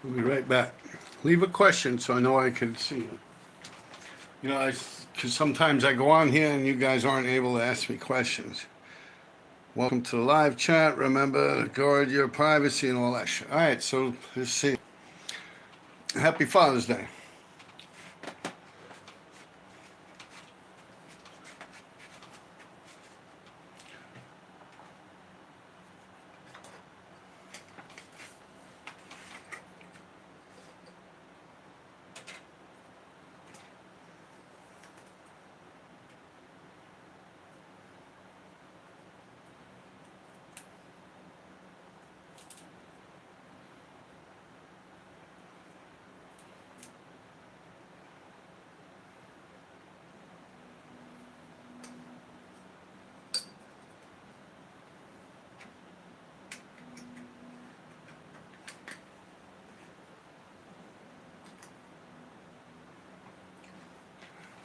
We'll be right back. Leave a question so I know I can see you. You know, because sometimes I go on here and you guys aren't able to ask me questions. Welcome to the live chat. Remember to guard your privacy and all that shit. All right, so let's see. Happy Father's Day.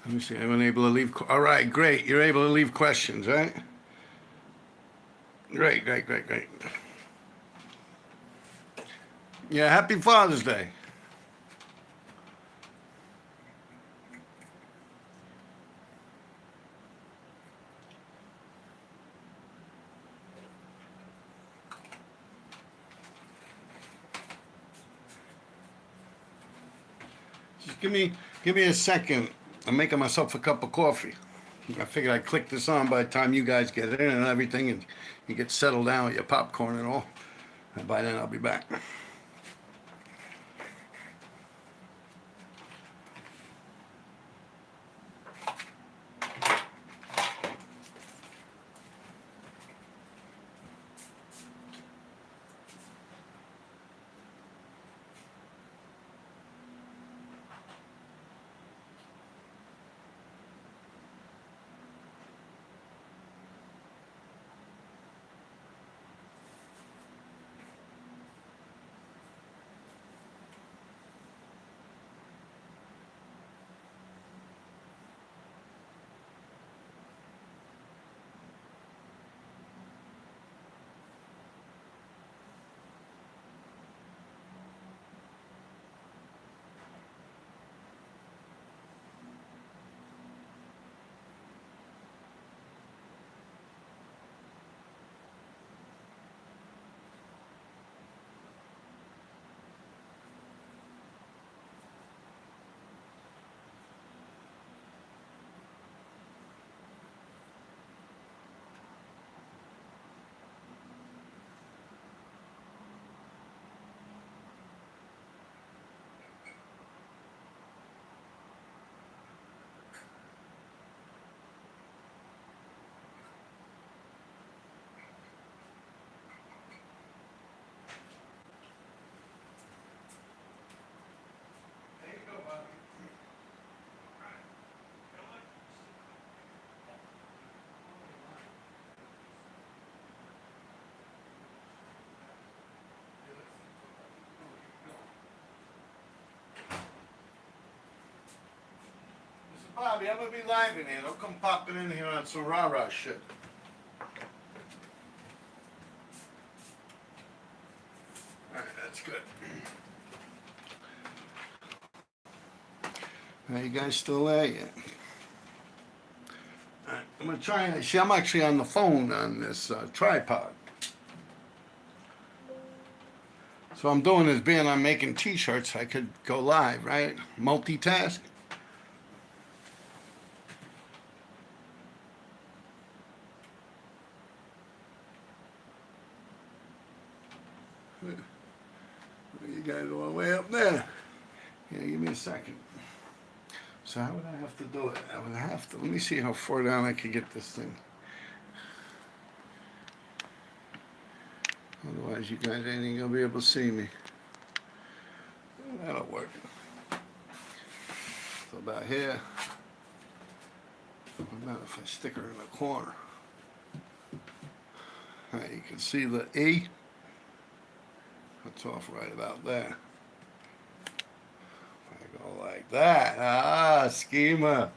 Let me see. I'm unable to leave. All right, great. You're able to leave questions, right? Great, great, great, great. Yeah, happy Father's Day. Just give me a second. I'm making myself a cup of coffee. I figured I'd click this on by the time you guys get in and everything, and you get settled down with your popcorn and all. And by then, I'll be back. Bobby, I'm gonna be live in here. Don't come popping in here on some rah-rah shit. Alright, that's good. Are you guys still there yet? Alright, I'm gonna try and see. I'm actually on the phone on this tripod. So I'm doing this being I'm making t-shirts. I could go live, right? Multitask. You guys are all way up there. Yeah, give me a second. So how would I have to do it? I would have to, let me see how far down I can get this thing. Otherwise you guys ain't gonna be able to see me. That'll work. So about here. What about if I stick her in the corner? Alright, you can see the E. That's off right about there. If I go like that. Ah, schema.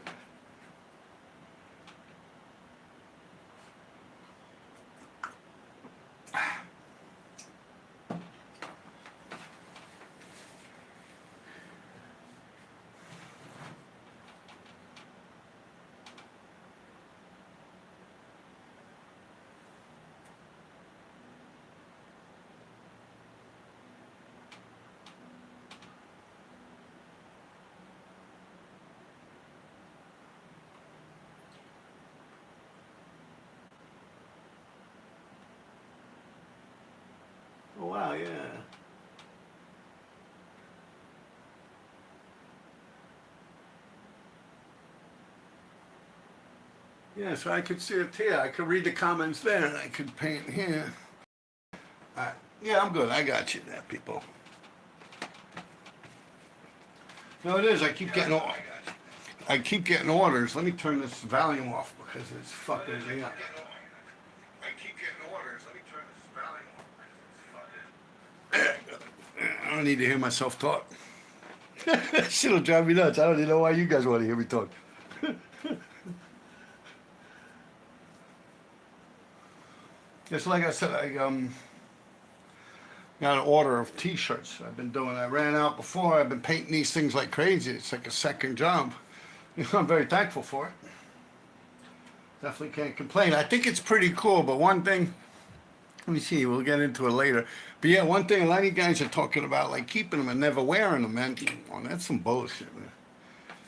yeah. Yeah, so I could see it here. I could read the comments there, and I could paint here. Yeah, I'm good. I got you there, people. No, it is. I keep getting orders. Let me turn this volume off because it's fucking me up. I keep getting orders. Let me turn this volume off because it's fucking. I don't need to hear myself talk. That shit'll drive me nuts. I don't even know why you guys want to hear me talk. Just like I said, I got an order of T-shirts. I've been doing. I ran out before. I've been painting these things like crazy. It's like a second job. I'm very thankful for it. Definitely can't complain. I think it's pretty cool. But one thing, let me see. We'll get into it later. But yeah, one thing a lot of you guys are talking about, like keeping them and never wearing them, man. Oh, that's some bullshit, man.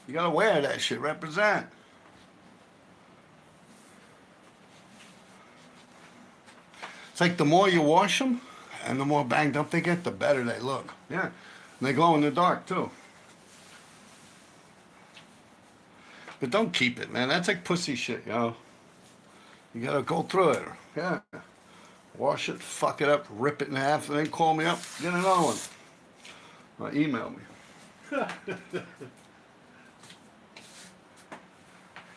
You gotta wear that shit. Represent. It's like the more you wash them and the more banged up they get, the better they look. Yeah. And they glow in the dark too. But don't keep it, man. That's like pussy shit, yo. You gotta go through it. Yeah. Wash it, fuck it up, rip it in half, and then call me up, get another one. Or email me.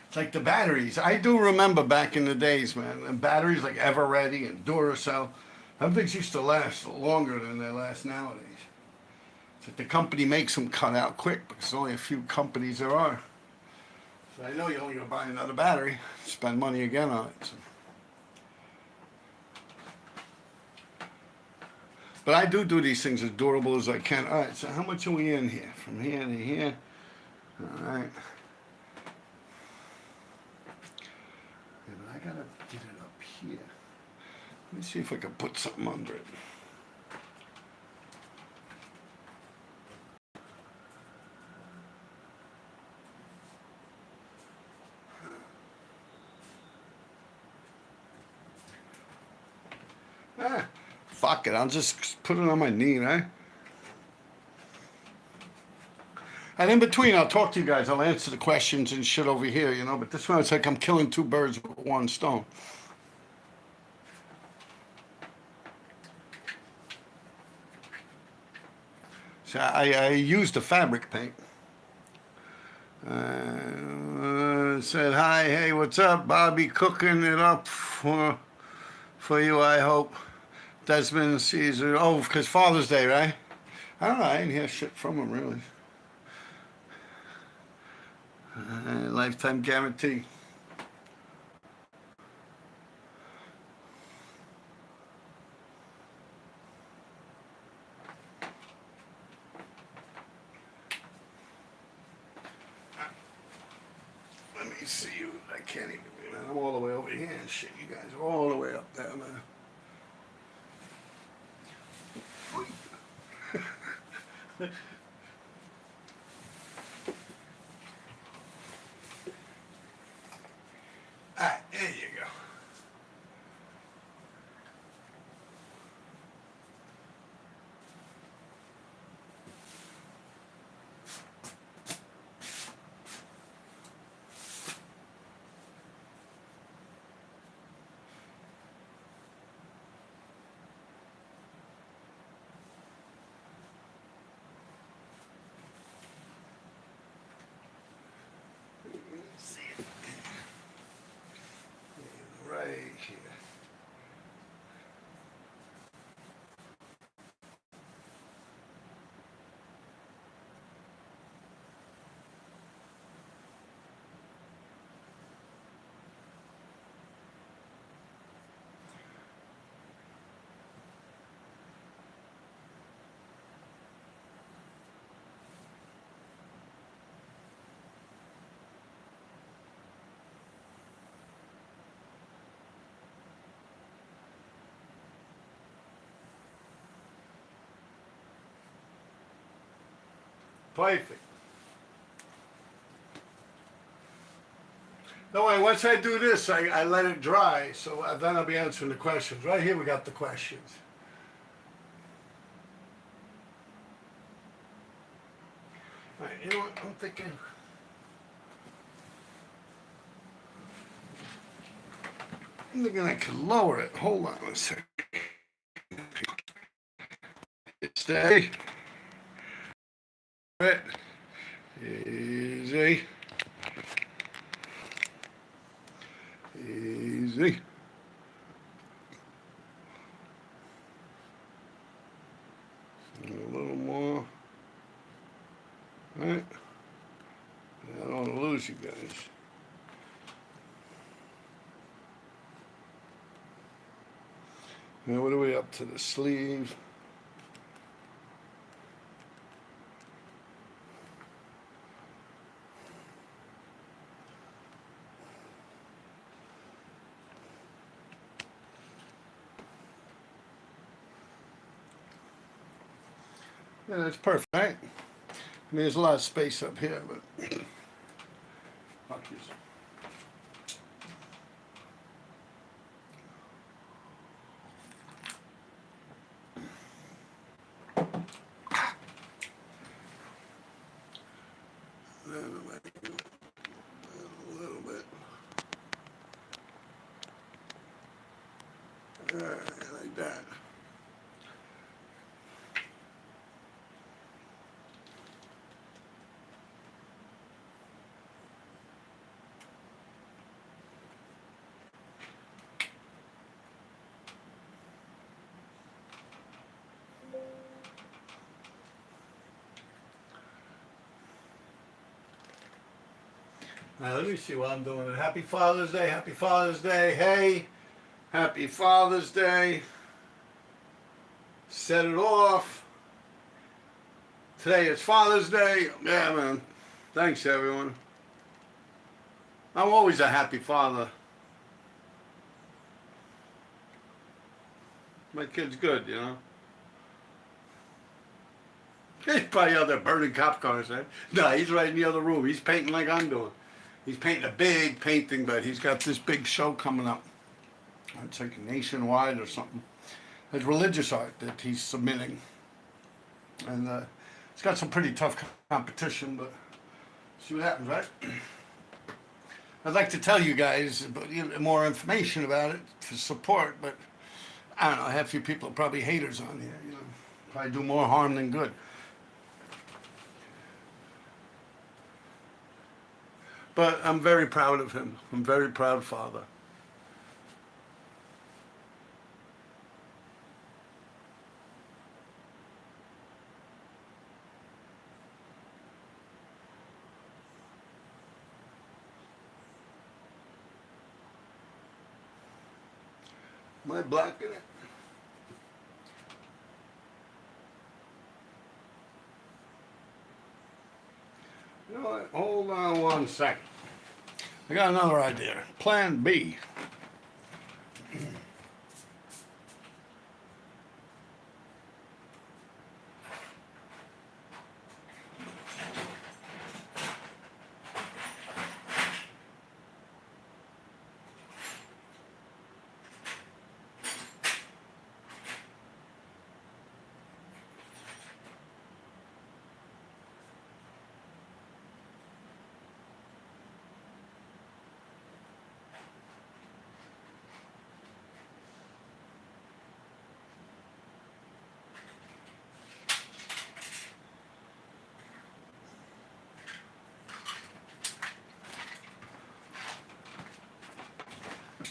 It's like the batteries. I do remember back in the days, man, and batteries like Everready and Duracell, them things used to last longer than they last nowadays. It's like the company makes them cut out quick because there's only a few companies there are. So I know you're only going to buy another battery, spend money again on it. So. But I do these things as durable as I can. All right, so how much are we in here? From here to here. All right. Yeah, but I got to get it up here. Let me see if I can put something under it. Fuck it, I'll just put it on my knee, right? And in between, I'll talk to you guys. I'll answer the questions and shit over here, you know. But this one, it's like I'm killing two birds with one stone. So I used the fabric paint. Said, hi, hey, what's up? Bobby cooking it up for you, I hope. Desmond Caesar. Oh, because Father's Day, right? I don't know. I didn't hear shit from him, really. Lifetime guarantee. Let me see you. I can't even, man. I'm all the way over here and shit. You guys are all the way up there, man. Alright, there you go. See it. Right here. Perfect. No way, once I do this, I let it dry, so then I'll be answering the questions. Right here we got the questions. Alright, you know what I'm thinking? I could lower it. Hold on a second. Stay. Right. Easy. Easy. A little more. All right. I don't want to lose you guys. Now what are we up to? The sleeve. Yeah, that's perfect, right? I mean, there's a lot of space up here, but fuck this. A little bit. All right, like that. All right, let me see what I'm doing. Happy Father's Day, Happy Father's Day. Hey, Happy Father's Day. Set it off. Today is Father's Day. Yeah, man. Thanks, everyone. I'm always a happy father. My kid's good, you know. He's probably out there burning cop cars, right? No, he's right in the other room. He's painting like I'm doing. He's painting a big painting, but he's got this big show coming up. It's like nationwide or something. It's religious art that he's submitting. And it's got some pretty tough competition, but see what happens, right? I'd like to tell you guys more information about it for support, but I don't know, half you people are probably haters on here, you know. Probably do more harm than good. But I'm very proud of him. I'm a very proud father. Am I blocking it? You know what? Hold on one second. I got another idea. Plan B.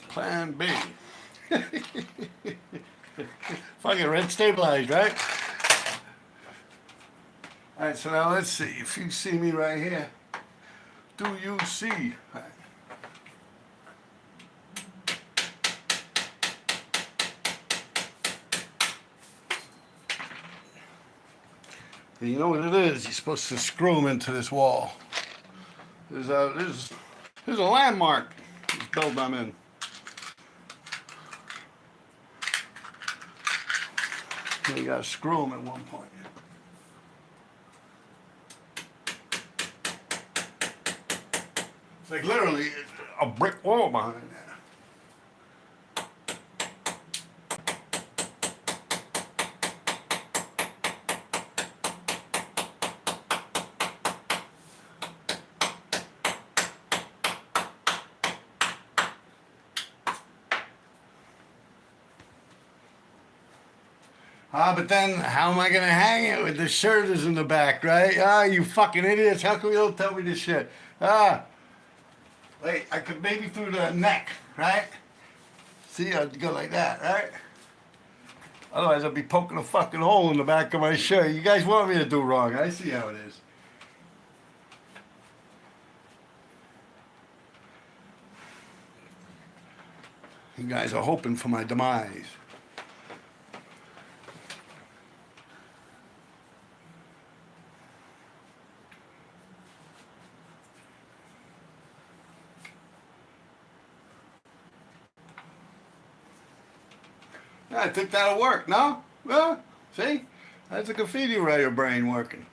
Plan B. Fucking red stabilized, right? Alright, so now let's see. If you see me right here, do you see? You know what it is? You're supposed to screw them into this wall. There's a landmark. This build I'm in. And you gotta screw them at one point. It's like literally a brick wall behind there. Ah, but then how am I gonna hang it with the shirt is in the back, right? Ah, you fucking idiots! How come you don't tell me this shit? Ah, wait, I could maybe through the neck, right? See, I'd go like that, right? Otherwise, I'd be poking a fucking hole in the back of my shirt. You guys want me to do wrong? I see how it is. You guys are hoping for my demise. I think that'll work, no? Well, see? That's a graffiti writer brain working.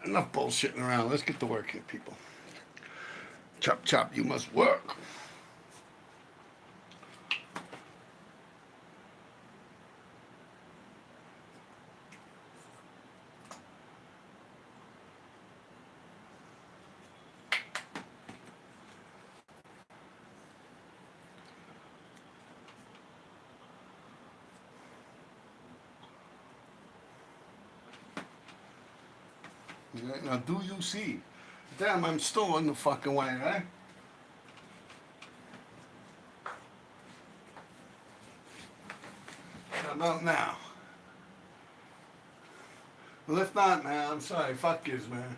Enough bullshitting around. Let's get to work here, people. Chop, chop, you must work. Now, do you see? Damn, I'm still in the fucking way, right? How about now? Well, if not, man, I'm sorry. Fuck yous, man.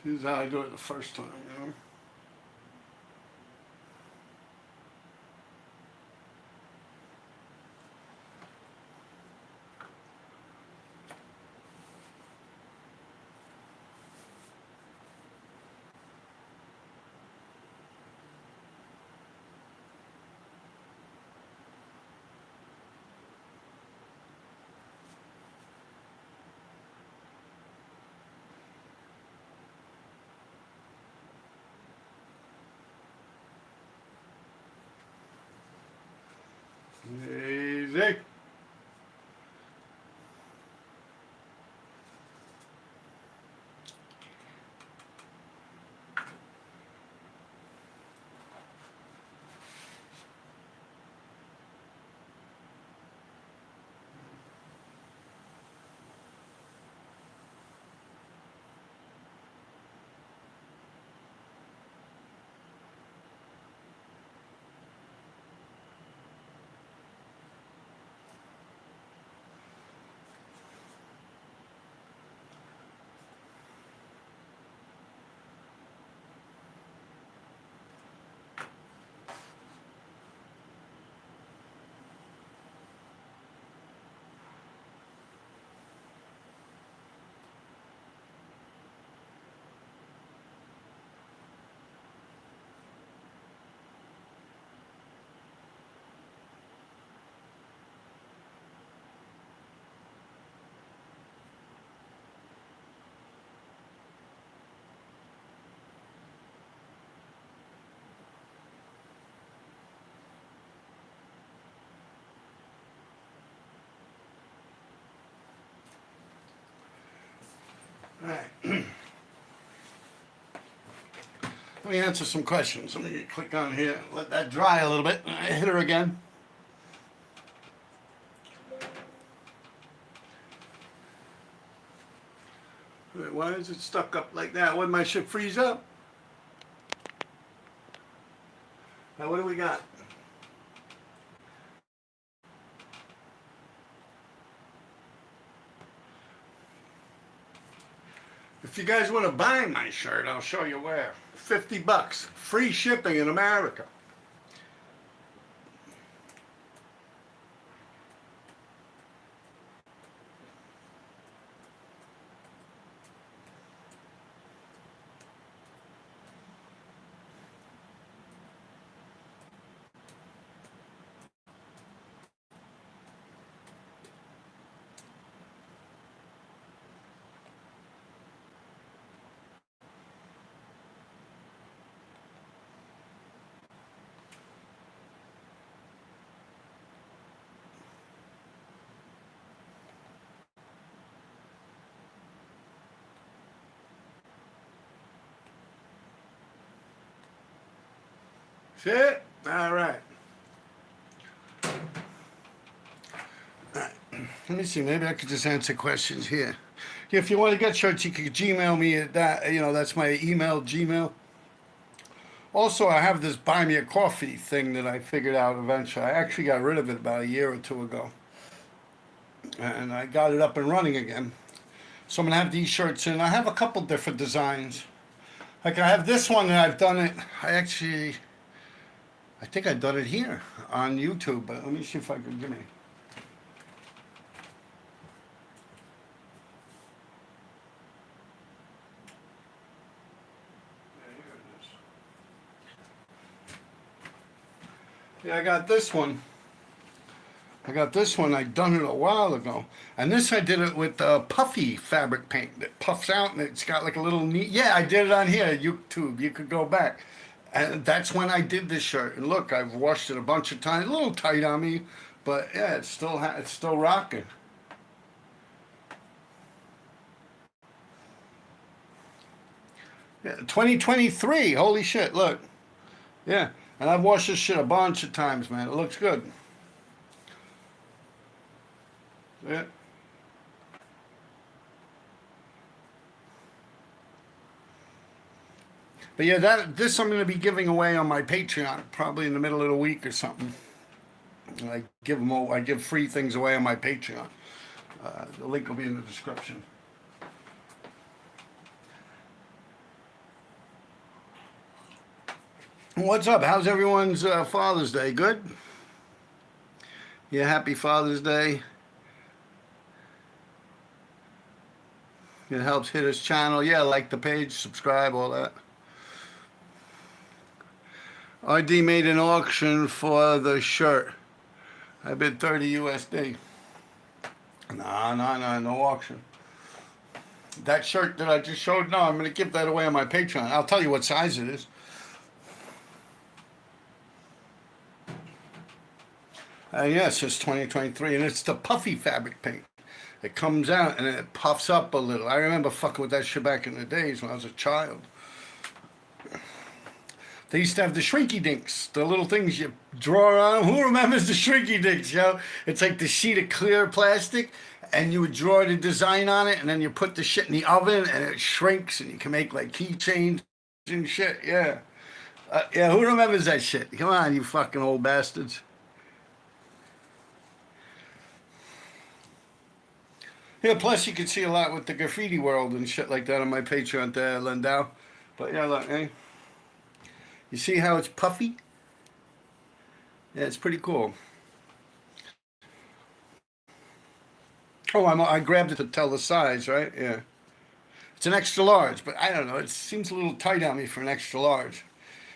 This is how I do it the first time, you know? Easy. All right. Let me answer some questions. Let me click on here, let that dry a little bit. I hit her again. Wait, why is it stuck up like that? Would my shit freeze up? Now, what do we got? If you guys want to buy my shirt, I'll show you where. $50, free shipping in America. See it? All right. Let me see. Maybe I could just answer questions here. If you want to get shirts, you could Gmail me at that. You know, that's my email, Gmail. Also, I have this buy me a coffee thing that I figured out eventually. I actually got rid of it about a year or two ago. And I got it up and running again. So I'm going to have these shirts in. I have a couple different designs. Like I have this one that I've done it. I think I've done it here on YouTube, but let me see if I can give me. Yeah, I got this one. I'd done it a while ago. And this I did it with puffy fabric paint that puffs out and it's got like a little neat. Yeah, I did it on here, YouTube. You could go back. And that's when I did this shirt. And look, I've washed it a bunch of times. A little tight on me, but yeah, it's still rocking. Yeah, 2023. Holy shit! Look, yeah, and I've washed this shit a bunch of times, man. It looks good. Yeah. But yeah, this I'm going to be giving away on my Patreon, probably in the middle of the week or something. I give free things away on my Patreon. The link will be in the description. What's up? How's everyone's Father's Day? Good? Yeah, happy Father's Day. It helps hit his channel. Yeah, like the page, subscribe, all that. RD made an auction for the shirt. I bid 30 USD. No auction. That shirt that I just showed, no, I'm going to give that away on my Patreon. I'll tell you what size it is. Yes, it's 2023, and it's the puffy fabric paint. It comes out and it puffs up a little. I remember fucking with that shit back in the days when I was a child. They used to have the shrinky dinks, the little things you draw on. Who remembers the shrinky dinks, yo? It's like the sheet of clear plastic, and you would draw the design on it, and then you put the shit in the oven, and it shrinks, and you can make like keychains and shit. Yeah. Yeah, who remembers that shit? Come on, you fucking old bastards. Yeah, plus you can see a lot with the graffiti world and shit like that on my Patreon there, Lindau. But yeah, look, hey. You see how it's puffy? Yeah, it's pretty cool. Oh, I grabbed it to tell the size, right? Yeah. It's an extra large, but I don't know. It seems a little tight on me for an extra large.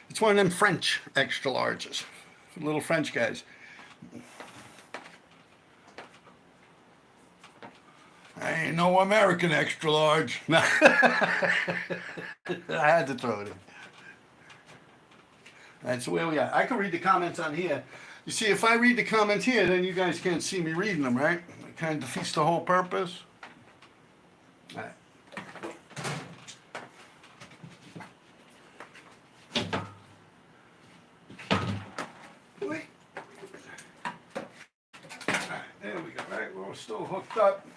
It's one of them French extra larges. Little French guys. I ain't no American extra large. No. I had to throw it in. That's where we are. I can read the comments on here. You see, if I read the comments here, then you guys can't see me reading them, right? It kind of defeats the whole purpose. All right. we're still hooked up.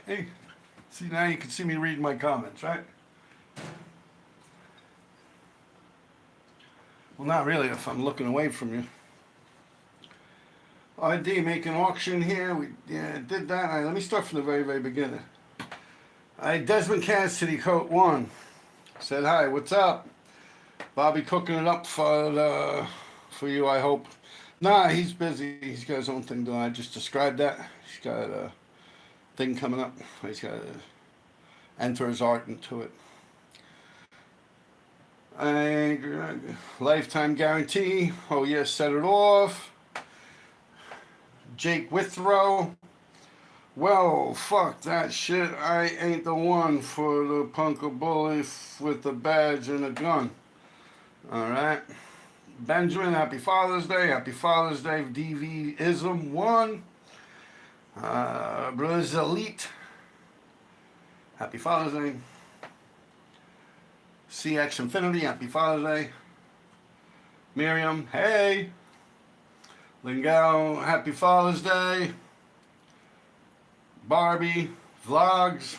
Hey, see, now you can see me reading my comments, right? Well, not really if I'm looking away from you. ID make an auction here. We did that. All right, let me start from the very, very beginning. Desmond Cassidy, Coat 1. Said hi, what's up? Bobby cooking it up for you, I hope. Nah, he's busy. He's got his own thing doing. I just described that. He's got a thing coming up. He's got to enter his art into it. Lifetime guarantee. Oh yes, set it off. Jake Withrow. Well, fuck that shit. I ain't the one for the punker bully with a badge and a gun. Alright. Benjamin, happy Father's Day. Happy Father's Day, DV-ism 1. Brothers Elite. Happy Father's Day. CX Infinity, happy Father's Day. Miriam, hey. Lingao, happy Father's Day. Barbie, vlogs.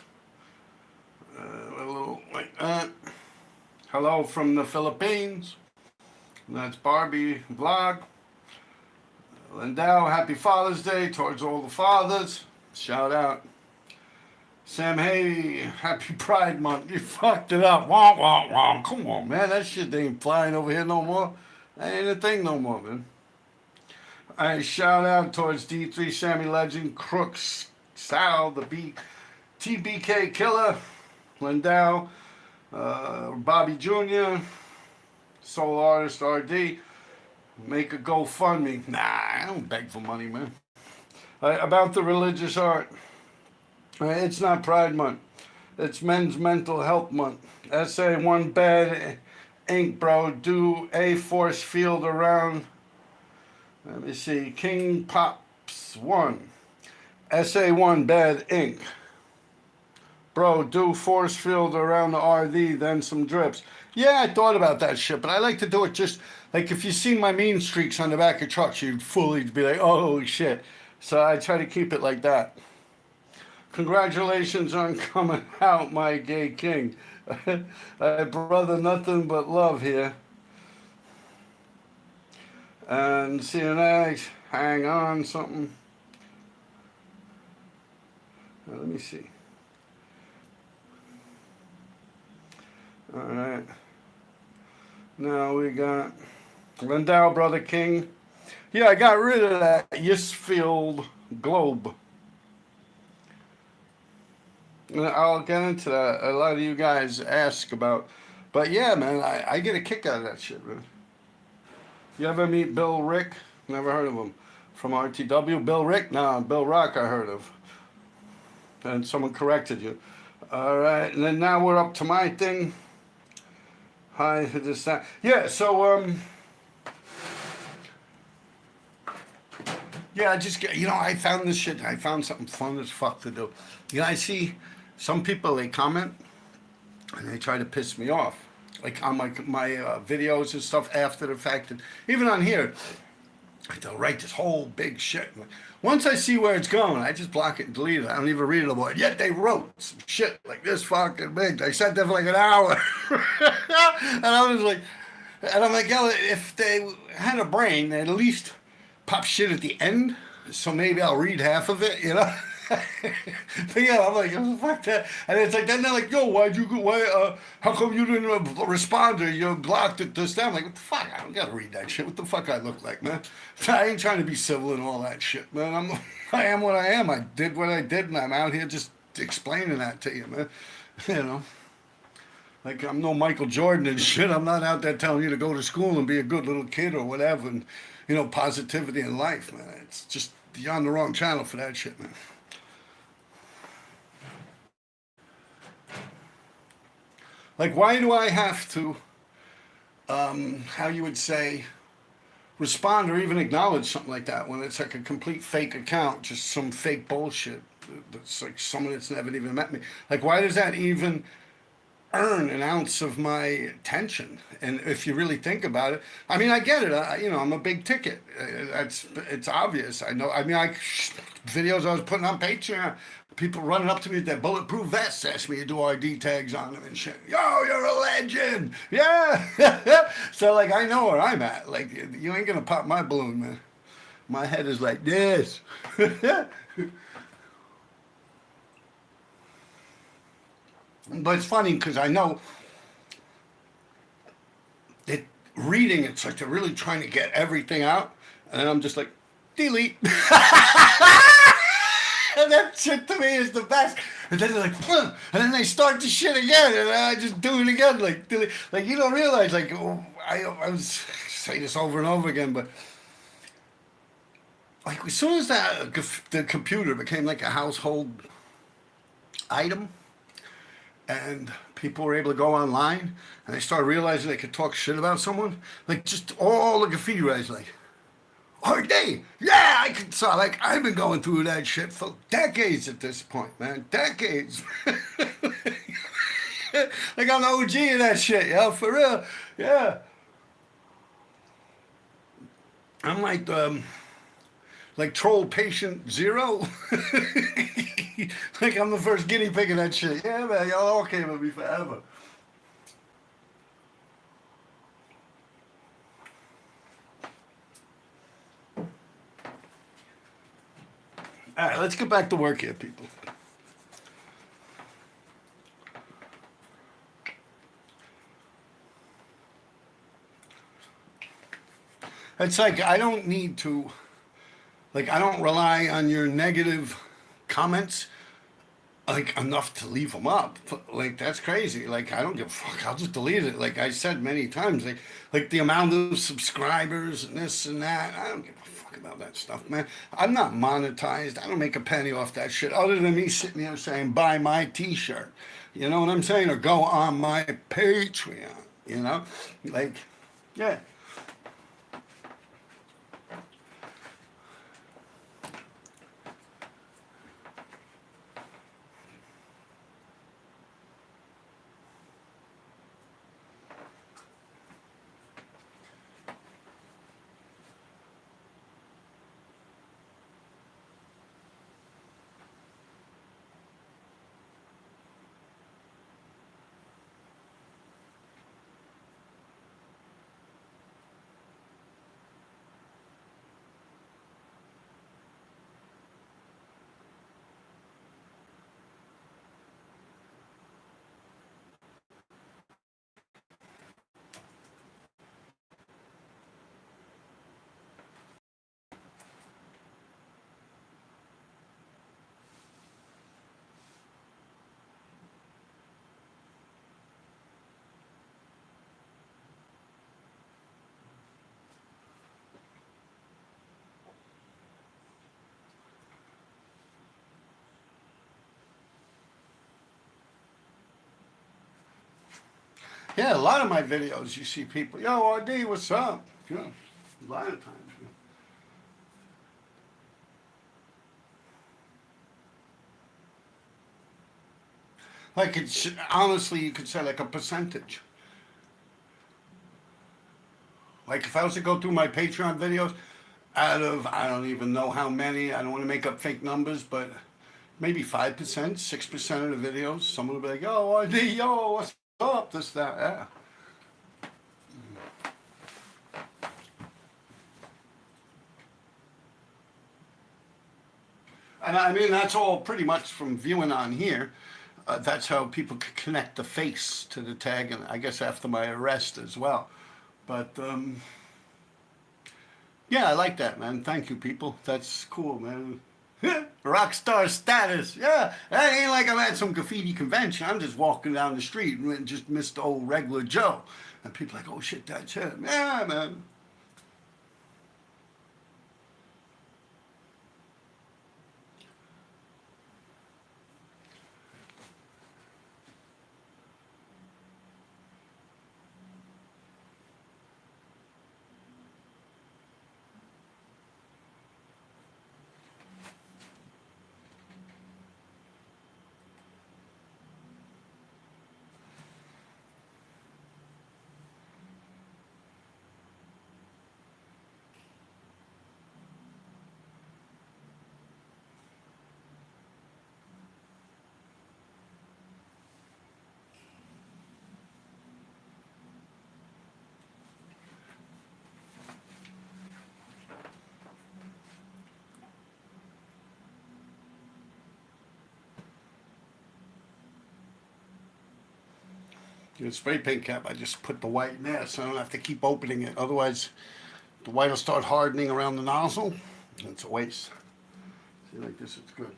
A little like that. Hello from the Philippines. That's Barbie vlog. Lindau, happy Father's Day towards all the fathers. Shout out. Sam, hey, happy Pride Month. You fucked it up. Wah, wah, wah. Come on, man. That shit ain't flying over here no more. That ain't a thing no more, man. I shout out towards D3, Sammy Legend, Crooks, Sal, the TBK Killer, Lindau, Bobby Jr., Soul Artist RD. Make a GoFundMe. Nah, I don't beg for money, man. About the religious art. It's not Pride Month. It's Men's Mental Health Month. SA one bad ink, bro. Do a force field around. Let me see. King Pops 1. SA one bad ink. Bro, do force field around the RD, then some drips. Yeah, I thought about that shit, but I like to do it just like if you seen my mean streaks on the back of trucks, you'd fully be like, oh shit. So I try to keep it like that. Congratulations on coming out, my gay king. Brother, nothing but love here. And see you next. Hang on, something. Let me see. All right. Now we got Lindau, Brother King. Yeah, I got rid of that Yisfield Globe. I'll get into that. A lot of you guys ask about, but yeah, man, I get a kick out of that shit, man. You ever meet Bill Rick? Never heard of him. From RTW, Bill Rick? Nah, Bill Rock I heard of. And someone corrected you. All right, and then now we're up to my thing. Hi, this, that. Yeah, so, yeah, I just, I found this shit. I found something fun as fuck to do. I see some people, they comment, and they try to piss me off. Like on my videos and stuff after the fact. And even on here, they'll write this whole big shit. Once I see where it's going, I just block it and delete it. I don't even read it about it. Yet they wrote some shit like this fucking big. They sat there for like an hour. And I was like, yo, if they had a brain, they'd at least pop shit at the end. So maybe I'll read half of it, But yeah, I'm like, oh, fuck that. And it's like, then they're like, yo, how come you didn't respond or you blocked it this time? I'm like, what the fuck? I don't gotta read that shit. What the fuck I look like, man? I ain't trying to be civil and all that shit, man. I am what I am. I did what I did, and I'm out here just explaining that to you, man. Like I'm no Michael Jordan and shit. I'm not out there telling you to go to school and be a good little kid or whatever, and positivity in life, man. It's just you're on the wrong channel for that shit, man. Like, why do I have to, how you would say, respond or even acknowledge something like that when it's like a complete fake account, just some fake bullshit that's like someone that's never even met me? Like, why does that even earn an ounce of my attention. And if you really think about it, I mean, I get it. I'm a big ticket. It's obvious. I know. I mean, videos I was putting on Patreon, people running up to me with their bulletproof vests, ask me to do ID tags on them and shit. Yo, you're a legend. Yeah. So like, I know where I'm at. Like, you ain't gonna pop my balloon, man. My head is like this. But it's funny because I know that reading, it's like they're really trying to get everything out, and I'm just like, delete. And that shit to me is the best. And then they're like, huh, and then they start the shit again, and I just do it again, like, delete. Like you don't realize, like, oh, I was say this over and over again, but like as soon as the computer became like a household item, and people were able to go online and they started realizing they could talk shit about someone. Like just all the graffiti writers, like, RD, yeah, I could saw. Like I've been going through that shit for decades at this point, man, decades. Like I'm the OG of that shit, yo, for real, yeah. I'm like troll patient zero. Like I'm the first guinea pig of that shit. Yeah, man, y'all all came with me forever. All right, let's get back to work here, people. It's like I don't need to, like I don't rely on your negative comments like enough to leave them up. Like that's crazy. Like I don't give a fuck. I'll just delete it. Like I said many times, like the amount of subscribers and this and that. I don't give a fuck about that stuff, man. I'm not monetized. I don't make a penny off that shit other than me sitting here saying buy my T-shirt. You know what I'm saying? Or go on my Patreon. You know, like yeah. Yeah, a lot of my videos, you see people, yo, RD, what's up? You know, a lot of times. You know. Like it's honestly, you could say like a percentage. Like if I was to go through my Patreon videos, out of I don't even know how many, I don't want to make up fake numbers, but maybe 5%, 6% of the videos, someone will be like, yo, RD, yo, what's up? This, that, yeah. And I mean, that's all pretty much from viewing on here. That's how people could connect the face to the tag, and I guess after my arrest as well. But yeah, I like that, man. Thank you, people. That's cool, man. Rock star status. Yeah, that ain't like I'm at some graffiti convention. I'm just walking down the street and just missed old regular Joe. And people like, oh shit, that's him. Yeah, man. The spray paint cap, I just put the white in there so I don't have to keep opening it. Otherwise, the white will start hardening around the nozzle. And it's a waste. See, like this, it's good.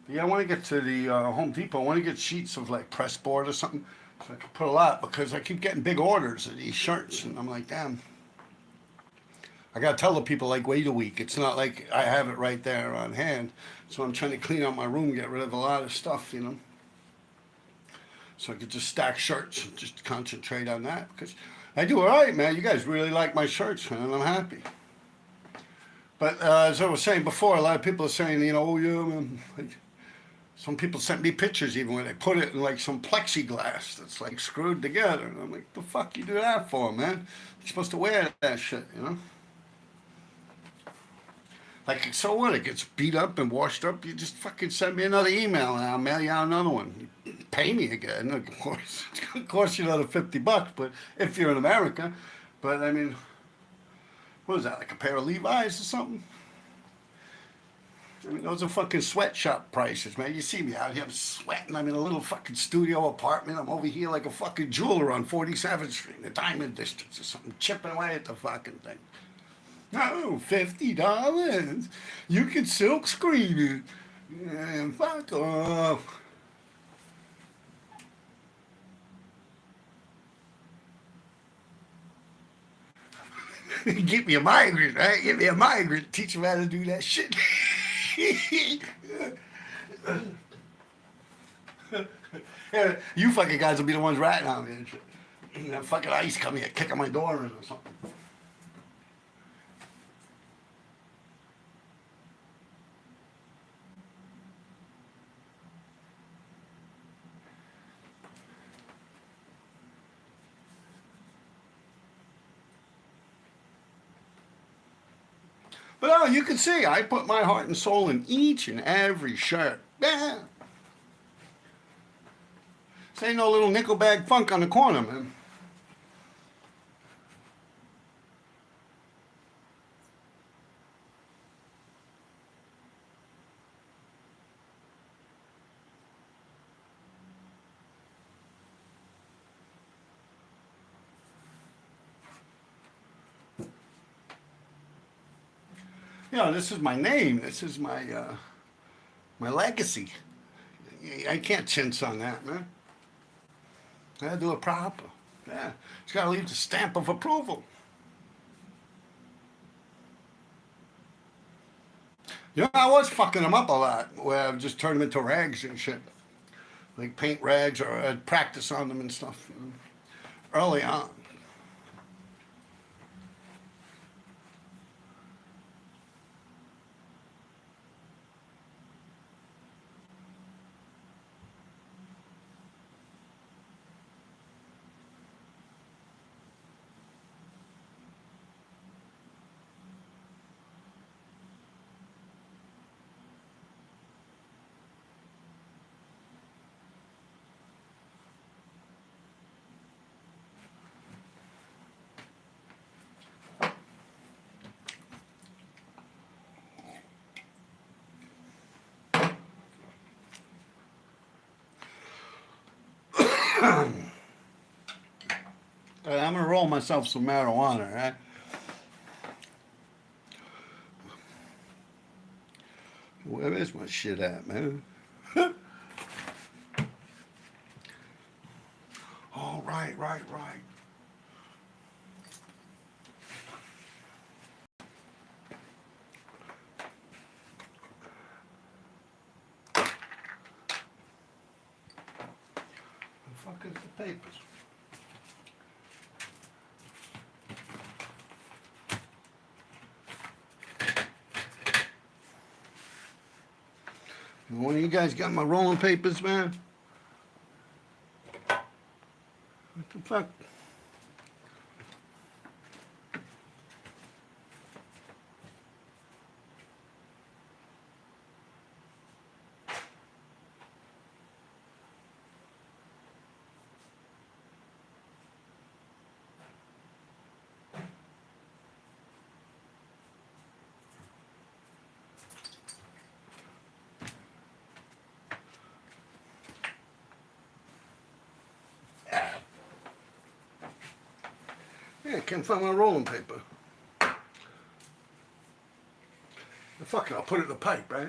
But yeah, I want to get to the Home Depot. I want to get sheets of like press board or something so I can put a lot because I keep getting big orders of these shirts. And I'm like, damn. I got to tell the people, like, wait a week. It's not like I have it right there on hand. So I'm trying to clean out my room, get rid of a lot of stuff, you know. So I could just stack shirts and just concentrate on that. Because I do all right, man. You guys really like my shirts, man, and I'm happy. But as I was saying before, a lot of people are saying, you know, oh, yeah, man. Like, some people sent me pictures even where they put it in, like, some plexiglass that's, like, screwed together. And I'm like, the fuck you do that for, man? You're supposed to wear that shit, you know? Like, so what? It gets beat up and washed up. You just fucking send me another email and I'll mail you out another one. You pay me again, of course. It's going to cost you another $50, but if you're in America. But, I mean, what is that, like a pair of Levi's or something? I mean, those are fucking sweatshop prices, man. You see me out here, I'm sweating. I'm in a little fucking studio apartment. I'm over here like a fucking jeweler on 47th Street in the Diamond District or something, chipping away at the fucking thing. No, $50. You can silk screen it. And fuck off. Get me a migrant, right? Get me a migrant. Teach them how to do that shit. Yeah, you fucking guys will be the ones ratting on me and shit. That fucking ice coming here, kicking my door in or something. But oh, you can see, I put my heart and soul in each and every shirt. Yeah. This ain't no little nickel bag funk on the corner, man. You know, this is my name. This is my legacy. I can't chintz on that, man. I gotta do it proper. Yeah, it's gotta leave the stamp of approval. You know, I was fucking them up a lot, where I've just turned them into rags and shit, like paint rags, or I'd practice on them and stuff. You know, early on. I'm gonna roll myself some marijuana, right? Where is my shit at, man? Oh, right. The fuck is the papers? One of you guys got my rolling papers, man? What the fuck? can't find my rolling paper. Fuck it, I'll put it in the pipe, right?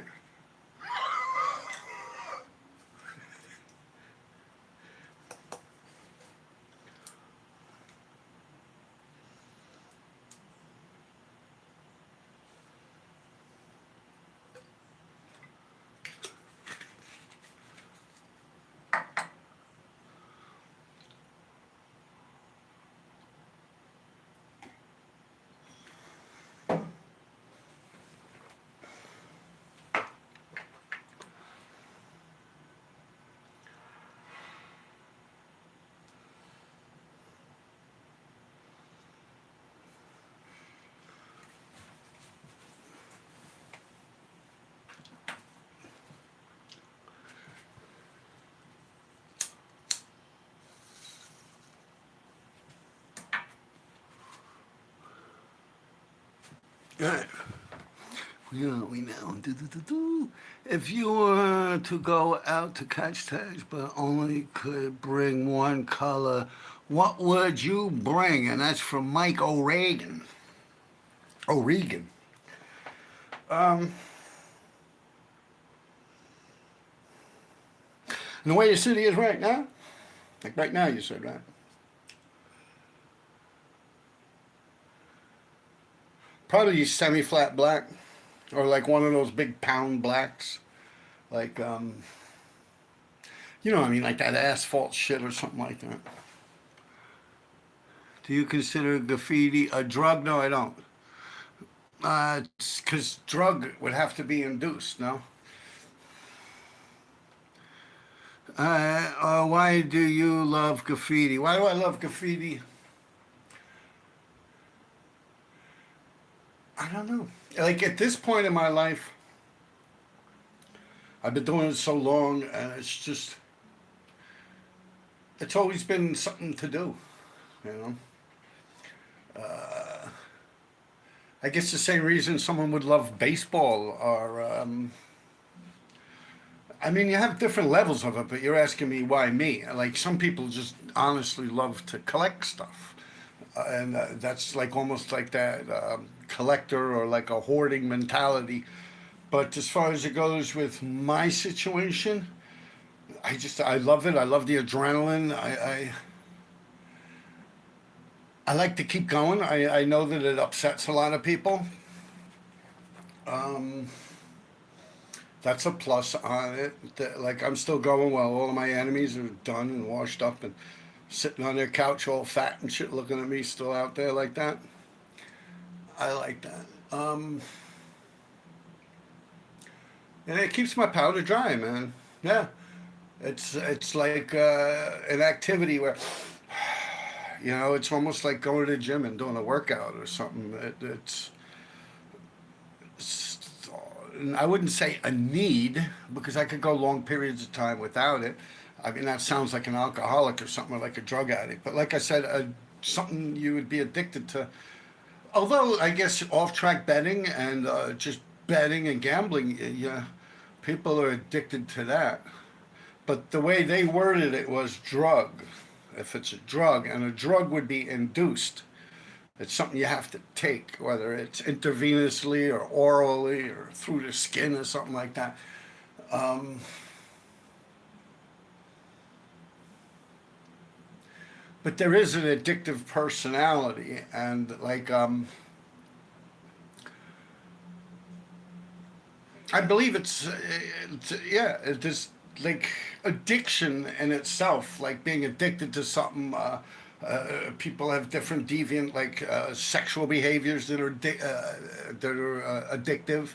All right. We now. If you were to go out to catch tags, but only could bring one color, what would you bring? And that's from Mike O'Regan. O'Regan. And the way your city is right now, like right now, you said, right? Probably semi-flat black, or like one of those big pound blacks, like you know what I mean, like that asphalt shit or something like that. Do you consider graffiti a drug? No, I don't. Because drug would have to be induced, no? Why do you love graffiti? Why do I love graffiti? I don't know. Like at this point in my life, I've been doing it so long, and it's always been something to do, you know. I guess the same reason someone would love baseball or, I mean, you have different levels of it, but you're asking me why me. Like some people just honestly love to collect stuff. And that's like almost like that collector or like a hoarding mentality. But as far as it goes with my situation, I love it. I love the adrenaline. I like to keep going. I know that it upsets a lot of people. Um, that's a plus on it. Like I'm still going while all of my enemies are done and washed up and sitting on their couch all fat and shit looking at me still out there like that. I like that. And it keeps my powder dry, man. Yeah. It's like an activity where you know, it's almost like going to the gym and doing a workout or something. It's I wouldn't say a need because I could go long periods of time without it. I mean, that sounds like an alcoholic or something, or like a drug addict. But like I said, something you would be addicted to. Although I guess off-track betting and just betting and gambling, yeah, people are addicted to that. But the way they worded it was drug. If it's a drug, and a drug would be induced. It's something you have to take, whether it's intravenously or orally or through the skin or something like that. Um, but there is an addictive personality, and like I believe it's yeah, this like addiction in itself, like being addicted to something. People have different deviant like sexual behaviors that are addictive.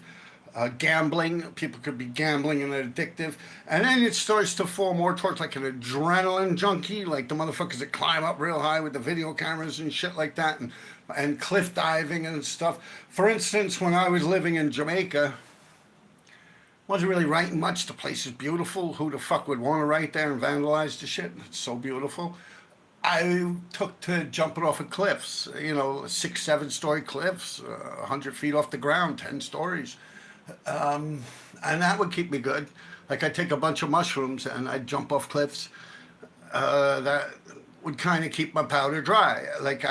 Gambling, people could be gambling and addictive, and then it starts to fall more towards like an adrenaline junkie, like the motherfuckers that climb up real high with the video cameras and shit like that, and cliff diving and stuff. For instance, when I was living in Jamaica, wasn't really writing much. The place is beautiful. Who the fuck would want to write there and vandalize the shit? It's so beautiful. I took to jumping off of cliffs, you know, 6, 7 story cliffs, 100 feet off the ground, 10 stories. And that would keep me good. Like I'd take a bunch of mushrooms and I'd jump off cliffs. That would kind of keep my powder dry. Like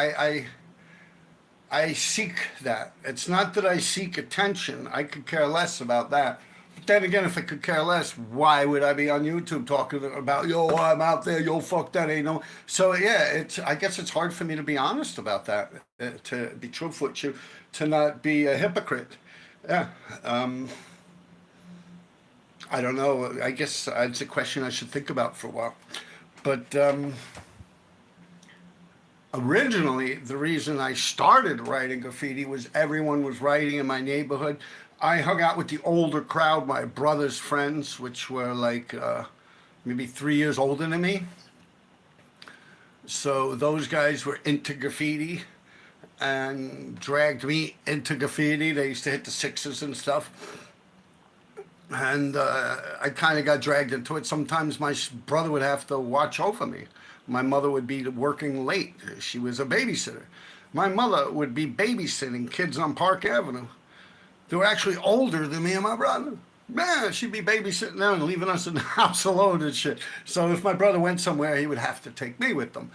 I seek that. It's not that I seek attention. I could care less about that. But then again, if I could care less, why would I be on YouTube talking about, yo, I'm out there, yo, fuck that, ain't no. So yeah, it's. I guess it's hard for me to be honest about that, to be truthful with you, to not be a hypocrite. Yeah. I don't know. I guess it's a question I should think about for a while. But originally, the reason I started writing graffiti was everyone was writing in my neighborhood. I hung out with the older crowd, my brother's friends, which were like maybe 3 years older than me. So those guys were into graffiti and dragged me into graffiti. They used to hit the sixes and stuff. And I kind of got dragged into it. Sometimes my brother would have to watch over me. My mother would be working late. She was a babysitter. My mother would be babysitting kids on Park Avenue. They were actually older than me and my brother. Man, she'd be babysitting them and leaving us in the house alone and shit. So if my brother went somewhere, he would have to take me with them.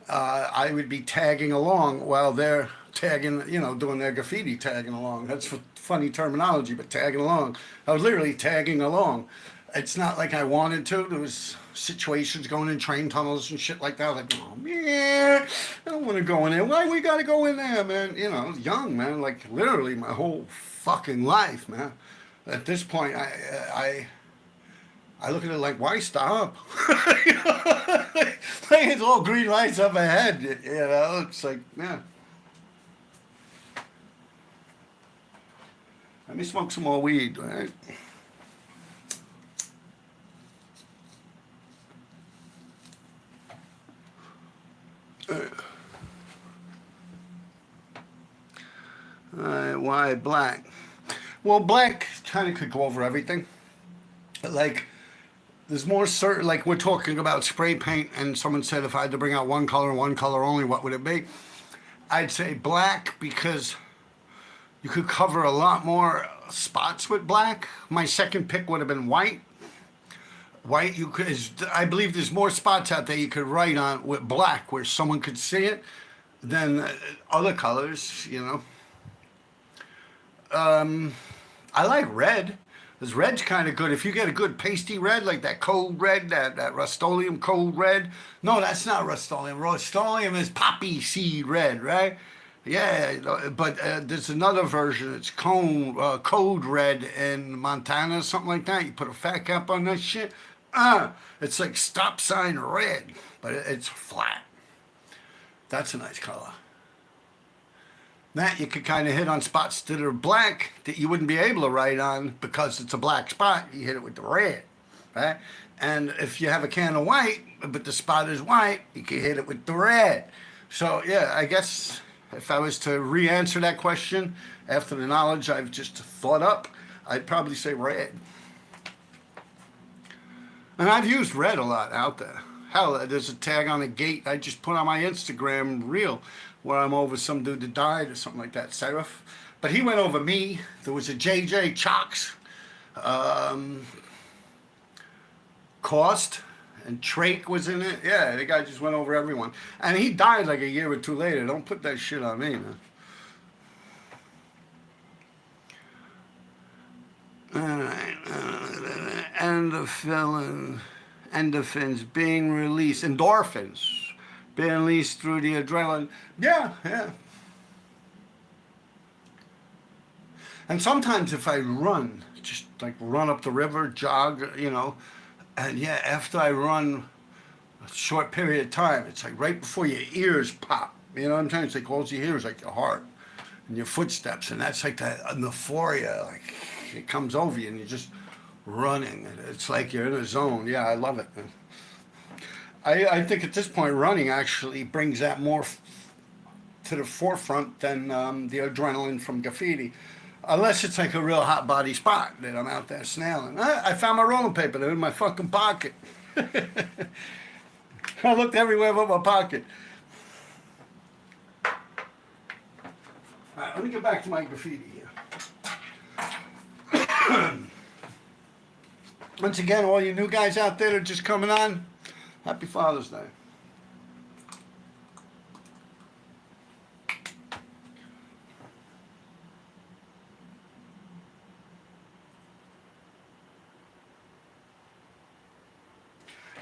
I would be tagging along while they're tagging, doing their graffiti, tagging along. That's funny terminology, but tagging along. I was literally tagging along. It's not like I wanted to. There was situations going in train tunnels and shit like that. I was like, oh man, I don't want to go in there. Why we got to go in there, man? I was young, man. Like literally my whole fucking life, man. At this point, I look at it like, why stop? Like it's all green lights up ahead. It's like, yeah. Let me smoke some more weed, right? Why black? Well, black kind of could go over everything. Like, there's more certain, like we're talking about spray paint, and someone said if I had to bring out one color and one color only, what would it be? I'd say black because you could cover a lot more spots with black. My second pick would have been white. White, I believe there's more spots out there you could write on with black where someone could see it than other colors. I like red. Because red's kind of good. If you get a good pasty red, like that cold red, that Rust-Oleum cold red. No, that's not Rust-Oleum. Rust-Oleum is poppy seed red, right? Yeah, but there's another version. It's code red in Montana, something like that. You put a fat cap on that shit. It's like stop sign red, but it's flat. That's a nice color. That you could kind of hit on spots that are black that you wouldn't be able to write on because it's a black spot. You hit it with the red, right? And if you have a can of white, but the spot is white, you can hit it with the red. So yeah, I guess if I was to re-answer that question after the knowledge I've just thought up, I'd probably say red. And I've used red a lot out there. Hell, there's a tag on a gate I just put on my Instagram reel where I'm over some dude that died or something like that, Seraph. But he went over me. There was a JJ Chalks, Cost, and Trake was in it. Yeah, the guy just went over everyone. And he died like a year or two later. Don't put that shit on me, man. Alright, endorphins being released, endorphins being released through the adrenaline. Yeah. And sometimes if I run, just like run up the river, jog, and yeah, after I run a short period of time, it's like right before your ears pop. You know what I'm saying? It's like all you hear is like your heart and your footsteps, and that's like that euphoria, like it comes over you and you're just running. It's like you're in a zone. Yeah, I love it, man. I think at this point running actually brings that more to the forefront than the adrenaline from graffiti. Unless it's like a real hot body spot that I'm out there snailing. I found my rolling paper. They're in my fucking pocket. I looked everywhere but my pocket. All right, let me get back to my graffiti here. Once again, all you new guys out there that are just coming on, happy Father's Day.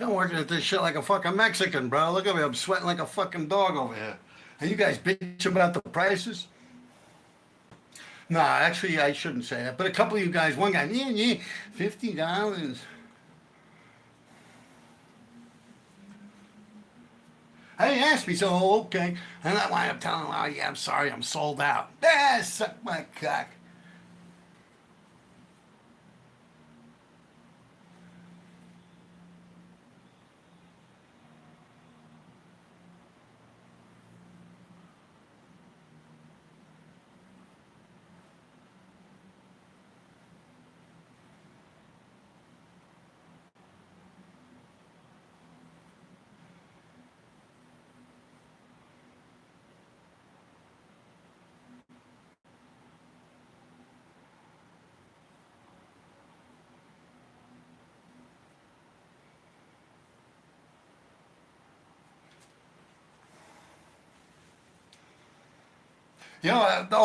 So I'm working at this shit like a fucking Mexican, bro. Look at me, I'm sweating like a fucking dog over here. And you guys bitch about the prices? Nah, actually, I shouldn't say that. But a couple of you guys, one guy, yeah, $50. Hey, he asked me, so okay. And I wind up telling him, oh, yeah, I'm sorry, I'm sold out. Ah, suck my cock.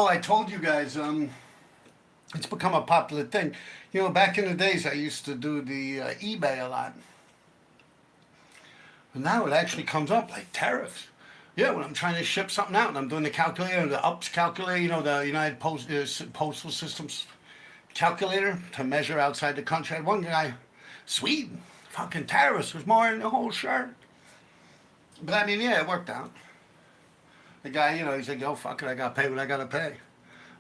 I told you guys, it's become a popular thing. Back in the days, I used to do the eBay a lot. And now it actually comes up like tariffs. Yeah, when I'm trying to ship something out and I'm doing the calculator, the UPS calculator, the United Postal Systems calculator to measure outside the country. I had one guy, Sweden, fucking tariffs was more than the whole shirt. But I mean, yeah, it worked out. The guy, he's like, yo, fuck it, I gotta pay what I gotta pay.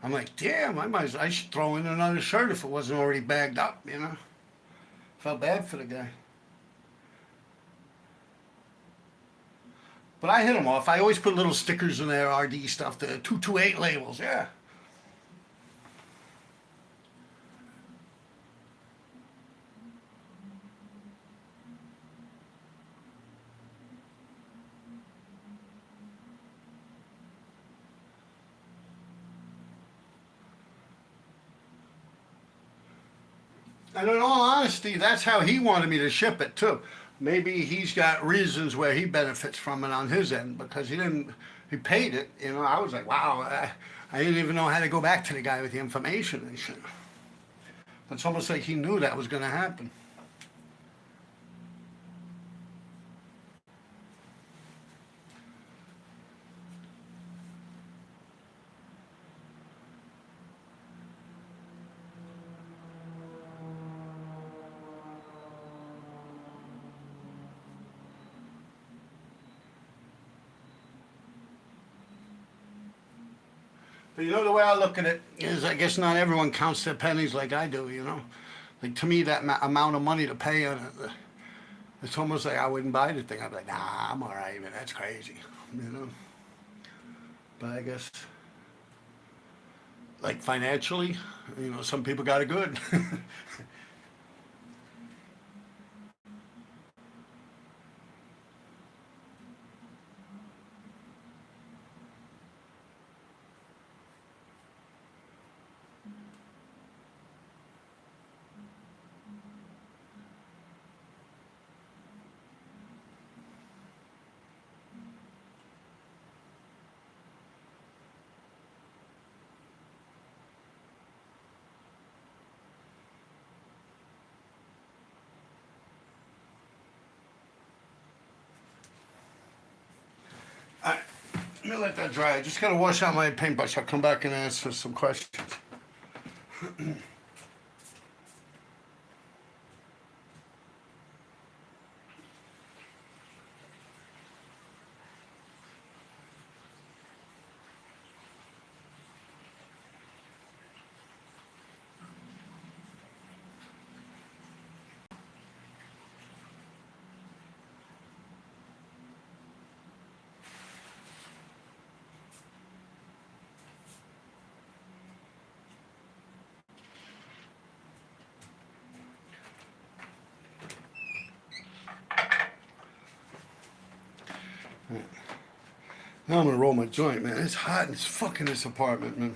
I'm like, damn, I should throw in another shirt if it wasn't already bagged up. Felt bad for the guy. But I hit him off. I always put little stickers in there, RD stuff, the 228 labels, yeah. And in all honesty, that's how he wanted me to ship it too. Maybe he's got reasons where he benefits from it on his end because he paid it. I was like, wow, I didn't even know how to go back to the guy with the information and shit. It's almost like he knew that was going to happen. But the way I look at it is, I guess not everyone counts their pennies like I do. Like to me, that amount of money to pay on it, it's almost like I wouldn't buy the thing. I'd be like, nah, I'm all right, man. That's crazy. But I guess, like financially, some people got it good. All right, let me let that dry. I just gotta wash out my paintbrush. I'll come back and answer some questions. Now I'm gonna roll my joint, man. It's hot and it's fucking this apartment, man.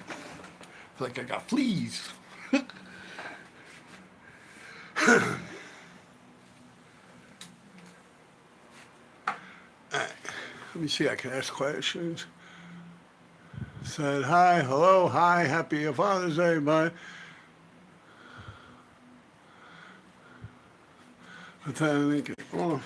I feel like I got fleas. Let me see, I can ask questions. Said hi, hello, hi, happy Father's Day, bye. But then I think, oh.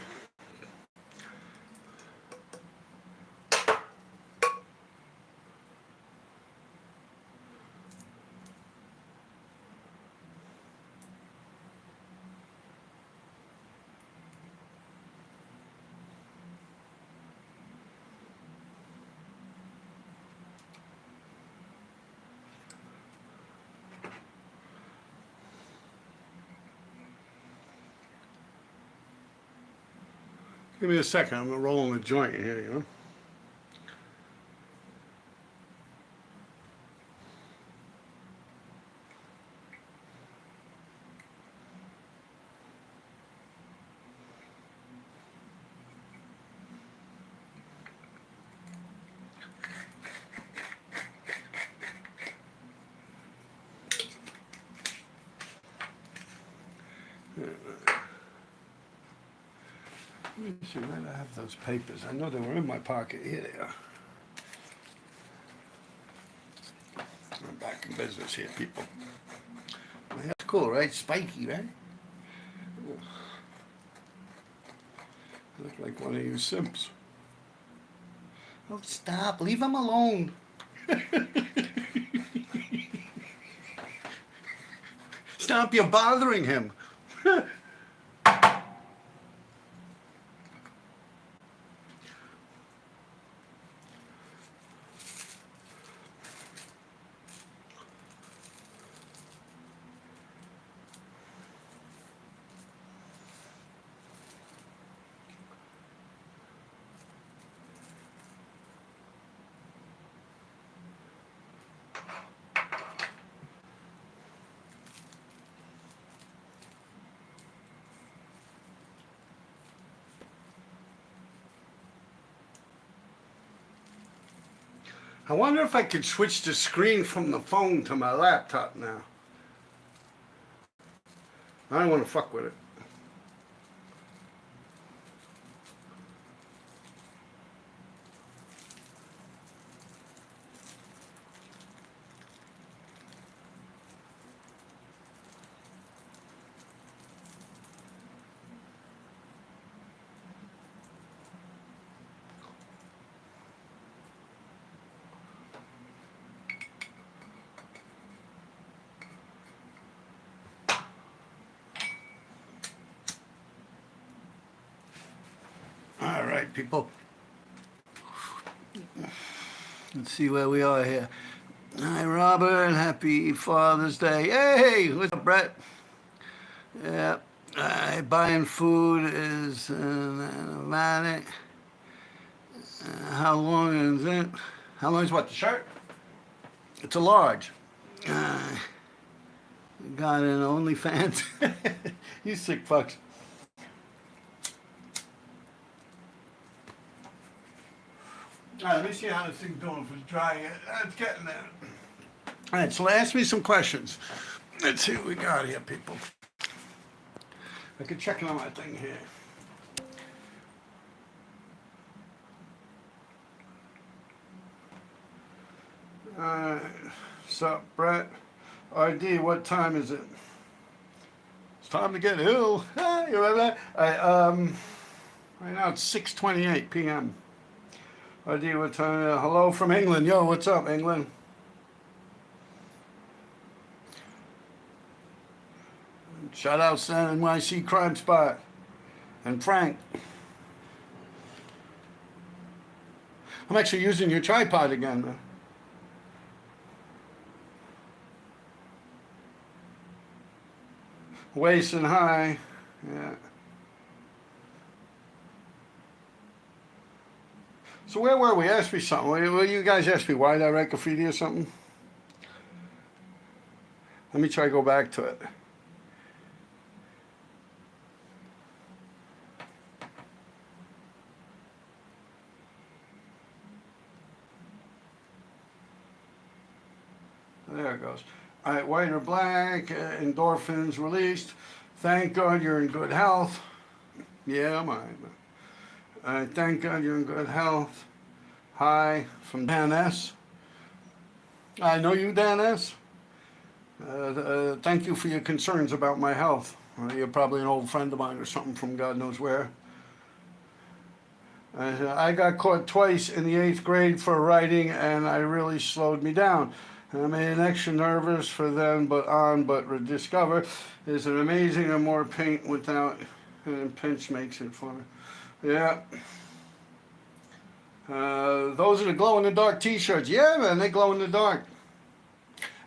Give me a second, I'm rolling a joint here, you know. Let me see, where did I have those papers? I know they were in my pocket. Here they are. I'm back in business here, people. That's cool, right? Spiky, right? I look like one of you simps. Oh, stop. Leave him alone. Stop, you're bothering him. I wonder if I could switch the screen from the phone to my laptop now. I don't want to fuck with it. All right, people. Let's see where we are here. Hi, Robert. Happy Father's Day. Hey, what's up, Brett? Yeah. Buying food is automatic. How long is it? How long is what, the shirt? It's a large. Got an OnlyFans. You sick fucks. All right, let me see how this thing's doing. If it's dry yet. It's getting there. All right, so ask me some questions. Let's see what we got here, people. I could check on my thing here. What's up, Brett? RD, what time is it? It's time to get ill. You remember that? Right now it's 6:28 p.m. RD, what time? Hello from England. Yo, what's up, England? Shout out to NYC Crime Spot. And Frank. I'm actually using your tripod again, man. Wasting high. Yeah. So where were we? Ask me something. Well, you guys asked me why did I write graffiti or something? Let me try to go back to it. There it goes. All right, white or black, endorphins released. Thank God you're in good health. Yeah, I'm all right. Thank God you're in good health. Hi, from Dan S. I know you, Dan S. Thank you for your concerns about my health. You're probably an old friend of mine or something from God knows where. I got caught twice in the 8th grade for writing, and I really slowed me down. I made an extra nervous for then, but rediscover is an amazing and more paint without, and pinch makes it fun. Yeah. Those are the glow in the dark t-shirts. Yeah, man, they glow in the dark.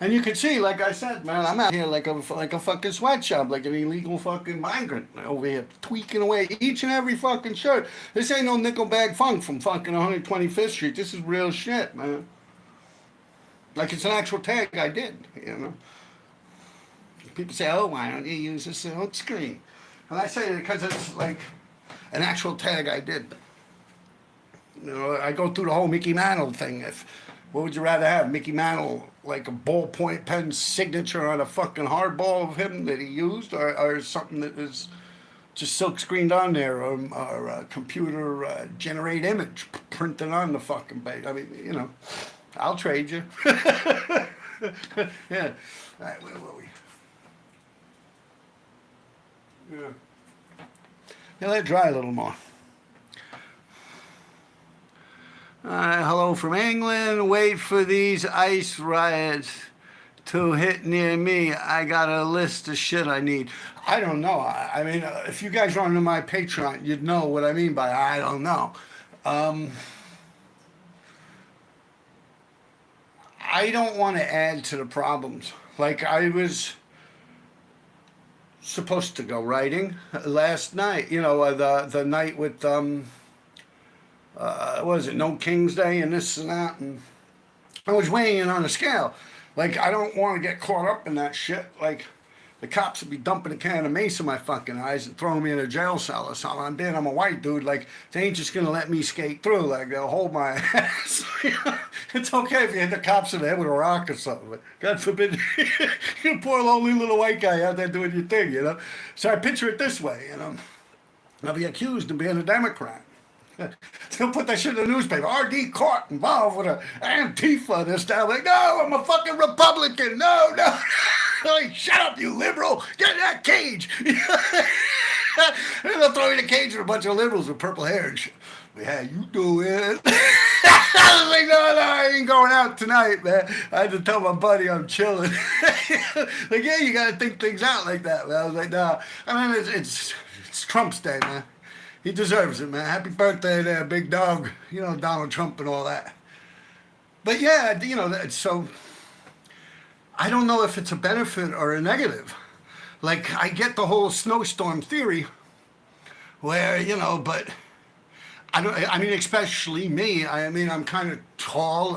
And you can see, like I said, man, I'm out here like a fucking sweatshop, like an illegal fucking migrant over here, tweaking away each and every fucking shirt. This ain't no nickel bag funk from fucking 125th Street. This is real shit, man. Like it's an actual tag I did, you know. People say, oh, why don't you use this silk screen? And I say it because it's like an actual tag I did. You know, I go through the whole Mickey Mantle thing. What would you rather have? Mickey Mantle, like a ballpoint pen signature on a fucking hardball of him that he used, or something that is just silk screened on there, or a computer generate image printed on the fucking page. I mean, you know, I'll trade you. Yeah. All right, where were we? Yeah. Yeah, let it dry a little more. Hello from England. Wait for these ice riots to hit near me. I got a list of shit I need. I don't know. I mean, if you guys are on my Patreon, you'd know what I mean by I don't know. I don't want to add to the problems. Like I was supposed to go writing last night. You know, the night with what is it, No King's Day and this and that, and I was weighing in on a scale. Like, I don't want to get caught up in that shit. Like, the cops would be dumping a can of mace in my fucking eyes and throwing me in a jail cell or something. I'm being, I'm a white dude. Like, they ain't just gonna let me skate through. Like, they'll hold my ass. It's okay if you hit the cops in the head with a rock or something, but God forbid, you're a poor lonely little white guy out there doing your thing, you know? So I picture it this way, you know? I'll be accused of being a Democrat. They'll put that shit in the newspaper. R.D. caught involved with a Antifa this time. Like, no, I'm a fucking Republican. No, no. Like, shut up, you liberal. Get in that cage. And they'll throw you in a cage with a bunch of liberals with purple hair and shit. Yeah, you do it. I was like, no, I ain't going out tonight, man. I had to tell my buddy I'm chilling. Like, yeah, you got to think things out like that, man. I was like, no. I mean, it's Trump's day, man. He deserves it, man. Happy birthday there, big dog. You know, Donald Trump and all that. But yeah, you know, so I don't know if it's a benefit or a negative. Like, I get the whole snowstorm theory where, you know, but I mean, especially me. I mean, I'm kind of tall,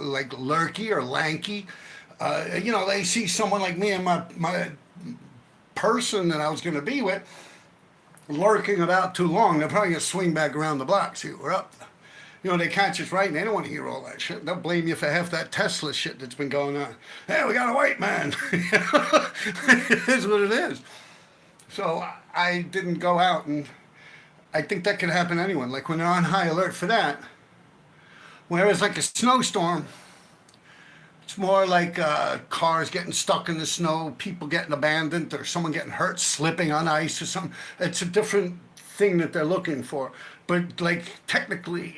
like lurky or lanky. You know, they see someone like me and my person that I was going to be with lurking about too long, they're probably going to swing back around the block, see what we're up to. You know, they catch us right and they don't want to hear all that shit. They'll blame you for half that Tesla shit that's been going on. Hey, we got a white man. It is what it is. So I didn't go out, and I think that could happen to anyone. Like when they're on high alert for that, whereas like a snowstorm, it's more like cars getting stuck in the snow, people getting abandoned, or someone getting hurt, slipping on ice or something. It's a different thing that they're looking for. But like technically,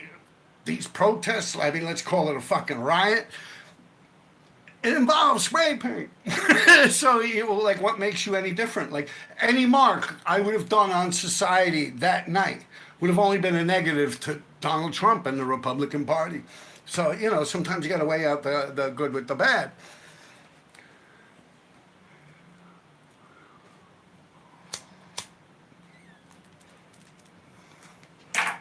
these protests, I mean, let's call it a fucking riot, it involves spray paint. So you know, like what makes you any different? Like any mark I would have done on society that night would have only been a negative to Donald Trump and the Republican Party. So, you know, sometimes you got to weigh out the good with the bad.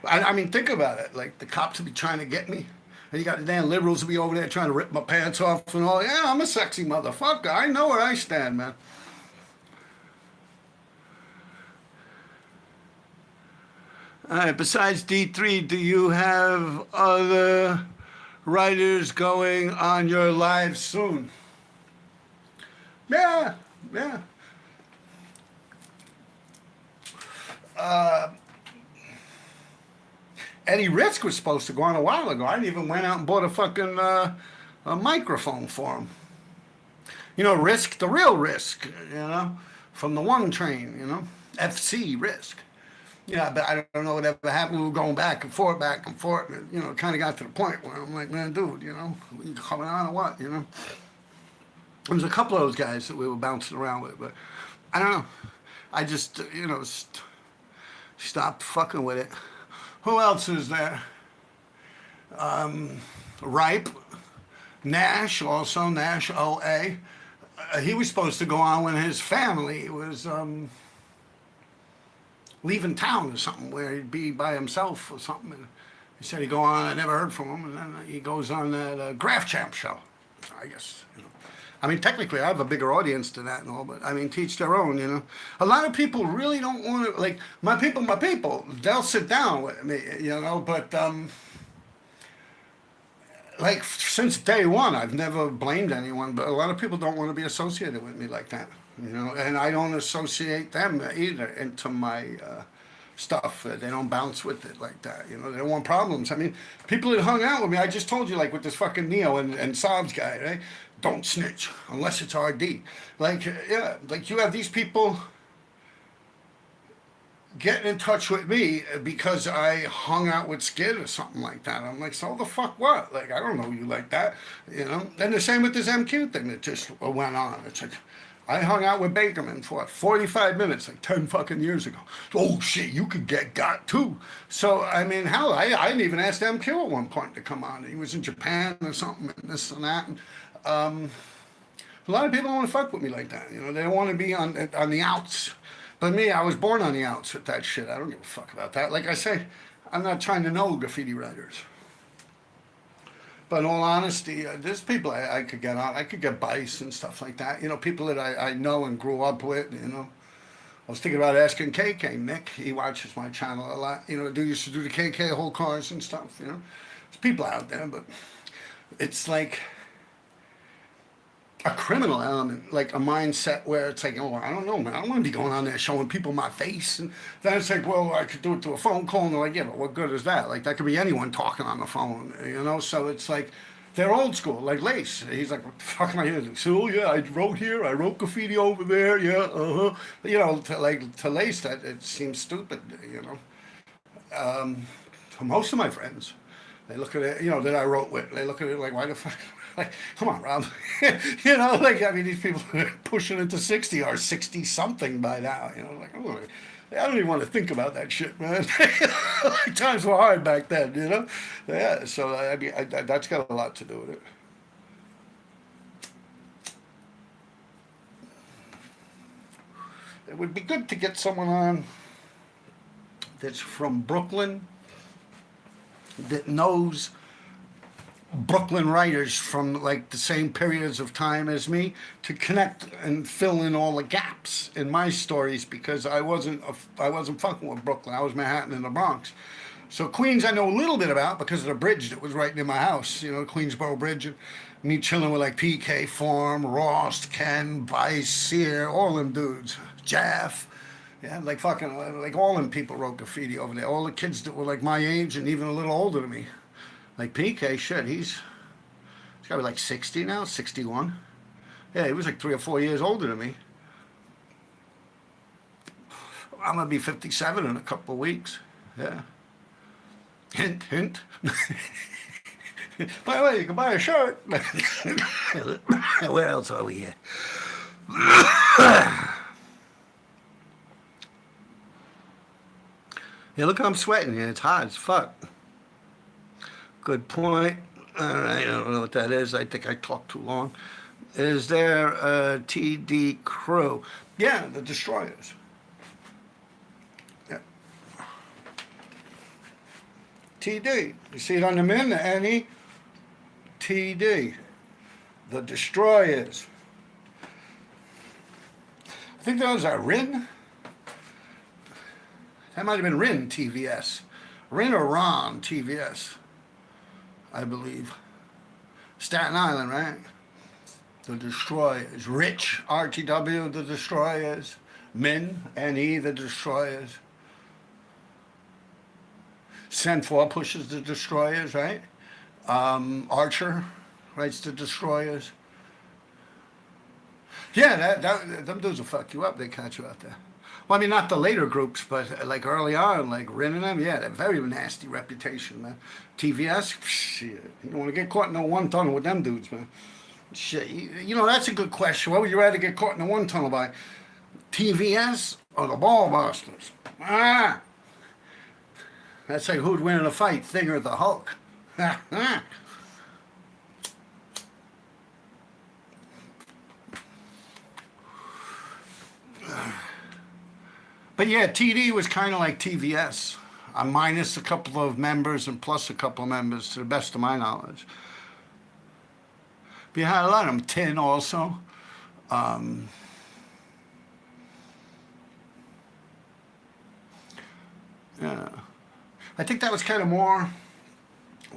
I mean, think about it. Like, the cops would be trying to get me. And you got the damn liberals would be over there trying to rip my pants off and all. Yeah, I'm a sexy motherfucker. I know where I stand, man. All right, besides D3, do you have other writers going on your live soon? Yeah, yeah. Eddie Risk was supposed to go on a while ago. I even went out and bought a fucking a microphone for him. You know, Risk, the real Risk, you know, from the one train, you know, FC Risk. Yeah, but I don't know whatever happened. We were going back and forth, back and forth. And, you know, it kind of got to the point where I'm like, man, dude, you know, you coming on or what, you know? There was a couple of those guys that we were bouncing around with, but I don't know. I just, you know, stopped fucking with it. Who else is there? Ripe, Nash, also Nash OA. He was supposed to go on when his family was leaving town or something, where he'd be by himself or something. And he said he'd go on. I never heard from him, and then he goes on that Graph Champ show. So I guess, you know. I mean, technically, I have a bigger audience than that and all, but I mean, teach their own, you know. A lot of people really don't want to, like, my people, they'll sit down with me, you know, but, like, since day one, I've never blamed anyone, but a lot of people don't want to be associated with me like that, you know, and I don't associate them either into my stuff. They don't bounce with it like that, you know. They don't want problems. I mean, people that hung out with me, I just told you, like with this fucking Neo and Saab's guy, right? Don't snitch unless it's RD. Like, yeah, like you have these people getting in touch with me because I hung out with Skid or something like that. I'm like, so the fuck what? Like, I don't know you like that, you know? And the same with this MQ thing that just went on. It's like, I hung out with Bakerman for 45 minutes, like 10 fucking years ago. Oh shit, you could get got too. So, I mean, hell, I didn't even ask MQ at one point to come on. He was in Japan or something and this and that. And, a lot of people don't want to fuck with me like that. You know, they don't want to be on the outs. But me, I was born on the outs with that shit. I don't give a fuck about that. Like I say, I'm not trying to know graffiti writers. But in all honesty, there's people I could get on. I could get Bice and stuff like that. You know, people that I know and grew up with, you know. I was thinking about asking KK, Nick. He watches my channel a lot. You know, used to do the KK whole cars and stuff, you know. There's people out there, but it's like a criminal element, like a mindset where it's like, oh, I don't know, man. I don't want to be going on there showing people my face. And then it's like, well, I could do it through a phone call. And they're like, yeah, but what good is that? Like, that could be anyone talking on the phone, you know? So it's like, they're old school, like Lace. He's like, what the fuck am I here to do? So, oh, yeah, I wrote here. I wrote graffiti over there. Yeah, uh-huh. You know, to Lace, that it seems stupid, you know? For most of my friends, they look at it, you know, that I wrote with, they look at it like, why the fuck? Like, come on, Rob. You know, like, I mean, these people are pushing into 60 or 60 something by now. You know, like, oh, I don't even want to think about that shit, man. Times were hard back then, you know? Yeah, so, I mean, that's got a lot to do with it. It would be good to get someone on that's from Brooklyn, that knows Brooklyn writers from like the same periods of time as me to connect and fill in all the gaps in my stories, because I wasn't fucking with Brooklyn. I was Manhattan and the Bronx. So Queens I know a little bit about because of the bridge that was right near my house, you know, Queensboro Bridge, and me chilling with like PK Farm, Ross, Ken, Vice, Sear, all them dudes, Jeff. Yeah, like fucking, like all them people wrote graffiti over there. All the kids that were like my age and even a little older than me. Like PK, shit, he's got to be like 60 now, 61. Yeah, he was like 3 or 4 years older than me. I'm going to be 57 in a couple of weeks. Yeah. Hint, hint. By the way, you can buy a shirt. Where else are we here? Yeah, look, I'm sweating here. It's hot as fuck. Good point. All right, I don't know what that is. I think I talked too long. Is there a TD crew? Yeah, the Destroyers. Yeah. TD. You see it on the min, the NE? TD. The Destroyers. I think those are Rin. That might have been Rin TVS. Rin or Ron TVS, I believe. Staten Island, right? The Destroyers. Rich, RTW, the Destroyers. Min, NE, the Destroyers. Sen 4 pushes the destroyers, right? Archer writes the destroyers. Yeah, them dudes will fuck you up. They catch you out there. Well, I mean, not the later groups, but like early on, like Rin and them, yeah, they're very nasty reputation, man. TVS, shit, you don't want to get caught in a one tunnel with them dudes, man. Shit, you know, that's a good question. What would you rather get caught in a one tunnel by? TVS or the Ball Busters? Ah, that's like who'd win in a fight, Thing or the Hulk? But yeah, TD was kind of like TVS, minus a couple of members and plus a couple of members, to the best of my knowledge. But you had a lot of them. Tin also. Yeah, I think that was kind of more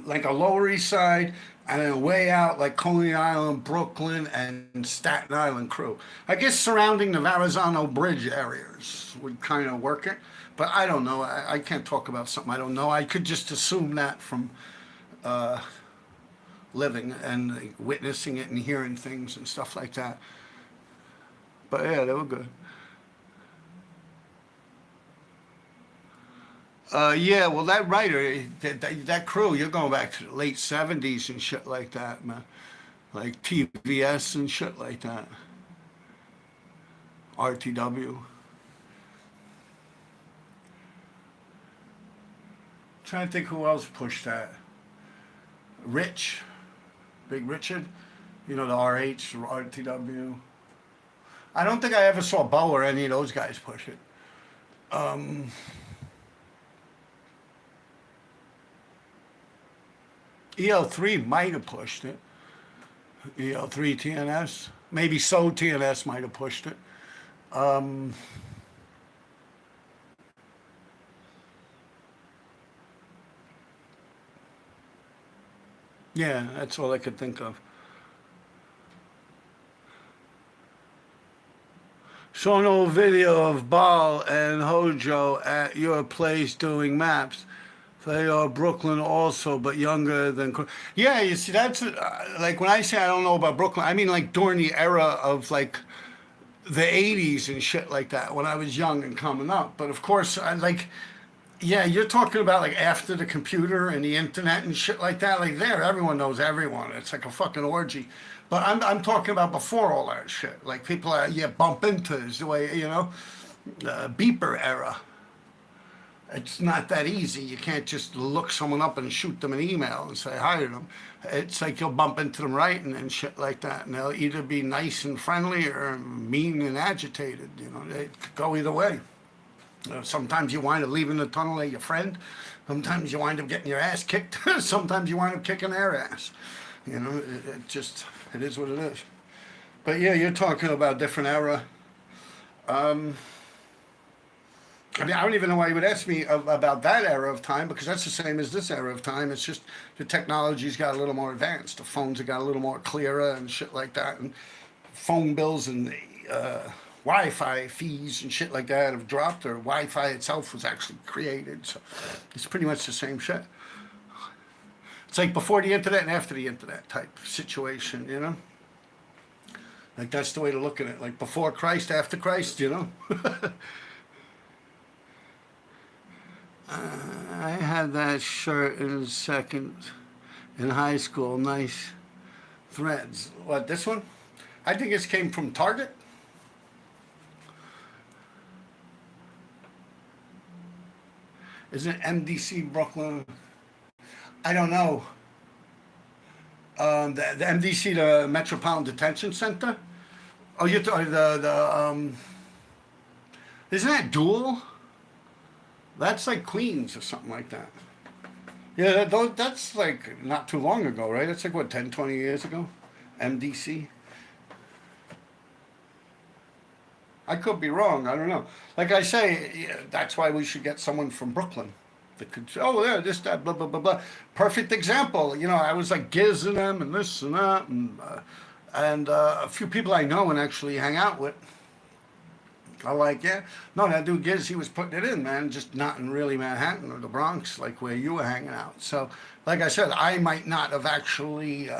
like a Lower East Side and then way out like Coney Island, Brooklyn, and Staten Island crew. I guess surrounding the Verrazano Bridge areas would kind of work it, but I don't know. I can't talk about something I don't know. I could just assume that from living and witnessing it and hearing things and stuff like that. But yeah, they were good. Yeah, well, that writer, that crew, you're going back to the late 70s and shit like that, man. Like TVS and shit like that. RTW. Trying to think who else pushed that. Rich, Big Richard, you know, the RH, RTW. I don't think I ever saw Bo or any of those guys push it. EL3 might have pushed it. EL3 TNS. Maybe So TNS might have pushed it. Yeah, that's all I could think of. Saw no video of Bal and Hojo at your place doing maps. They are Brooklyn also, but younger than. Yeah, you see, that's like when I say I don't know about Brooklyn, I mean like during the era of like the 80s and shit like that when I was young and coming up. But of course, I like, yeah, you're talking about like after the computer and the internet and shit like that. Like there, everyone knows everyone. It's like a fucking orgy. But I'm talking about before all that shit. Like people bump into is the way, you know, beeper era. It's not that easy. You can't just look someone up and shoot them an email and say hi to them. It's like you'll bump into them writing and shit like that, and they'll either be nice and friendly or mean and agitated. You know, it could go either way. Sometimes you wind up leaving the tunnel as your friend. Sometimes you wind up getting your ass kicked. Sometimes you wind up kicking their ass. You know, it is what it is. But yeah, you're talking about different era. I mean, I don't even know why you would ask me about that era of time because that's the same as this era of time. It's just the technology's got a little more advanced. The phones have got a little more clearer and shit like that. And phone bills and Wi-Fi fees and shit like that have dropped, or Wi-Fi itself was actually created. So it's pretty much the same shit. It's like before the internet and after the internet type situation, you know? Like that's the way to look at it. Like before Christ, after Christ, you know? I had that shirt in second in high school. Nice threads. What, this one? I think this came from Target. Isn't it MDC Brooklyn? I don't know. The MDC, the Metropolitan Detention Center. Oh, you're talking isn't that Dual? That's like Queens or something like that. Yeah, that's like not too long ago, right? That's like what, 10, 20 years ago? MDC. I could be wrong. I don't know. Like I say, yeah, that's why we should get someone from Brooklyn that could say, oh, yeah, this, that, blah, blah, blah, blah. Perfect example. You know, I was like Giz and them and this and that. And a few people I know and actually hang out with I like, yeah. No, that dude Giz, he was putting it in, man, just not in really Manhattan or the Bronx, like where you were hanging out. So, like I said, I might not have actually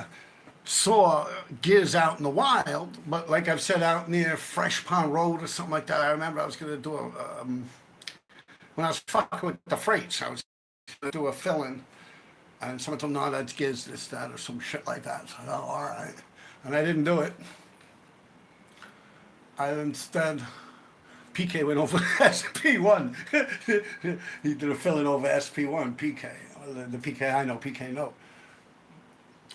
saw Giz out in the wild, but like I've said, out near Fresh Pond Road or something like that. I remember I was going to do when I was fucking with the freights, I was going to do a fill-in, and someone told me, no, that's Giz, this, that, or some shit like that. So, oh, all right. And I didn't do it. I instead, PK went over SP1. He did a fill-in over SP1, PK. The PK I know, PK no.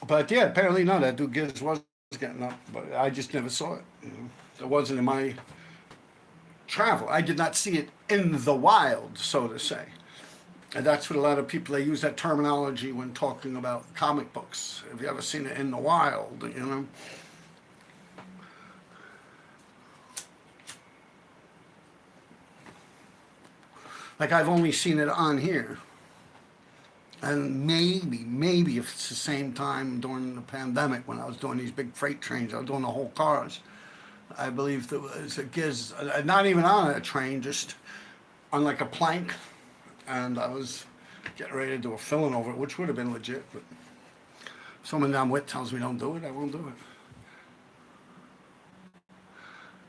But yeah, apparently no, that dude Giz was getting up, but I just never saw it. You know? It wasn't in my travel. I did not see it in the wild, so to say. And that's what a lot of people, they use that terminology when talking about comic books. Have you ever seen it in the wild, you know? Like I've only seen it on here. And maybe if it's the same time during the pandemic when I was doing these big freight trains, I was doing the whole cars. I believe there was a Giz, not even on a train, just on like a plank. And I was getting ready to do a filling over it, which would have been legit. But someone I'm with tells me don't do it, I won't do it.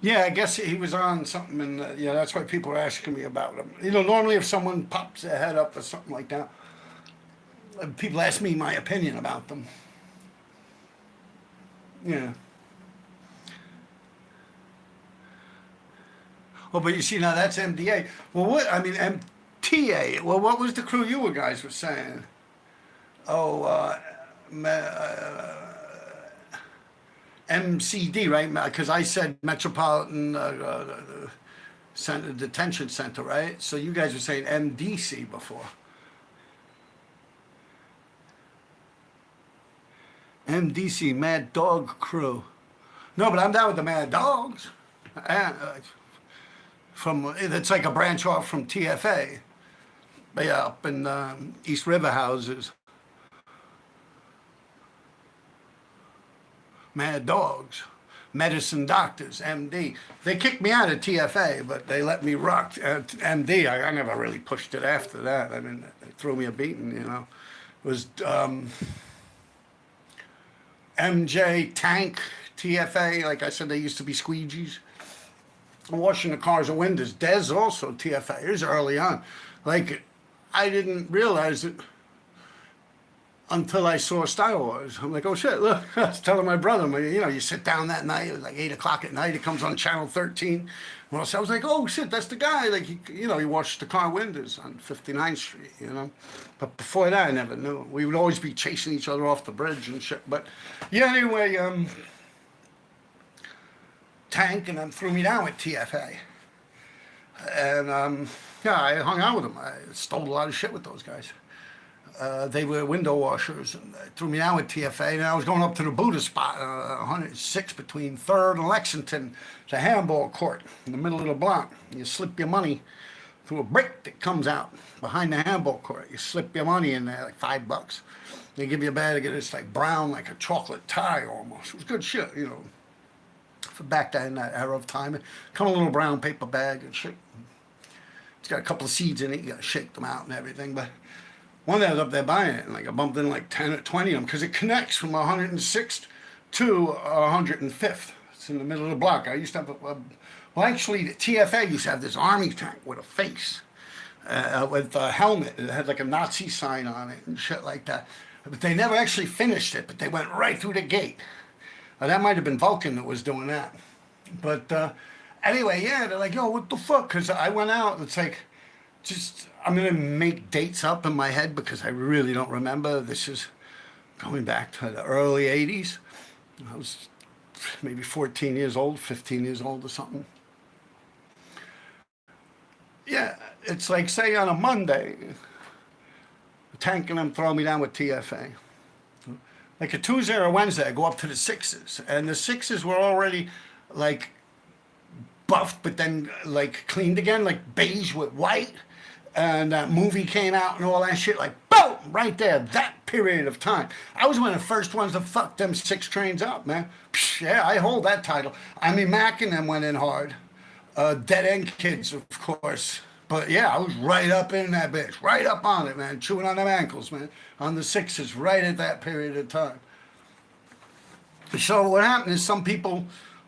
Yeah, I guess he was on something, and yeah, that's why people are asking me about him. You know, normally if someone pops their head up or something like that, people ask me my opinion about them. Yeah. Oh, but you see, now that's MDA. Well, what, I mean, MTA. Well, what was the crew you guys were saying? Oh, MCD, right? Because I said Metropolitan Center, Detention Center, right? So you guys were saying MDC before. MDC, Mad Dog Crew. No, but I'm down with the Mad Dogs. It's like a branch off from TFA. Yeah, up in East River houses. Mad Dogs, Medicine Doctors, MD. They kicked me out of TFA, but they let me rock MD. I never really pushed it after that. I mean, they threw me a beating, you know. It was MJ, Tank, TFA. Like I said, they used to be squeegees. Washing the cars and windows. Dez also TFA. It was early on. Like, I didn't realize it until I saw Star Wars. I'm like, oh shit, look. I was telling my brother, you know, you sit down that night, it was like 8 o'clock at night, it comes on channel 13. Well, so I was like, oh shit, that's the guy. Like, he washed the car windows on 59th Street, you know. But before that, I never knew. We would always be chasing each other off the bridge and shit. But yeah, anyway, Tank and then threw me down with TFA. And yeah, I hung out with them. I stole a lot of shit with those guys. They were window washers, and they threw me down with TFA. And I was going up to the Buddha spot, 106 between 3rd and Lexington. It's a handball court in the middle of the block. You slip your money through a brick that comes out behind the handball court. You slip your money in there, like $5. They give you a bag of this like brown, like a chocolate tie almost. It was good shit, you know. For back then, in that era of time, come in a little brown paper bag and shit. It's got a couple of seeds in it. You got to shake them out and everything, but. One day I was up there buying it, and like I bumped in like 10 or 20 of them because it connects from 106th to 105th. It's in the middle of the block. I used to have well, actually, the TFA used to have this army tank with a face, with a helmet. It had like a Nazi sign on it and shit like that. But they never actually finished it, but they went right through the gate. That might have been Vulcan that was doing that. But anyway, yeah, they're like, yo, what the fuck? Because I went out, it's like, I'm going to make dates up in my head because I really don't remember. This is going back to the early 80s. I was maybe 14 years old, 15 years old or something. Yeah, it's like, say on a Monday, Tank and them throw me down with TFA. Like a Tuesday or a Wednesday, I go up to the Sixes. And the Sixes were already like buffed, but then like cleaned again, like beige with white. And that movie came out and all that shit, like boom, right there, that period of time. I was one of the first ones to fuck them 6 trains up, man. Psh, yeah, I hold that title. I mean, Mac and them went in hard. Dead End Kids, of course. But yeah, I was right up in that bitch, right up on it, man, chewing on them ankles, man, on the sixes, right at that period of time. So what happened is some people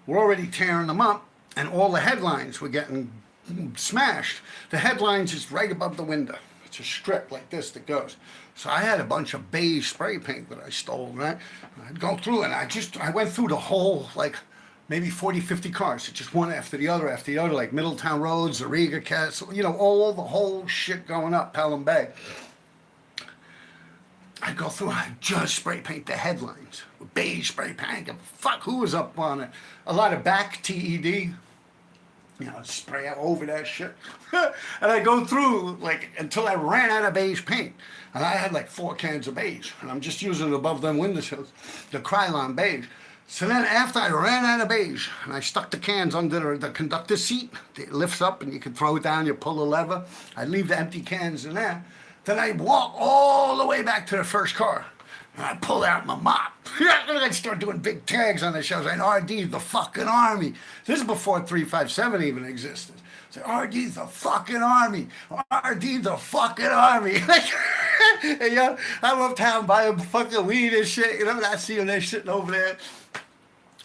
were already tearing them up, and all the headlines were getting smashed. The headlines is right above the window. It's a strip like this that goes. So I had a bunch of beige spray paint that I stole, right? I'd go through and I went through the whole, like, maybe 40, 50 cars, just one after the other, like Middletown Roads, the Riga Castle, you know, all the whole shit going up Pelham Bay. I'd go through and I'd just spray paint the headlines with beige spray paint. Fuck, who was up on it? A lot of back TED, you know, spray over that shit. And I go through like until I ran out of beige paint. And I had like 4 cans of beige. And I'm just using it above them windowsills, the Krylon beige. So then after I ran out of beige, and I stuck the cans under the conductor's seat, it lifts up and you can throw it down, you pull the lever. I leave the empty cans in there. Then I walk all the way back to the first car. And I pull out my mop. And I start doing big tags on the shelves. And RD, the fucking army. This is before 357 even existed. So RD, the fucking army. RD, the fucking army. And, you know, I'm uptown buying fucking weed and shit. You know, and I see them there sitting over there.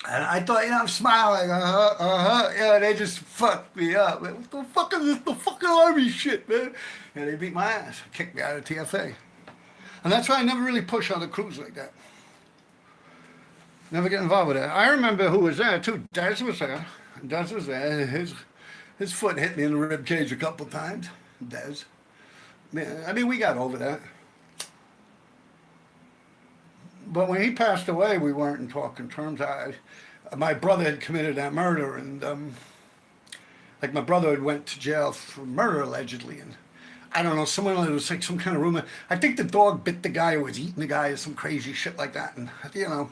And I thought, you know, I'm smiling, yeah, they just fucked me up. Man. What the fuck is this, the fucking army shit, man? And they beat my ass, kicked me out of TFA. And that's why I never really push on the crews like that. Never get involved with that. I remember who was there, too. Des was there. Des was there. His foot hit me in the rib cage a couple times. Des. Man, I mean, we got over that. But when he passed away, we weren't in talking terms. My brother had committed that murder, and like my brother had went to jail for murder allegedly, and I don't know, someone, it was like some kind of rumor. I think the dog bit the guy who was eating the guy or some crazy shit like that, and you know,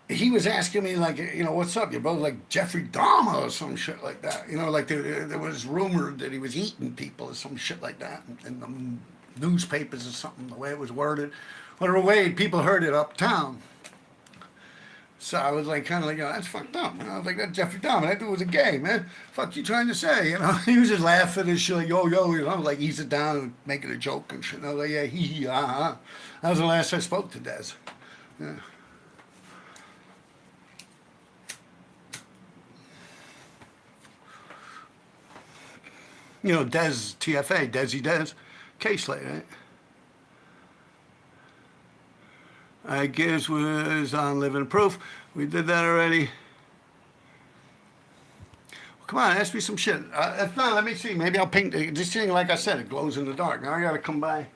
he was asking me like, you know, what's up? Your brother like Jeffrey Dahmer or some shit like that. You know, like there was rumored that he was eating people or some shit like that in the newspapers or something, the way it was worded. Whatever way people heard it uptown. So I was like, kind of like, you know, that's fucked up. And I was like, that's Jeffrey Dahmer. That dude was a gay, man. Fuck you trying to say, you know? He was just laughing and shit, like, yo, you know, like ease it down and making a joke and shit. And I was like, yeah, hee, That was the last I spoke to Des. Yeah. You know, Des, TFA, Desi Des, K-Slate, right? I guess was on Living Proof. We did that already. Well, come on, ask me some shit. If not, let me see. Maybe I'll paint. This thing, like I said, it glows in the dark. Now I got to come by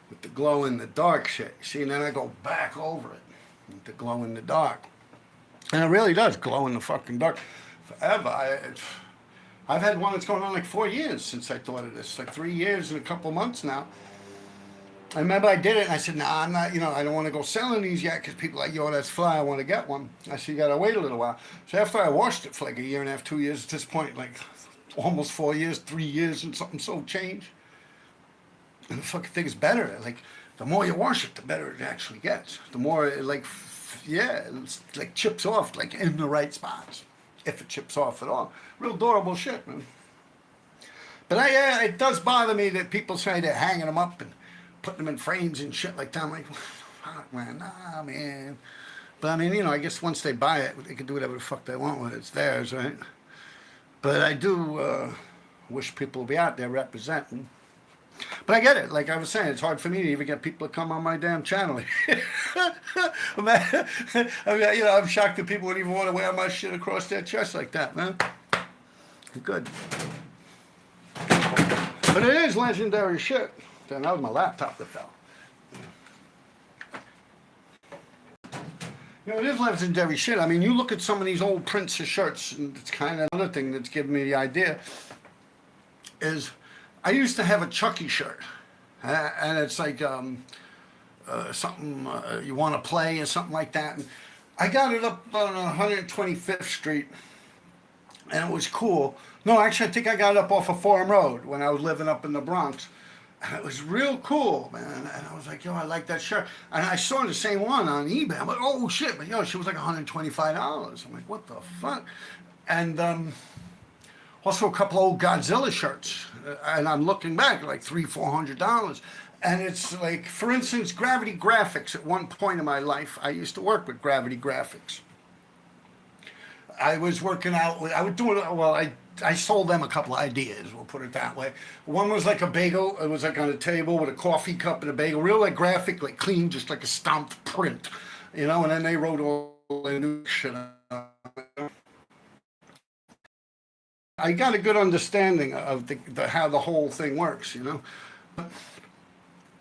with the glow in the dark shit. See, and then I go back over it with the glow in the dark. And it really does glow in the fucking dark forever. I've had one that's going on like 4 years since I thought of this. Like 3 years and a couple months now. I remember I did it, and I said, nah, I'm not, you know, I don't want to go selling these yet, because people are like, yo, that's fly, I want to get one. I said, you got to wait a little while. So after I washed it for like a year and a half, 2 years, at this point, like almost 4 years, 3 years, and something so changed. And the fucking thing is better. Like, the more you wash it, the better it actually gets. The more it, like, yeah, it's like chips off, like in the right spots, if it chips off at all. Real adorable shit, man. But it does bother me that people say they're hanging them up and putting them in frames and shit like that. I'm like, fuck, man, nah, man. But I mean, you know, I guess once they buy it, they can do whatever the fuck they want with it. It's theirs, right? But I do wish people would be out there representing. But I get it. Like I was saying, it's hard for me to even get people to come on my damn channel. I mean, you know, I'm shocked that people would even want to wear my shit across their chest like that, man. Good. But it is legendary shit. That was my laptop that fell. You know, it is legendary shit. I mean, you look at some of these old prints of shirts, and it's kind of another thing that's given me the idea, is I used to have a Chucky shirt, and it's like something you want to play or something like that. And I got it up on 125th Street, and it was cool. No, actually, I think I got it up off of Forum Road when I was living up in the Bronx. And it was real cool, man. And I was like, yo, I like that shirt. And I saw the same one on eBay. I'm like, oh shit, but yo, she was like $125. I'm like, what the fuck? And also a couple old Godzilla shirts. And I'm looking back, like $300-400. And it's like, for instance, Gravity Graphics. At one point in my life, I used to work with Gravity Graphics. I was working out with, I was doing, well, I sold them a couple of ideas, we'll put it that way. One was like a bagel, it was like on a table with a coffee cup and a bagel, real like graphic, like clean, just like a stamped print, you know, and then they wrote all the new shit. I got a good understanding of how the whole thing works, you know.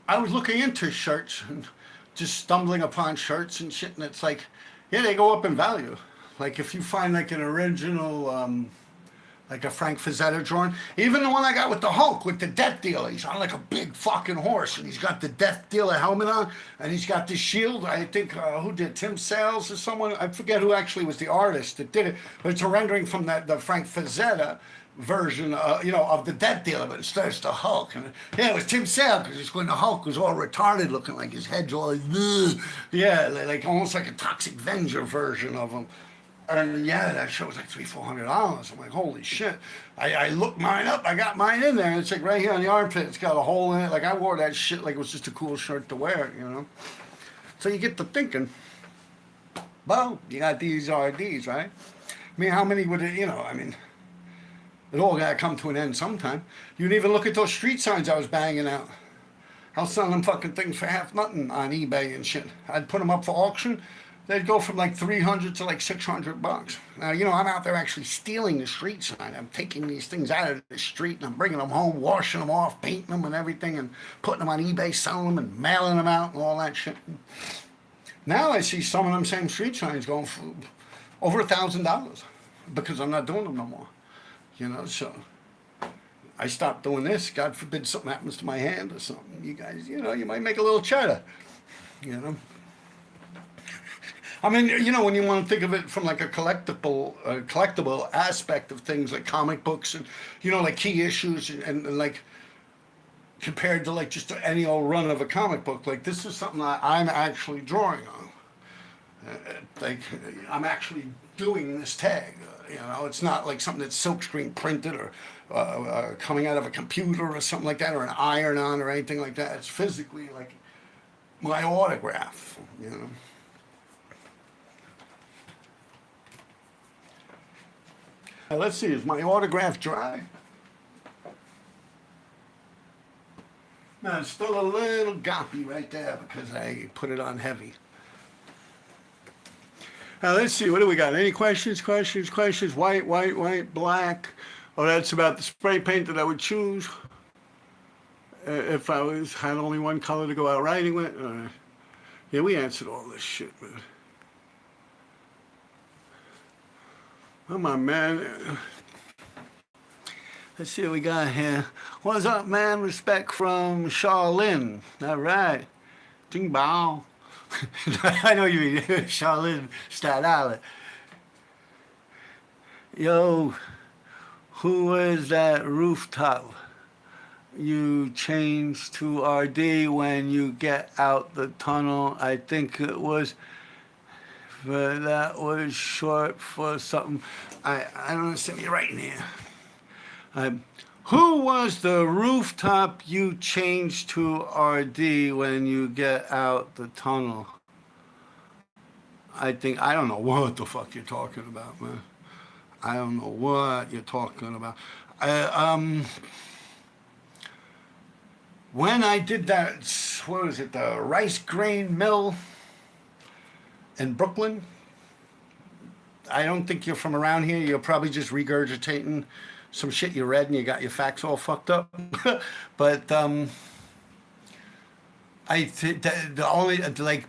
I was looking into shirts and just stumbling upon shirts and shit, and it's like, yeah, they go up in value. Like if you find like an original, like a Frank Frazetta drawing, even the one I got with the Hulk, with the Death Dealer, he's on like a big fucking horse, and he's got the Death Dealer helmet on, and he's got this shield. I think who did Tim Sales or someone? I forget who actually was the artist that did it, but it's a rendering from the Frank Frazetta version, you know, of the Death Dealer, but instead it's the Hulk. And yeah, it was Tim Sale, because it's when the Hulk was all retarded looking, like his head's all like, ugh. Yeah, like almost like a Toxic Avenger version of him. And yeah, that show was like $300-400. I'm like, holy shit. I looked mine up, I got mine in there, and it's like right here on the armpit, it's got a hole in it. Like I wore that shit like it was just a cool shirt to wear, you know. So you get to thinking, well, you got these RDs, right? I mean, how many would it, you know, I mean, it all got to come to an end sometime. You can even look at those street signs I was banging out. I was selling them fucking things for half nothing on eBay and shit. I'd put them up for auction. They'd go from like $300 to like $600. Now, you know, I'm out there actually stealing the street sign. I'm taking these things out of the street and I'm bringing them home, washing them off, painting them and everything, and putting them on eBay, selling them and mailing them out and all that shit. Now I see some of them same street signs going for over $1,000 because I'm not doing them no more. You know, so I stopped doing this. God forbid something happens to my hand or something. You guys, you know, you might make a little cheddar, you know. I mean, you know, when you want to think of it from like a collectible aspect of things like comic books and, you know, like key issues and like compared to like just any old run of a comic book, like this is something that I'm actually drawing on. Like I'm actually doing this tag. You know, it's not like something that's silkscreen printed or coming out of a computer or something like that, or an iron-on or anything like that. It's physically like my autograph, you know. Now, let's see, is my autograph dry? No, it's still a little goppy right there because I put it on heavy. Now let's see, what do we got? Any questions? White, black. Oh, that's about the spray paint that I would choose if I had only one color to go out riding with. Yeah, we answered all this shit, man. Come on, man. Let's see what we got here. What's up, man? Respect from Charlene. All right. Ding bao. I know you mean Charlene Staten Island. Yo, who was that rooftop you changed to RD when you get out the tunnel? I think it was, but that was short for something. I don't understand what you're writing here. Who was the rooftop you changed to RD when you get out the tunnel? I don't know what the fuck you're talking about, man. I don't know what you're talking about. When I did that, what was it, the rice grain mill in Brooklyn? I don't think you're from around here. You're probably just regurgitating some shit you read and you got your facts all fucked up. But the only, like,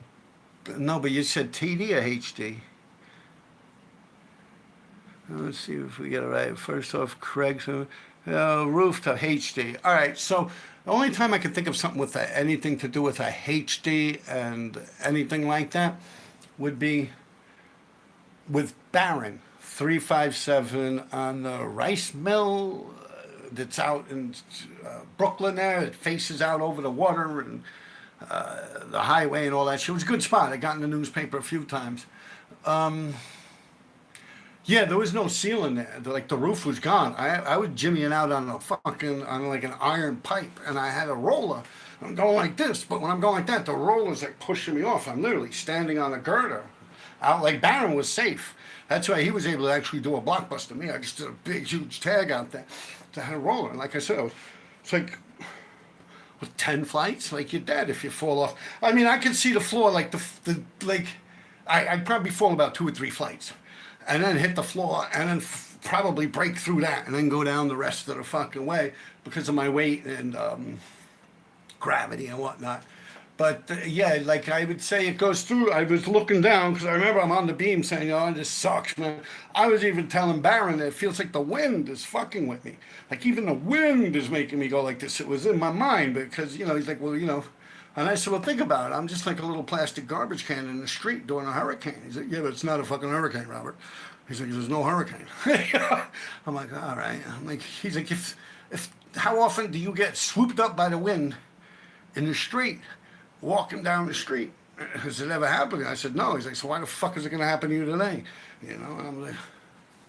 no, but you said TD or HD? Let's see if we get it right. First off, Craig's rooftop HD. All right, so the only time I can think of something with anything to do with a HD and anything like that would be with Baron 357 on the rice mill that's out in Brooklyn there. It faces out over the water and the highway and all that shit. It was a good spot. I got in the newspaper a few times. Yeah, there was no ceiling there. Like the roof was gone. I was jimmying out on like an iron pipe, and I had a roller. I'm going like this, but when I'm going like that, the roller's like pushing me off. I'm literally standing on a girder. Out like Barron was safe. That's why he was able to actually do a blockbuster. Me, I just did a big, huge tag out there. I had a roller, and like I said, it's like with 10 flights, like you're dead if you fall off. I mean, I could see the floor like I'd probably fall about 2 or 3 flights, and then hit the floor, and then probably break through that, and then go down the rest of the fucking way because of my weight and gravity and whatnot. But yeah, like I would say, it goes through. I was looking down because I remember I'm on the beam saying, "Oh, this sucks, man." I was even telling Barron that it feels like the wind is fucking with me. Like even the wind is making me go like this. It was in my mind because he's like, well, and I said, well, think about it. I'm just like a little plastic garbage can in the street during a hurricane. He's like, yeah, but it's not a fucking hurricane, Robert. He's like, there's no hurricane. I'm like, all right. I'm like, he's like, if how often do you get swooped up by the wind in the street, walking down the street? Has it ever happened? I said, no. He's like, so why the fuck is it going to happen to you today? And I'm like,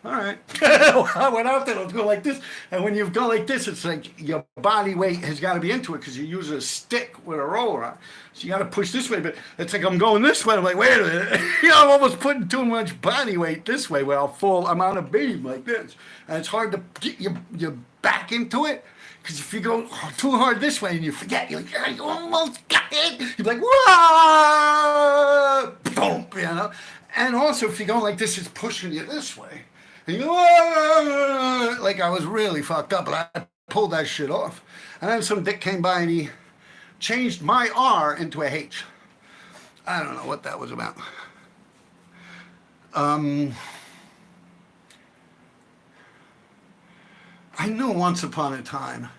all right. I went out there, let's go like this. And when you go like this, it's like your body weight has got to be into it because you use a stick with a roller on. So you got to push this way, but it's like I'm going this way. I'm like, wait a minute. I'm almost putting too much body weight this way where I'll fall. I'm on a beam like this. And it's hard to get your back into it. Because if you go too hard this way and you forget, you're like, you almost got it. You're like, whoa, boom, And also, if you go like this, it's pushing you this way. And you go, whoa, like I was really fucked up, but I pulled that shit off. And then some dick came by and he changed my R into a H. I don't know what that was about. I knew once upon a time.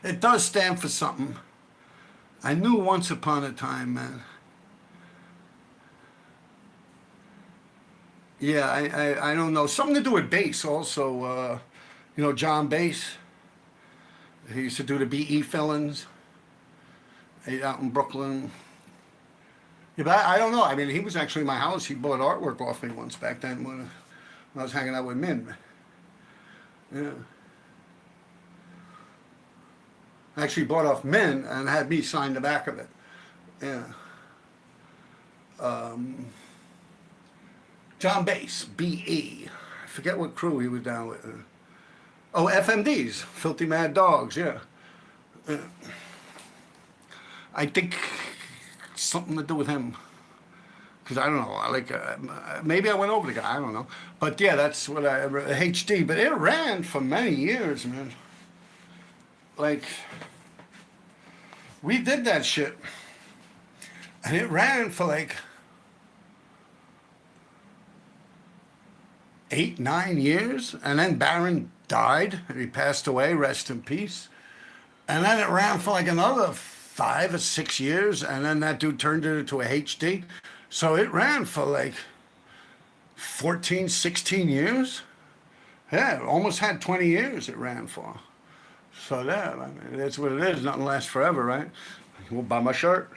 It does stand for something. I knew once upon a time, man. Yeah, I don't know. Something to do with bass also. John Bass. He used to do the BE Fillings out in Brooklyn. Yeah, but I don't know. I mean, he was actually in my house. He bought artwork off me once back then when I was hanging out with Min. Yeah. Actually bought off Min and had me sign the back of it. Yeah. John Bass, B.E. I forget what crew he was down with. FMDs, Filthy Mad Dogs, yeah. I think something to do with him. Because I don't know, maybe I went over the guy, I don't know. But yeah, that's what HD. But it ran for many years, man. Like, we did that shit. And it ran for like 8, 9 years, and then Barron died, and he passed away, rest in peace. And then it ran for like another 5 or 6 years, and then that dude turned it into a HD. So it ran for like 14, 16 years. Yeah, it almost had 20 years it ran for. So yeah, I mean, that's what it is. Nothing lasts forever, right? We'll buy my shirt.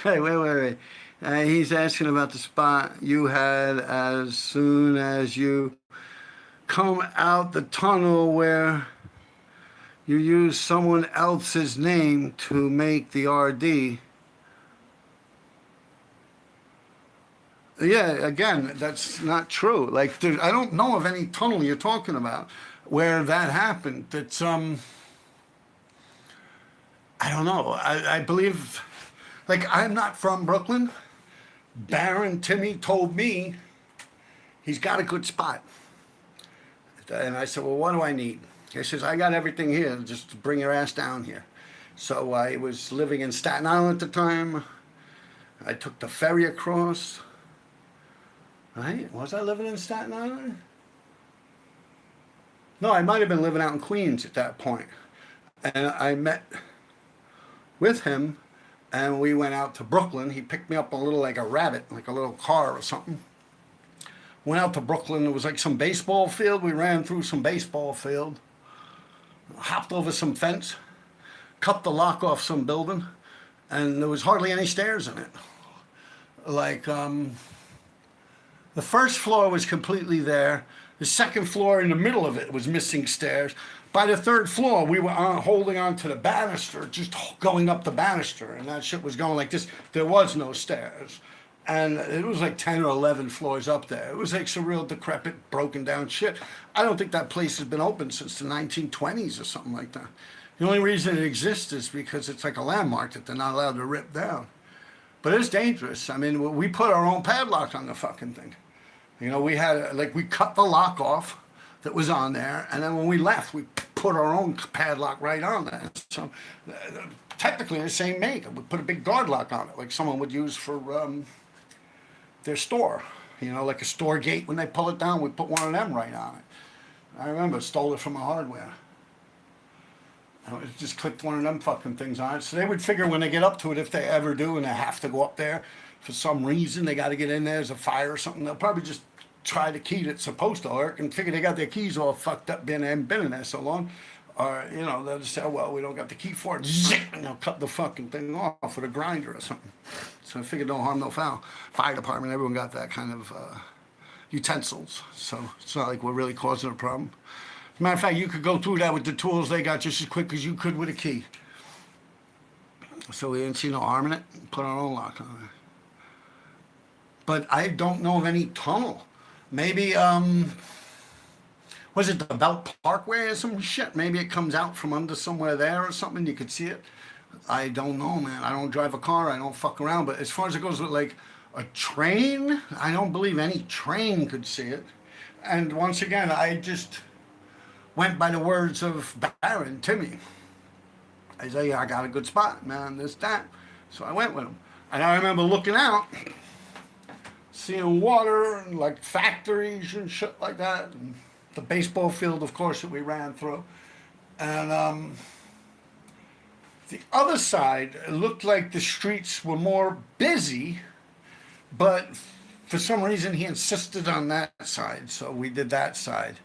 Hey, wait. He's asking about the spot you had as soon as you come out the tunnel where you use someone else's name to make the RD. Yeah, again, that's not true. Like, I don't know of any tunnel you're talking about where that happened. It's, I don't know. I believe, like, I'm not from Brooklyn. Barron Timmy told me he's got a good spot. And I said, well, what do I need? He says, I got everything here. Just bring your ass down here. So I was living in Staten Island at the time. I took the ferry across. Right? Was I living in Staten Island? No, I might have been living out in Queens at that point. And I met with him, and we went out to Brooklyn. He picked me up a little, like a rabbit, like a little car or something. Went out to Brooklyn. There was like some baseball field. We ran through some baseball field. hopped over some fence, cut the lock off some building, and there was hardly any stairs in it. Like, the first floor was completely there. The second floor in the middle of it was missing stairs. By the third floor, we were holding on to the banister, just going up the banister, and that shit was going like this. There was no stairs. And it was like 10 or 11 floors up there. It was like some real decrepit, broken down shit. I don't think that place has been open since the 1920s or something like that. The only reason it exists is because it's like a landmark that they're not allowed to rip down. But it's dangerous. I mean, we put our own padlock on the fucking thing. You know, we had, like, we cut the lock off that was on there, and then when we left, we put our own padlock right on there. So, technically the same make. We put a big guard lock on it, like someone would use for their store. You know, like a store gate, when they pull it down, we put one of them right on it. I remember, stole it from a hardware. I just clicked one of them fucking things on it. So they would figure when they get up to it, if they ever do, and they have to go up there for some reason, they got to get in there, there's a fire or something, they'll probably just try the key that's supposed to work and figure they got their keys all fucked up, haven't been in there so long. Or, you know, they'll just say, oh, well, we don't got the key for it. Zip, and they'll cut the fucking thing off with a grinder or something. So I figured no harm, no foul. Fire department, everyone got that kind of utensils. So it's not like we're really causing a problem. As a matter of fact, you could go through that with the tools they got just as quick as you could with a key. So we didn't see no harm in it. Put our own lock on it. But I don't know of any tunnel. Maybe, was it the Belt Parkway or some shit? Maybe it comes out from under somewhere there or something. You could see it. I don't know, man. I don't drive a car. I don't fuck around. But as far as it goes with like a train, I don't believe any train could see it. And once again, I just went by the words of Baron Timmy. I say, I got a good spot, man, this, that. So I went with him. And I remember looking out, seeing water and like factories and shit like that. And the baseball field, of course, that we ran through. And the other side, it looked like the streets were more busy, but for some reason he insisted on that side, so we did that side.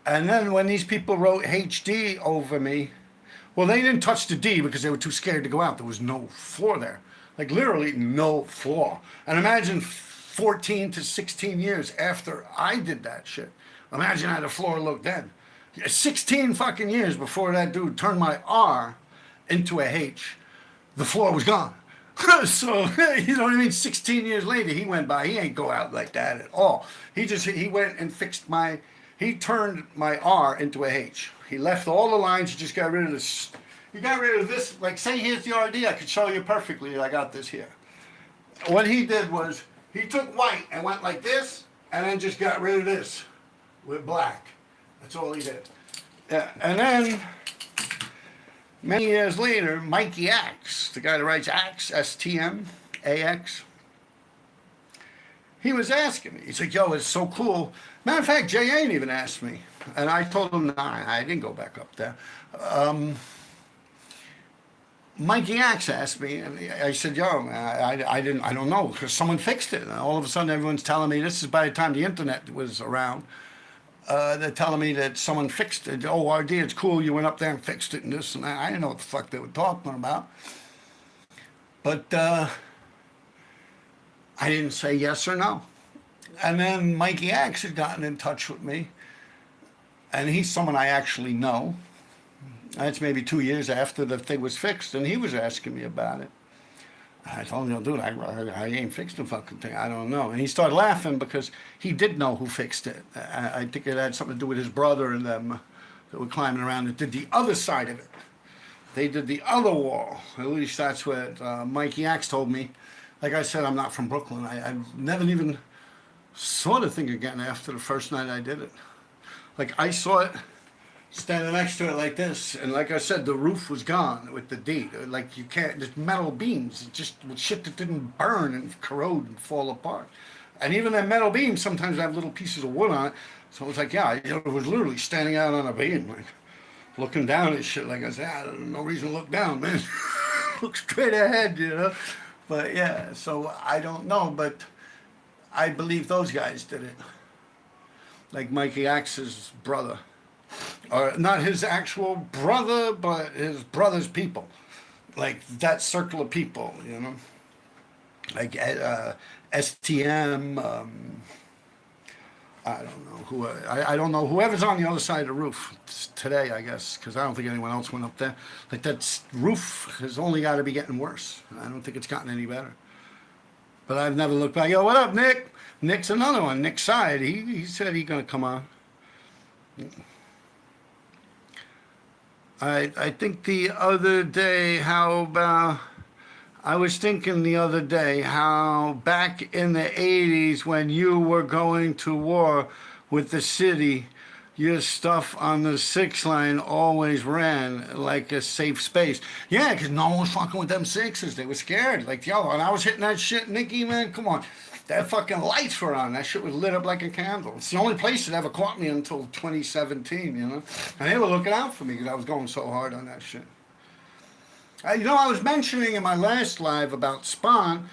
And then when these people wrote HD over me, well, they didn't touch the D because they were too scared to go out. There was no floor there. Like literally no floor. And imagine 14 to 16 years after I did that shit. Imagine how the floor looked then. 16 fucking years before that dude turned my R into a H, the floor was gone. So, you know what I mean? 16 years later, he went by. He ain't go out like that at all. He went and fixed he turned my R into a H. He left all the lines. He just got rid of this. He got rid of this. Like, say, here's the RD. I could show you perfectly. I got this here. What he did was he took white and went like this, and then just got rid of this with black. That's all he did. Yeah, and then many years later, Mikey Axe, the guy that writes Axe, STM, AX, he was asking me. He's like, yo, it's so cool. Matter of fact, Jay ain't even asked me. And I told him, nah, I didn't go back up there. Mikey Axe asked me, and I said, yo, man, I don't know, because someone fixed it. And all of a sudden, everyone's telling me, this is by the time the internet was around, they're telling me that someone fixed it. Oh, RD, it's cool, you went up there and fixed it and this and that. I didn't know what the fuck they were talking about. But I didn't say yes or no. And then Mikey Axe had gotten in touch with me, and he's someone I actually know. That's maybe 2 years after the thing was fixed, and he was asking me about it. I told him, dude, I ain't fixed the fucking thing. I don't know. And he started laughing because he did know who fixed it. I think it had something to do with his brother and them that were climbing around and did the other side of it. They did the other wall. At least that's what Mikey Axe told me. Like I said, I'm not from Brooklyn. I've never even saw the thing again after the first night I did it. Like, I saw it standing next to it like this, and like I said, the roof was gone with the D. Like, you can't, just metal beams, just shit that didn't burn and corrode and fall apart. And even that metal beam sometimes have little pieces of wood on it. So it's like, yeah, it was literally standing out on a beam, like looking down at shit. Like I said, no reason to look down, man. Look straight ahead, you know. But yeah, so I don't know, but I believe those guys did it. Like Mikey Axe's brother. or not his actual brother, but his brother's people, like that circle of people, you know, like STM. I don't know who. I don't know whoever's on the other side of the roof today. I guess because I don't think anyone else went up there. Like that roof has only got to be getting worse. I don't think it's gotten any better. But I've never looked back. Yo, what up, Nick? Nick's another one. Nick Side. He said he's gonna come on. I think the other day how about I was thinking the other day how back in the 80s when you were going to war with the city, your stuff on the 6 line always ran like a safe space. Yeah, because no one was fucking with them sixes. They were scared. Like, yo, and I was hitting that shit, Nicky, man, come on. That fucking lights were on. That shit was lit up like a candle. It's the only place that ever caught me until 2017, you know? And they were looking out for me because I was going so hard on that shit. You know, I was mentioning in my last live about Spawn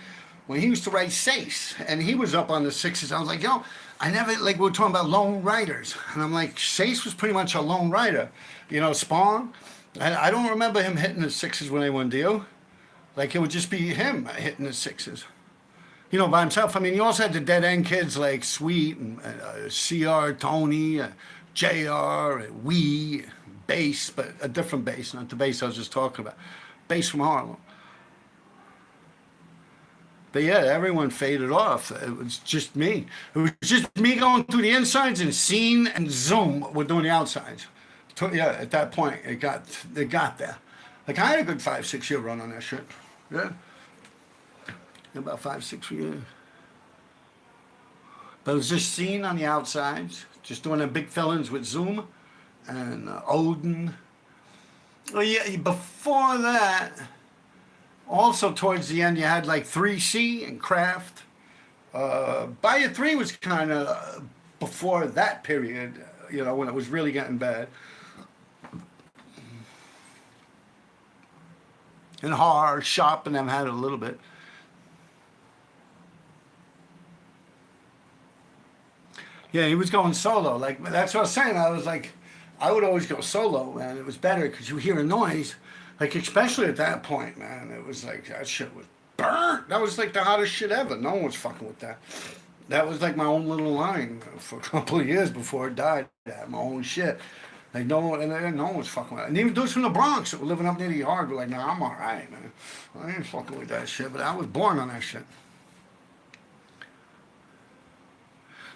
when he used to write Sace, and he was up on the sixes. I was like, yo, I never, like, we were talking about lone writers. And I'm like, Sace was pretty much a lone writer. You know, Spawn, I don't remember him hitting the sixes when they won deal. Like, it would just be him hitting the sixes. You know, by himself. I mean, you also had the dead end kids like Sweet and CR, Tony, JR, Wee, Bass, but a different bass, not the bass I was just talking about. Bass from Harlem. But yeah, everyone faded off. It was just me. It was just me going through the insides, and Scene and Zoom were doing the outsides. Yeah, at that point, it got there. Like, I had a good 5-6 year run on that shit. Yeah. About 5-6 years. But it was just Scene on the outsides, just doing the big fill-ins with Zoom and Odin. Well, yeah, before that, also towards the end, you had like 3C and Kraft. Buyer 3 was kind of before that period, you know, when it was really getting bad. And Hard, Sharp, and them had it a little bit. Yeah, he was going solo. Like, that's what I was saying. I was like, I would always go solo, man. It was better because you hear a noise. Like, especially at that point, man. It was like, that shit was burnt. That was like the hottest shit ever. No one was fucking with that. That was like my own little line for a couple of years before it died. I had my own shit. Like, no one was fucking with it. And even dudes from the Bronx that were living up near the yard were like, nah, I'm all right, man. I ain't fucking with that shit. But I was born on that shit.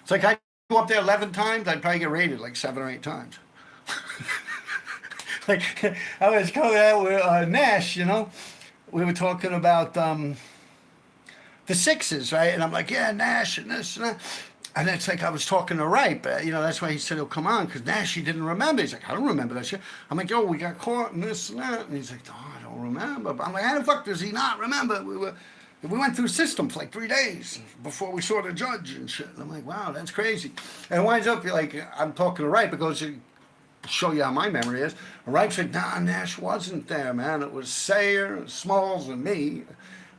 It's like I go up there 11 times, I'd probably get raided like 7 or 8 times. Like, I was coming out with Nash, you know. We were talking about the sixes, right? And I'm like, yeah, Nash and this and that. And it's like I was talking to Ripe, you know, that's why he said he'll come on, because Nash, he didn't remember. He's like, I don't remember that shit. I'm like, yo, we got caught and this and that. And he's like, oh, I don't remember. But I'm like, how the fuck does he not remember? We went through the system for like 3 days before we saw the judge and shit. And I'm like, wow, that's crazy. And it winds up like I'm talking to Ripe because to show you how my memory is. And Ripe's like, nah, Nash wasn't there, man. It was Sayer, Smalls, and me.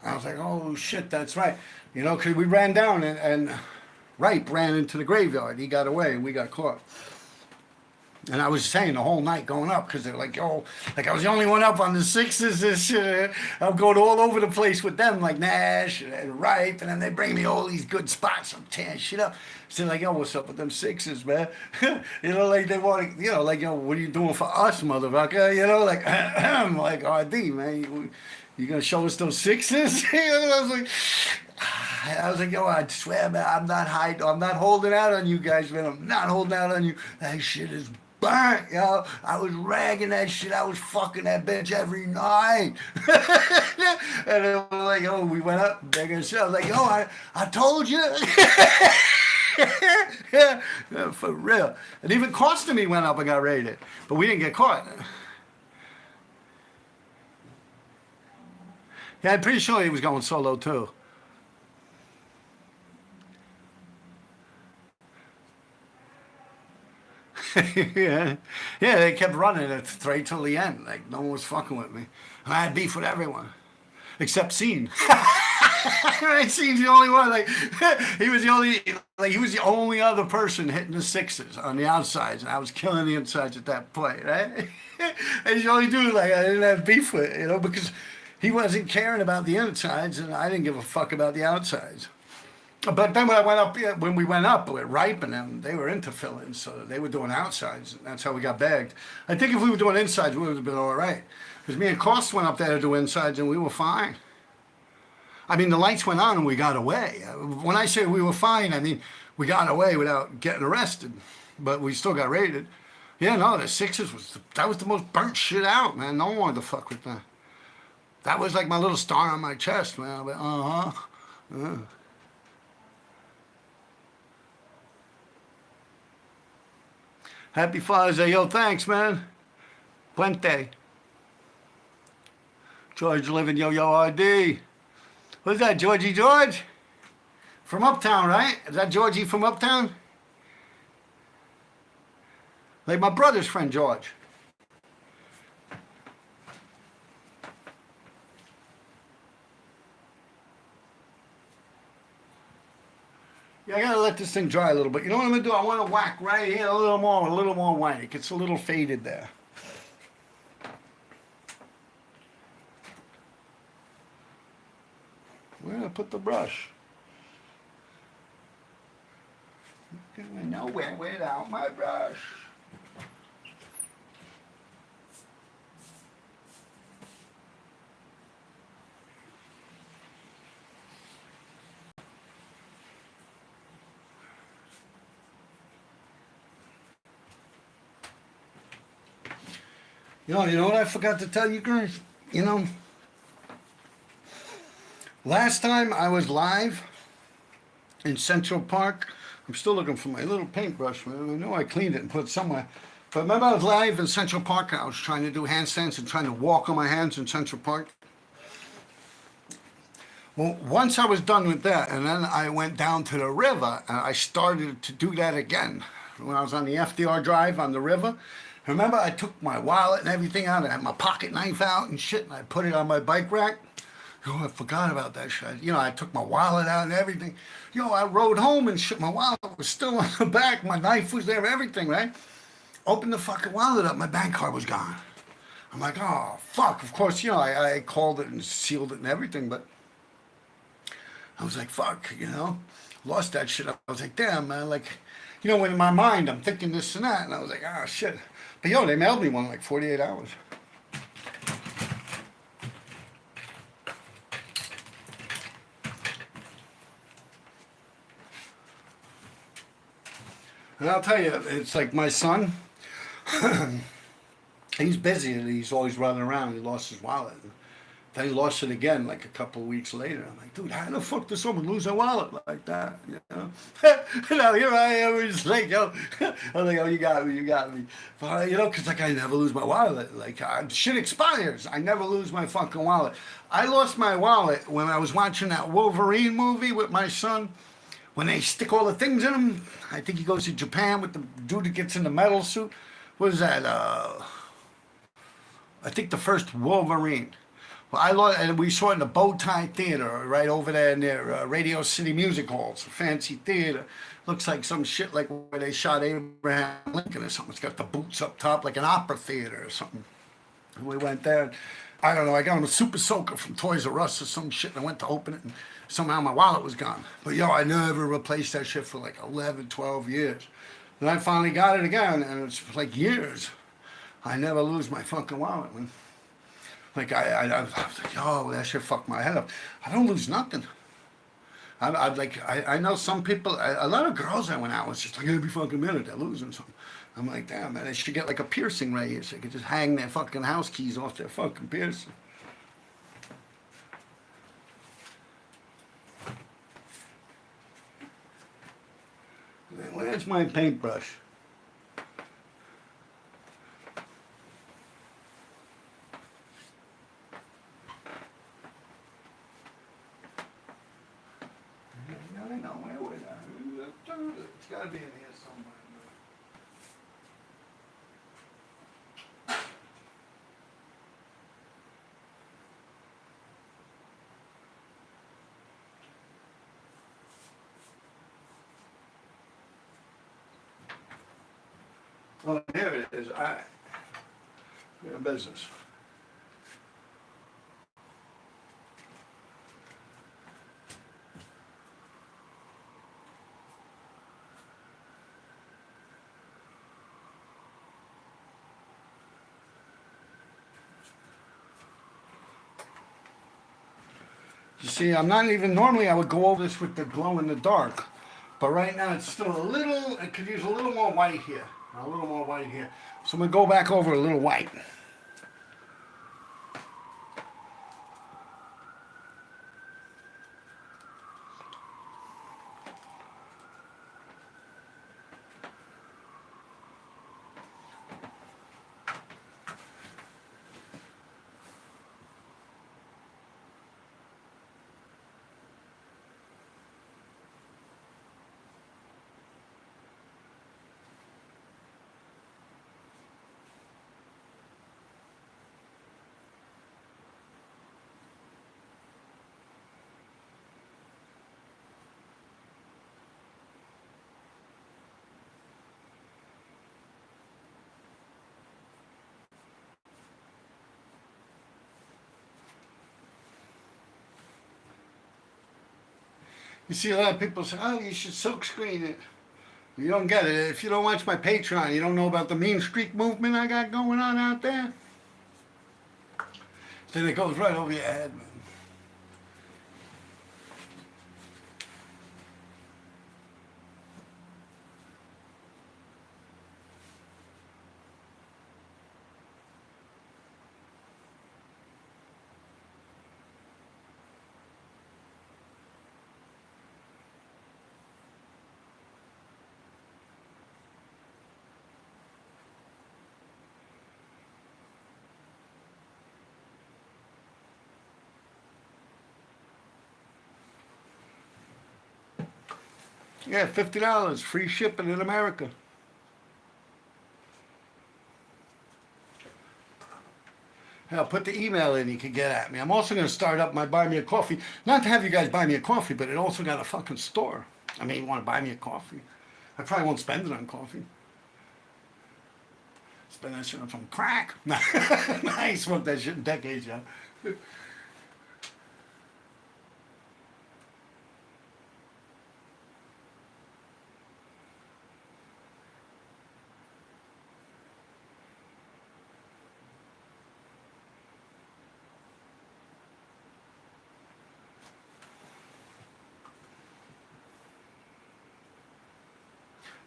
I was like, oh shit, that's right. You know, because we ran down and Ripe ran into the graveyard. He got away and we got caught. And I was saying the whole night going up because they're like, yo, like I was the only one up on the sixes and shit. I'm going all over the place with them, like Nash and Ripe, and then they bring me all these good spots. I'm tearing shit up. So like, yo, what's up with them sixes, man? You know, like they want to, you know, like, yo, what are you doing for us, motherfucker? You know, like, I'm like, RD, man, you gonna show us those sixes? You know, I was like, yo, I swear, man, I'm not holding out on you guys, man. I'm not holding out on you. That shit is burnt, yo. I was ragging that shit. I was fucking that bitch every night. And it was like, oh, we went up, begging shit. I was like, yo, I told you. Yeah, for real. And even Costomy went up and got raided, but we didn't get caught. Yeah, I'm pretty sure he was going solo too. Yeah, they kept running it straight till the end. Like no one was fucking with me, and I had beef with everyone except Scene. He's the only one. Like he was the only, like he was the only other person hitting the sixes on the outsides, and I was killing the insides at that point, right? And he's the only dude like I didn't have beef with, because he wasn't caring about the insides, and I didn't give a fuck about the outsides. But then when I went up, yeah, when we went up with Ripe and them, they were into fill-ins, so they were doing outsides, and that's how we got bagged. I think if we were doing insides, we would have been all right. Because me and Cost went up there to do insides, and we were fine. I mean, the lights went on and we got away. When I say we were fine, I mean we got away without getting arrested, but we still got raided. Yeah, no, the Sixers that was the most burnt shit out, man. No one wanted to fuck with that. That was like my little star on my chest, man. I went, uh-huh. Happy Father's Day. Yo, thanks, man. Puente. George living yo-yo RD. Who's that, Georgie George? From Uptown, right? Is that Georgie from Uptown? Like my brother's friend, George. Yeah, I gotta let this thing dry a little bit. You know what I'm gonna do? I want to whack right here a little more white. It gets a little faded there. Where did I put the brush? Going nowhere without my brush. You know what I forgot to tell you guys? Last time I was live in Central Park, I'm still looking for my little paintbrush, man. I know I cleaned it and put it somewhere. But remember I was live in Central Park and I was trying to do handstands and trying to walk on my hands in Central Park? Well, once I was done with that, and then I went down to the river and I started to do that again. When I was on the FDR Drive on the river, remember I took my wallet and everything out, I had my pocket knife out and shit, and I put it on my bike rack. I forgot about that shit. I took my wallet out and everything. I rode home and shit, my wallet was still on the back, my knife was there, everything, right? Opened the fucking wallet up, my bank card was gone. I'm like, oh, fuck. Of course, I called it and sealed it and everything, but I was like, fuck, lost that shit. I was like, damn, man, like, when in my mind I'm thinking this and that, and I was like, ah, shit. But they mailed me one in like 48 hours. And I'll tell you, it's like my son, he's busy and he's always running around. He lost his wallet. Then he lost it again like a couple of weeks later. I'm like, dude, how the fuck does someone lose their wallet like that? Now here I am, just like, I'm like, oh, you got me. But, because like I never lose my wallet. Like, shit expires. I never lose my fucking wallet. I lost my wallet when I was watching that Wolverine movie with my son. When they stick all the things in him, I think he goes to Japan with the dude that gets in the metal suit. What is that? I think the first Wolverine. Well, and we saw it in the Bowtie Theater right over there near Radio City Music Hall. It's a fancy theater. Looks like some shit like where they shot Abraham Lincoln or something. It's got the boots up top like an opera theater or something. And we went there. I don't know, I got him a Super Soaker from Toys R Us or some shit, and I went to open it, and somehow my wallet was gone. But I never replaced that shit for like 11, 12 years. Then I finally got it again, and it's like years. I never lose my fucking wallet, man. Like, I was like, oh, that shit fucked my head up. I don't lose nothing. I know some people, a lot of girls I went out with, just like every fucking minute they're losing something. I'm like, damn, man, they should get like a piercing right here so they could just hang their fucking house keys off their fucking piercing. Where's my paintbrush? I know, where was that? It's gotta be in here somewhere. Oh, here it is. We're in business. You see, I'm not even, normally I would go over this with the glow in the dark, but right now it's still a little, I could use a little more white here, a little more white here. So I'm gonna go back over a little white. You see a lot of people say, oh, you should silk screen it. You don't get it. If you don't watch my Patreon, you don't know about the mean streak movement I got going on out there. Then it goes right over your head, man. Yeah, $50, free shipping in America. I'll put the email in you can get at me. I'm also going to start up my Buy Me a Coffee. Not to have you guys buy me a coffee, but it also got a fucking store. I mean, you want to buy me a coffee. I probably won't spend it on coffee. Spend that shit on some crack. I ain't smoked that shit in decades, yo.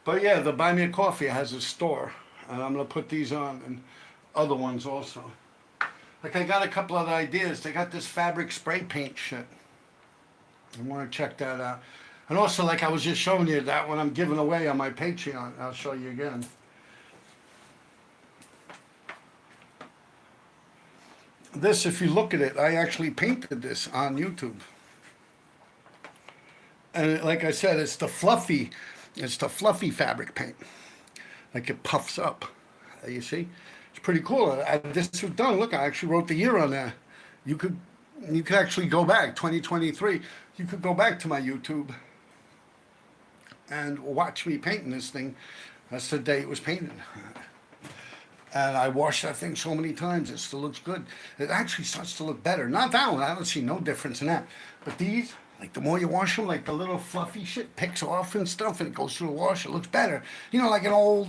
But yeah, the Buy Me a Coffee has a store. And I'm going to put these on and other ones also. Like I got a couple other ideas. They got this fabric spray paint shit. You want to check that out. And also, like I was just showing you, that one I'm giving away on my Patreon. I'll show you again. This, if you look at it, I actually painted this on YouTube. And like I said, it's the fluffy fabric paint. Like it puffs up. You see? It's pretty cool. This was done. Look, I actually wrote the year on there. You could actually go back, 2023. You could go back to my YouTube and watch me painting this thing. That's the day it was painted. And I washed that thing so many times, it still looks good. It actually starts to look better. Not that one, I don't see no difference in that. But these, like the more you wash them, like the little fluffy shit picks off and stuff and it goes through the wash, it looks better. You know, like an old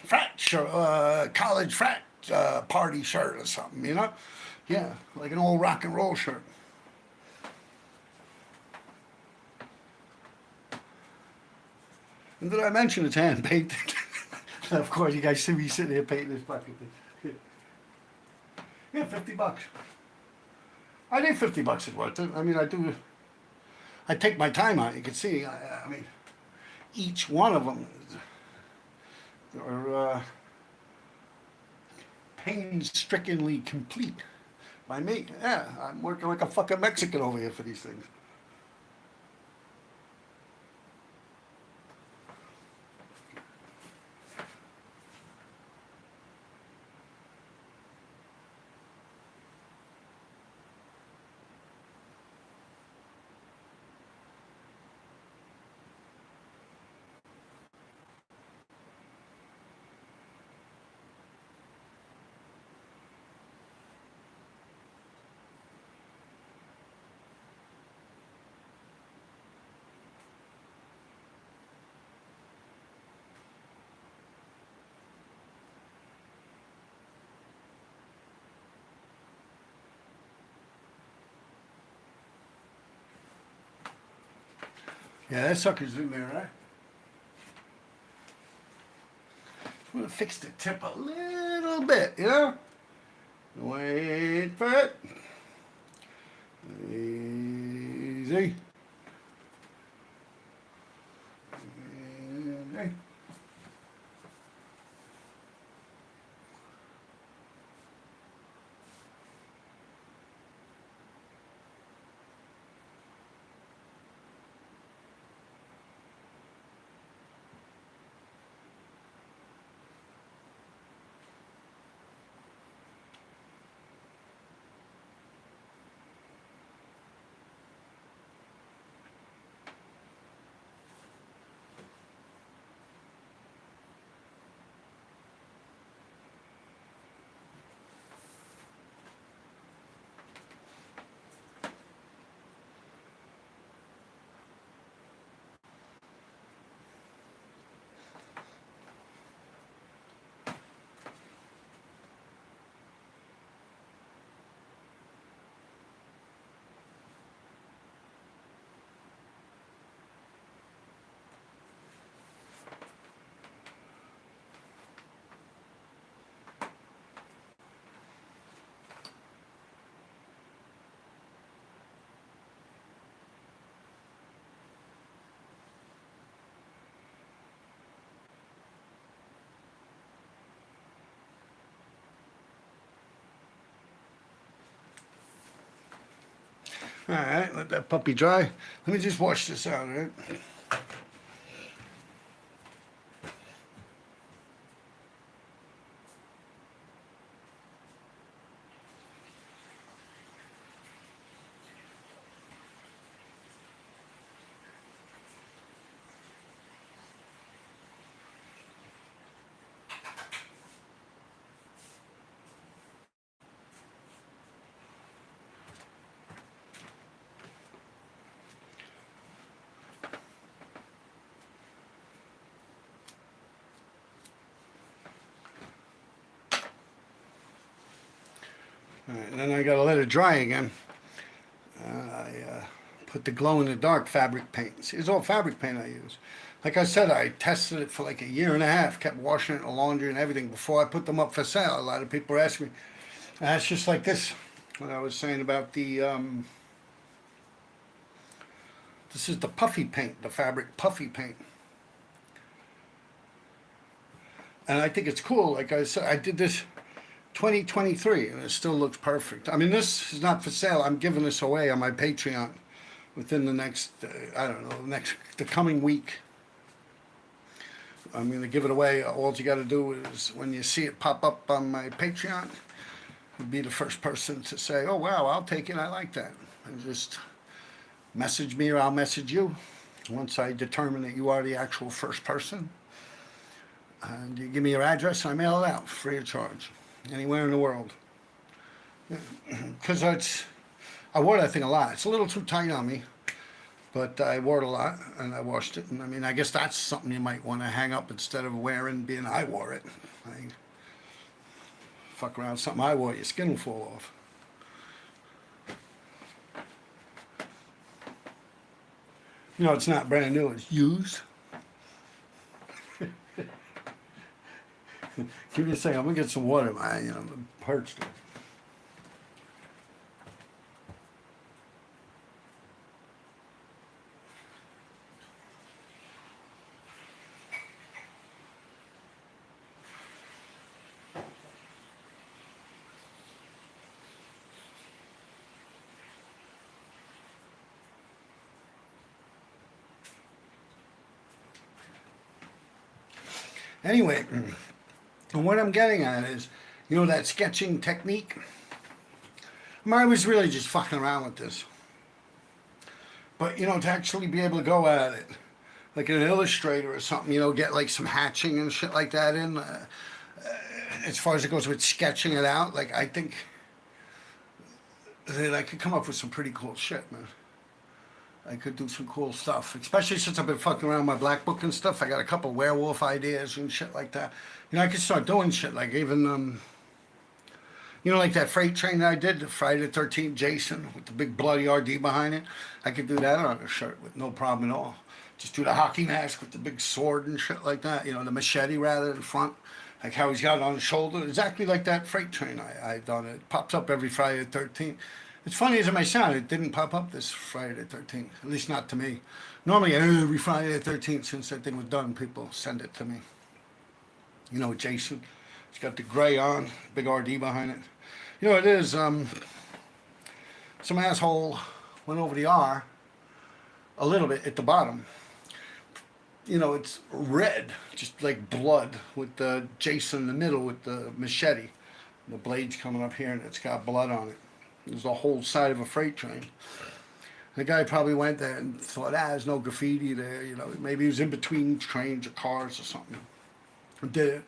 frat shirt, college frat party shirt or something, you know? Yeah, like an old rock and roll shirt. And did I mention it's hand painted? Of course, you guys see me sitting here painting this fucking thing. Yeah, $50. I think $50 is worth it. I mean, I take my time on it. You can see, I mean, each one of them are painstakingly complete by me. Yeah, I'm working like a fucking Mexican over here for these things. Yeah, that sucker's in there, right? I'm gonna fix the tip a little bit, you know? Wait for it. Easy. Easy. All right, let that puppy dry. Let me just wash this out, all right? All right, and then I gotta let it dry again. I put the glow in the dark fabric paint. See, it's all fabric paint I use. Like I said, I tested it for like a year and a half, kept washing it in the laundry and everything before I put them up for sale. A lot of people ask me, and that's just like this. What I was saying about this is the puffy paint, the fabric puffy paint. And I think it's cool. Like I said, I did this 2023 and it still looks perfect. I mean, this is not for sale. I'm giving this away on my Patreon within the next, I don't know, the coming week. I'm going to give it away. All you got to do is when you see it pop up on my Patreon, you'll be the first person to say, oh, wow, I'll take it. I like that. And just message me or I'll message you once I determine that you are the actual first person. And you give me your address and I mail it out free of charge anywhere in the world. Because I wore that thing a lot. It's a little too tight on me, but I wore it a lot and I washed it. And I mean, I guess that's something you might want to hang up instead of wearing being I wore it. Fuck around with something I wore, your skin will fall off. You know, it's not brand new, it's used. Give me a second, I'm gonna get some water, man. You know, I'm parched. Anyway, and what I'm getting at is, you know, that sketching technique. I was really just fucking around with this. But, you know, to actually be able to go at it, like an illustrator or something, you know, get like some hatching and shit like that in, as far as it goes with sketching it out, like I think that I could come up with some pretty cool shit, man. I could do some cool stuff, especially since I've been fucking around my black book and stuff. I got a couple werewolf ideas and shit like that. You know, I could start doing shit like even, you know, like that freight train that I did, the Friday the 13th Jason with the big bloody RD behind it. I could do that on a shirt with no problem at all. Just do the hockey mask with the big sword and shit like that. You know, the machete rather in front, like how he's got it on his shoulder, exactly like that freight train I done. It pops up every Friday the 13th. It's funny as it may sound, it didn't pop up this Friday the 13th, at least not to me. Normally every Friday the 13th since that thing was done, people send it to me. You know, Jason, he's got the gray on, big RD behind it. You know, it is, some asshole went over the R a little bit at the bottom. You know, it's red, just like blood, with the Jason in the middle with the machete. The blade's coming up here and it's got blood on it. There's the whole side of a freight train. The guy probably went there and thought, there's no graffiti there. You know, maybe he was in between trains or cars or something. And did it.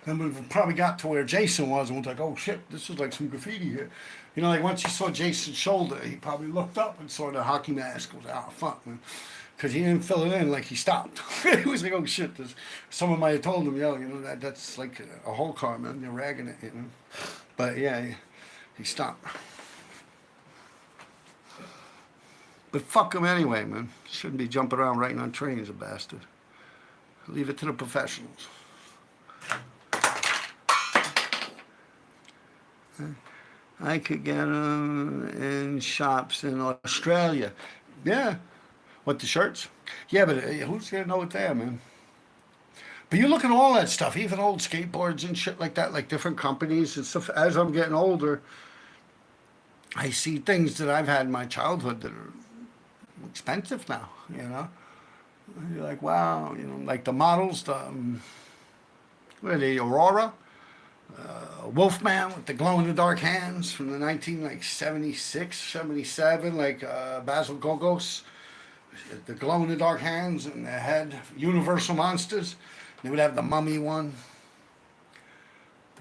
And we probably got to where Jason was and was like, oh shit, this is like some graffiti here. You know, like once he saw Jason's shoulder, he probably looked up and saw the hockey mask. Was like, oh fuck, man. Because he didn't fill it in, like he stopped. He was like, oh shit, someone might have told him, you know, that's like a whole car, man. They're ragging it, you know. But yeah, he stopped. But fuck him anyway, man. Shouldn't be jumping around writing on trains, a bastard. Leave it to the professionals. I could get them in shops in Australia. Yeah. What, the shirts? Yeah, but who's going to know it there, man? But you look at all that stuff, even old skateboards and shit like that, like different companies and stuff. As I'm getting older, I see things that I've had in my childhood that are expensive now, you know? You're like, wow, you know, like the models, what are they, Aurora? Wolfman with the glow-in-the-dark hands from the 1976, 77, like Basil Gogos. The glow-in-the-dark hands and the head, Universal Monsters. They would have the Mummy one.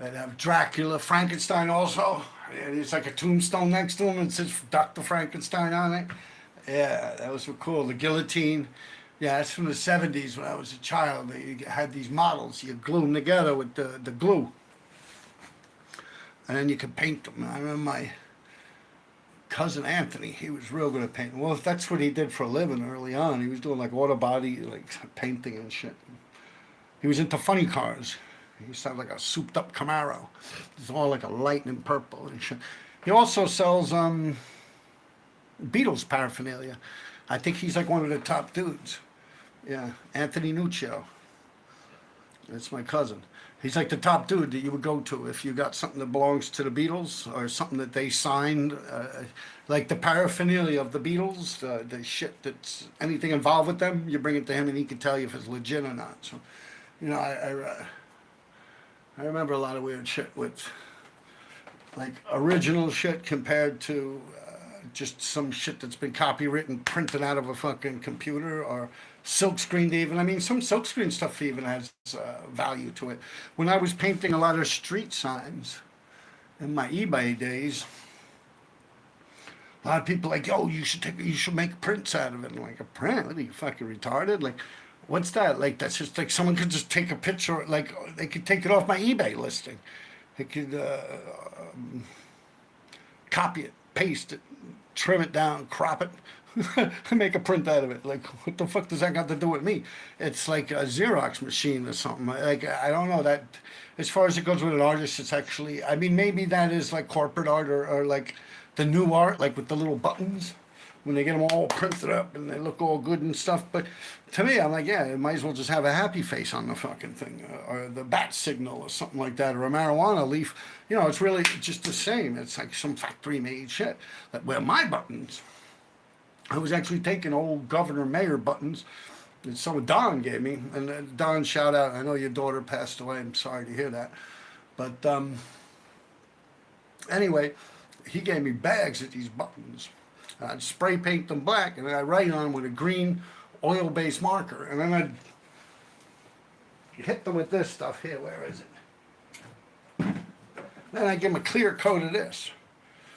They'd have Dracula, Frankenstein also. It's like a tombstone next to him and it says Dr. Frankenstein on it. Yeah, that was cool. The guillotine. Yeah, that's from the 70s when I was a child. You had these models. You glue them together with the glue. And then you could paint them. I remember my cousin Anthony, he was real good at painting. Well, if that's what he did for a living early on, he was doing like auto body, like painting and shit. He was into funny cars. He used to have like a souped up Camaro. It's all like a lightning purple and shit. He also sells Beatles paraphernalia. I think he's like one of the top dudes. Yeah, Anthony Nuccio. That's my cousin. He's like the top dude that you would go to if you got something that belongs to the Beatles or something that they signed, like the paraphernalia of the Beatles, the shit that's anything involved with them, you bring it to him and he can tell you if it's legit or not. So, you know, I remember a lot of weird shit with like original shit compared to just some shit that's been copywritten, printed out of a fucking computer or silk screened even. I mean, some silk screen stuff even has value to it. When I was painting a lot of street signs in my eBay days, a lot of people like, yo, you should make prints out of it. I'm like, a print? What are you fucking retarded? Like, what's that? Like, that's just like someone could just take a picture, like they could take it off my eBay listing. They could copy it, paste it, trim it down, crop it, and make a print out of it. Like, what the fuck does that got to do with me? It's like a Xerox machine or something. Like, I don't know that. As far as it goes with an artist, it's actually, I mean, maybe that is like corporate art or like the new art, like with the little buttons, when they get them all printed up and they look all good and stuff. But to me, I'm like, yeah, it might as well just have a happy face on the fucking thing, or the bat signal or something like that, or a marijuana leaf. You know, it's really just the same. It's like some factory-made shit. That where my buttons, I was actually taking old governor mayor buttons that some Don gave me. And Don, shout out, I know your daughter passed away. I'm sorry to hear that. But anyway, he gave me bags of these buttons. I'd spray paint them black, and then I'd write on them with a green oil-based marker. And then I'd hit them with this stuff here. Where is it? Then I'd give them a clear coat of this.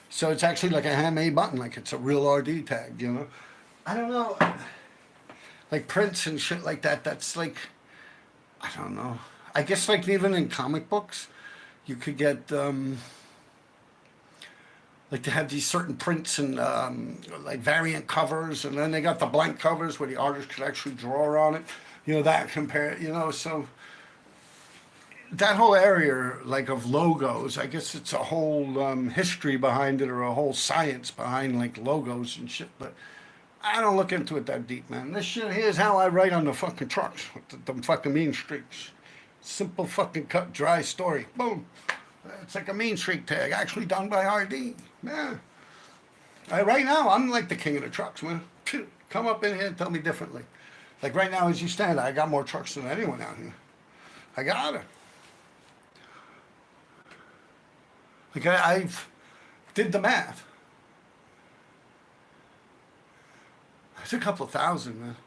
So it's actually like a handmade button, like it's a real RD tag, you know? I don't know. Like prints and shit like that, that's like, I don't know. I guess like even in comic books, you could get, Like they have these certain prints and like variant covers, and then they got the blank covers where the artist could actually draw on it. You know, that compare, you know, so that whole area like of logos, I guess it's a whole history behind it, or a whole science behind like logos and shit. But I don't look into it that deep, man. This shit here's how I write on the fucking trucks with the fucking mean streaks. Simple fucking cut dry story. Boom. It's like a mean streak tag, actually done by RD. Yeah. Right now, I'm like the king of the trucks, man. Come up in here and tell me differently. Like right now, as you stand, I got more trucks than anyone out here. I got it. Like I've did the math. It's a couple thousand, man.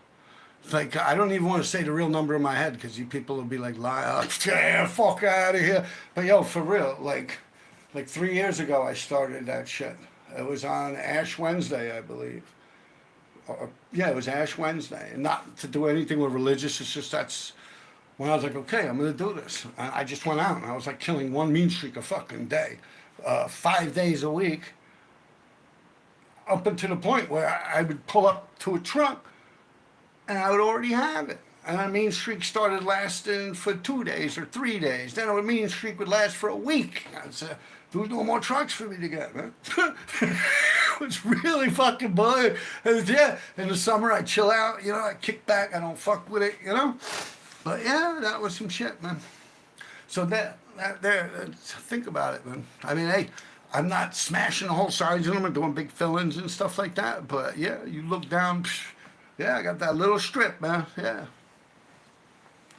It's like I don't even want to say the real number in my head because you people will be like, "Lie, yeah, fuck out of here." But yo, for real, like 3 years ago, I started that shit. It was on Ash Wednesday, I believe. Yeah, it was Ash Wednesday, and not to do anything with religious. It's just that's when I was like, okay, I'm gonna do this. And I just went out and I was like killing one mean streak a fucking day, 5 days a week, up until the point where I would pull up to a truck and I would already have it. And a mean streak started lasting for 2 days or 3 days. Then a mean streak would last for a week. I'd say, "Who's no more trucks for me to get, man?" It was really fucking boring. Yeah, in the summer I chill out, you know, I kick back, I don't fuck with it, you know. But yeah, that was some shit, man. So there, think about it, man. I mean, hey, I'm not smashing the whole sides of them and doing big fill-ins and stuff like that. But yeah, you look down, yeah, I got that little strip, man. Yeah.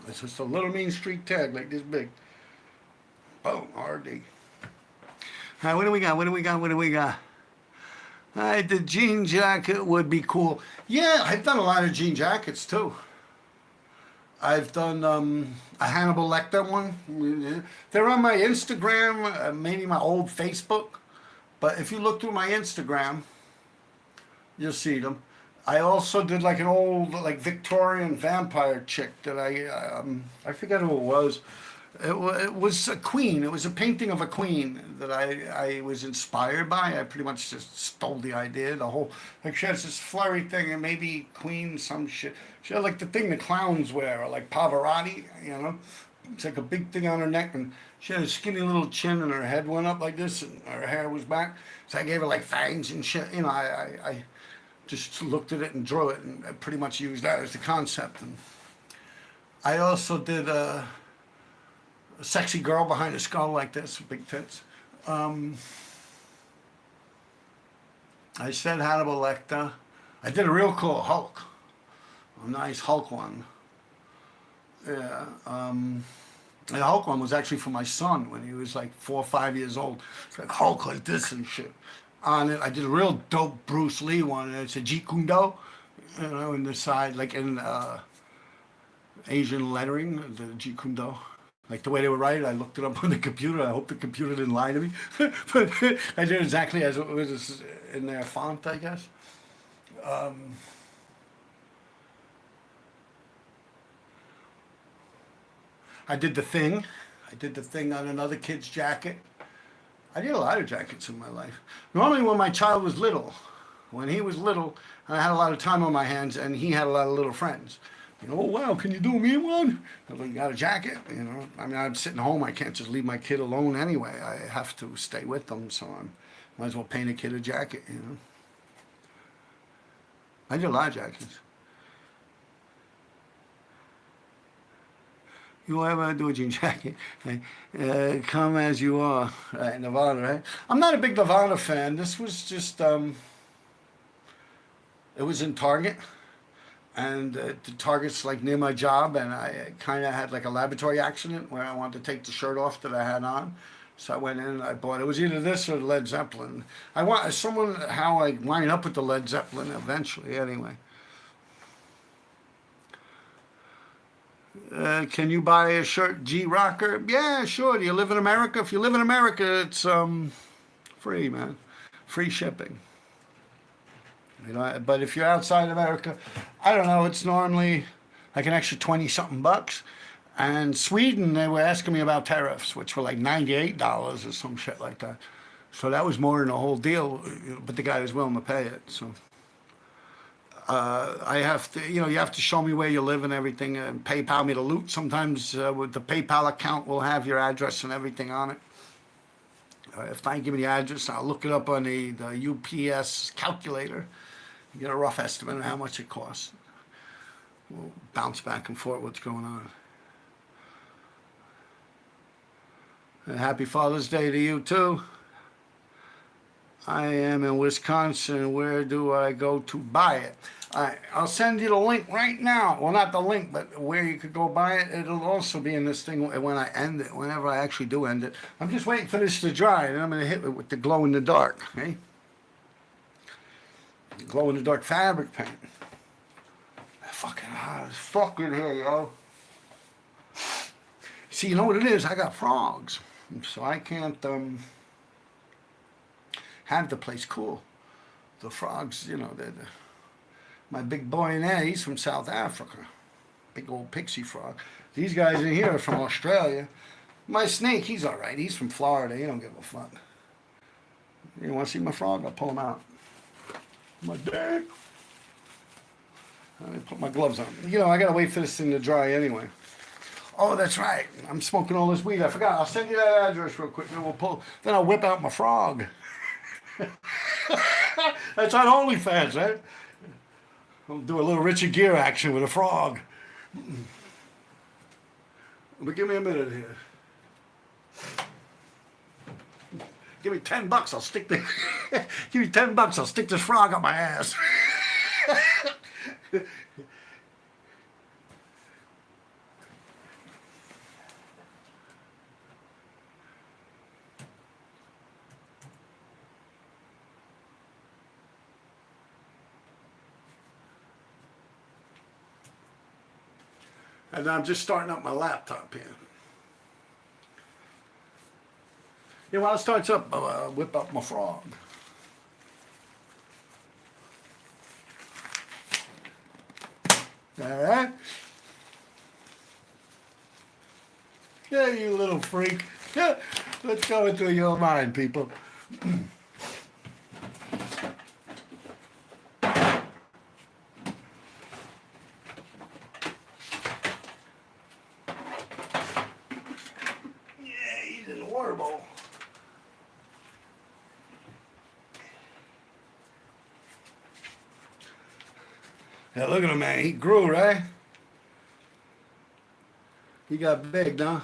It's just a little mean streak tag like this big. Boom, RD. All right, what do we got? What do we got? What do we got? All right, the jean jacket would be cool. Yeah, I've done a lot of jean jackets too. I've done a Hannibal Lecter one. They're on my Instagram, maybe my old Facebook. But if you look through my Instagram, you'll see them. I also did like an old like Victorian vampire chick that I forget who it was. It was a queen. It was a painting of a queen that I was inspired by. I pretty much just stole the idea. The whole, like she has this flurry thing and maybe queen some shit. She had like the thing the clowns wear, or like Pavarotti, you know. It's like a big thing on her neck, and she had a skinny little chin, and her head went up like this, and her hair was back. So I gave her like fangs and shit. You know, I just looked at it and drew it, and I pretty much used that as the concept. And I also did a sexy girl behind a skull like this, big tits. I said Hannibal Lecter. I did a real cool Hulk, a nice Hulk one. Yeah, the Hulk one was actually for my son when he was like 4 or 5 years old. It's like Hulk like this and shit. On it, I did a real dope Bruce Lee one. And it's a Jeet Kune Do, you know, in the side, like in Asian lettering, the Jeet Kune Do. Like the way they were writing, I looked it up on the computer. I hope the computer didn't lie to me. But I did exactly as it was in their font, I guess. I did the thing. I did the thing on another kid's jacket. I did a lot of jackets in my life. Normally when my child was little, when he was little, I had a lot of time on my hands and he had a lot of little friends. You know, "Oh, wow, can you do me one?" I was like, "You got a jacket?" You know, I mean, I'm sitting home. I can't just leave my kid alone anyway. I have to stay with them, so I might as well paint a kid a jacket, you know. I did a lot of jackets. You ever do a jean jacket? Come as you are, right? Nirvana, right? I'm not a big Nirvana fan. This was just, it was in Target. And the Target's like near my job, and I kind of had like a laboratory accident where I wanted to take the shirt off that I had on. So I went in and I bought, it was either this or Led Zeppelin. How I line up with the Led Zeppelin eventually, anyway. Can you buy a shirt, G-Rocker? Yeah, sure. Do you live in America? If you live in America, it's free, man. Free shipping. You know, but if you're outside America, I don't know, it's normally like an extra 20-something bucks. And Sweden, they were asking me about tariffs, which were like $98 or some shit like that. So that was more than the whole deal, but the guy was willing to pay it. So I have to, you have to show me where you live and everything, and PayPal me the loot. Sometimes with the PayPal account will have your address and everything on it. If I give me the address, I'll look it up on the UPS calculator, get a rough estimate of how much it costs. We'll bounce back and forth what's going on. And happy Father's Day to you too. I am in Wisconsin. Where do I go to buy it? All right, I'll send you the link right now. Well, not the link, but where you could go buy it. It'll also be in this thing when I end it, whenever I actually do end it. I'm just waiting for this to dry, and I'm going to hit it with the glow in the dark. Okay? Glow in the dark fabric paint. Fucking hot as fuck in here, yo. See, you know what it is? I got frogs, so I can't have the place cool. The frogs, my big boy in there, he's from South Africa. Big old pixie frog. These guys in here are from Australia. My snake, he's all right. He's from Florida. He don't give a fuck. You want to see my frog? I'll pull him out. My dick. Let me put my gloves on. I gotta wait for this thing to dry anyway. Oh, that's right. I'm smoking all this weed. I forgot. I'll send you that address real quick, and then I'll whip out my frog. That's on OnlyFans, right? I'll do a little Richard Gere action with a frog. But give me a minute here. Give me $10. I'll stick the. Give me $10. I'll stick this frog up my ass. And I'm just starting up my laptop here. While it starts up, I'll whip up my frog. All right? Yeah, you little freak. Yeah, let's go into your mind, people. Yeah, look at him, man. He grew, right? He got big, huh?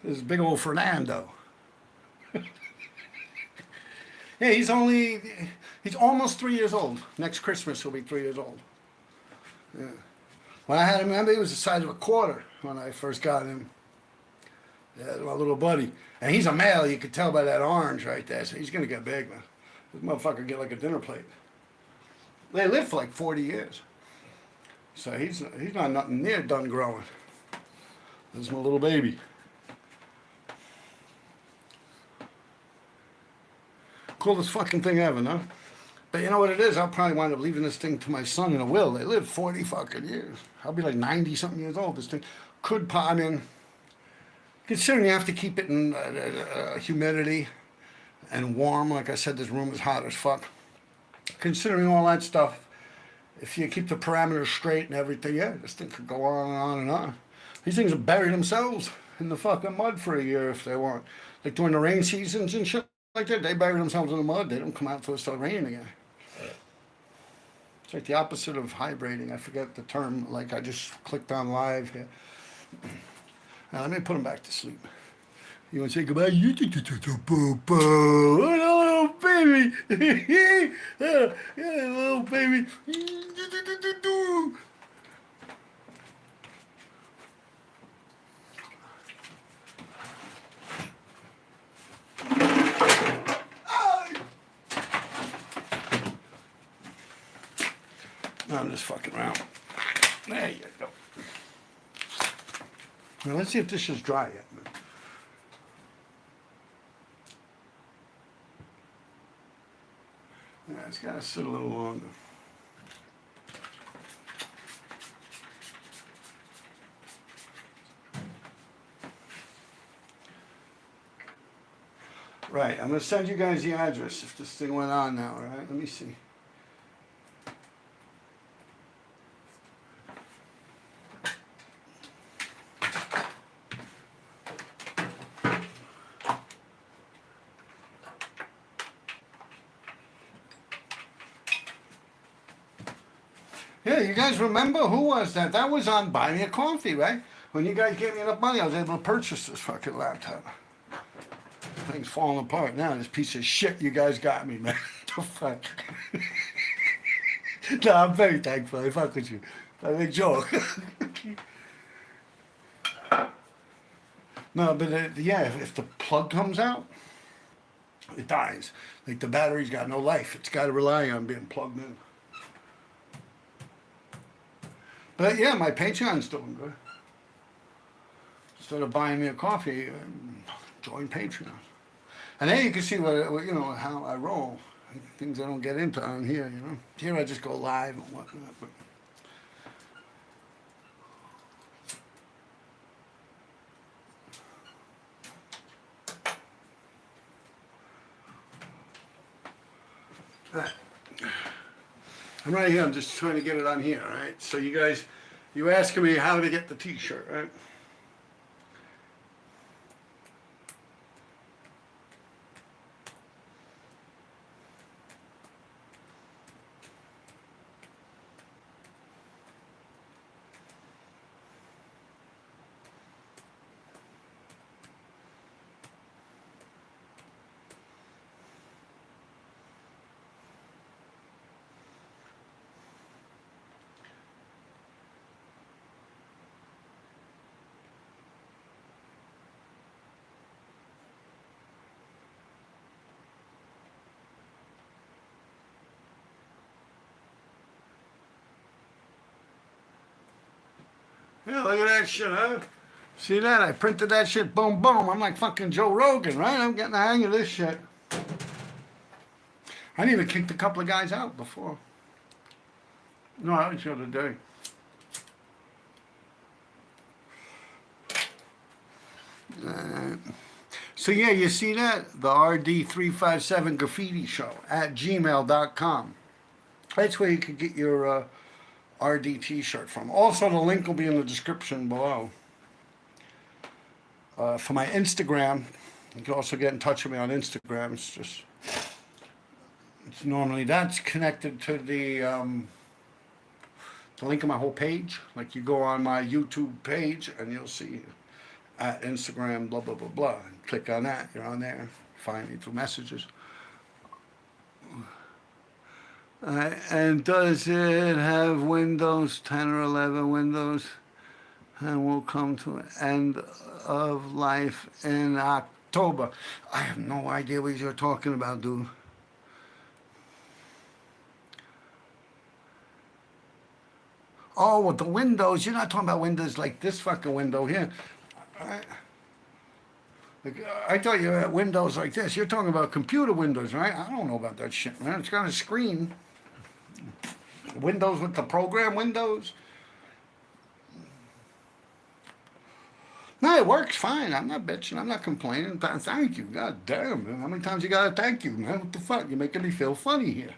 This is big old Fernando. Yeah, he's almost 3 years old. Next Christmas he'll be 3 years old. Yeah. When I had him, remember, he was the size of a quarter when I first got him. Yeah, my little buddy. And he's a male, you could tell by that orange right there. So he's going to get big, man. This motherfucker get like a dinner plate. They live for like 40 years. So he's not nothing near done growing. This is my little baby. Coolest fucking thing ever, no? But you know what it is? I'll probably wind up leaving this thing to my son in a will. They live 40 fucking years. I'll be like 90 something years old. This thing could, considering you have to keep it in humidity and warm, like I said, this room is hot as fuck. Considering all that stuff, if you keep the parameters straight and everything, yeah, this thing could go on and on and on. These things will bury themselves in the fucking mud for a year if they want. Like during the rain seasons and shit like that, they bury themselves in the mud. They don't come out until it starts raining again. It's like the opposite of hydrating. I forget the term. Like I just clicked on live here. Now let me put him back to sleep. You want to say goodbye? Little baby. Yeah, little baby. I'm just fucking around. There you go. Now let's see if this is dry yet. Yeah, it's got to sit a little longer. Right, I'm gonna send you guys the address if this thing went on now, all right? Let me see. Yeah, you guys remember who was that? That was on Buy Me a Coffee, right? When you guys gave me enough money, I was able to purchase this fucking laptop. Thing's falling apart now. This piece of shit you guys got me, man. The fuck? No, I'm very thankful. I fuck with you. I make joke. No, but yeah, if the plug comes out, it dies. Like the battery's got no life. It's got to rely on being plugged in. But yeah, my Patreon's doing good. Instead of buying me a coffee, join Patreon. And then you can see what you know, how I roll. Things I don't get into on here, you know. Here I just go live and whatnot. But I'm right here. I'm just trying to get it on here, all right? So you guys, you asking me how to get the T-shirt, right? Yeah, look at that shit, huh? See that? I printed that shit, boom, boom. I'm like fucking Joe Rogan, right? I'm getting the hang of this shit. I didn't even kicked a couple of guys out before. No, that was the other day. So yeah, you see that? The RD357 Graffiti Show at gmail.com. That's where you could get your RD t-shirt from. Also, the link will be in the description below. For my Instagram, you can also get in touch with me on Instagram. It's normally, that's connected to the link of my whole page. Like you go on my YouTube page and you'll see at Instagram, blah, blah, blah, blah. Click on that, you're on there. Find me through messages. And does it have Windows 10 or 11 Windows? And will come to an end of life in October. I have no idea what you're talking about, dude. Oh, with the windows, you're not talking about windows like this fucking window here. I thought you had windows like this. You're talking about computer windows, right? I don't know about that shit, man. It's got a screen. Windows with the program windows. No, it works fine. I'm not bitching. I'm not complaining. Thank you. God damn, man. How many times you gotta thank you, man? What the fuck? You're making me feel funny here.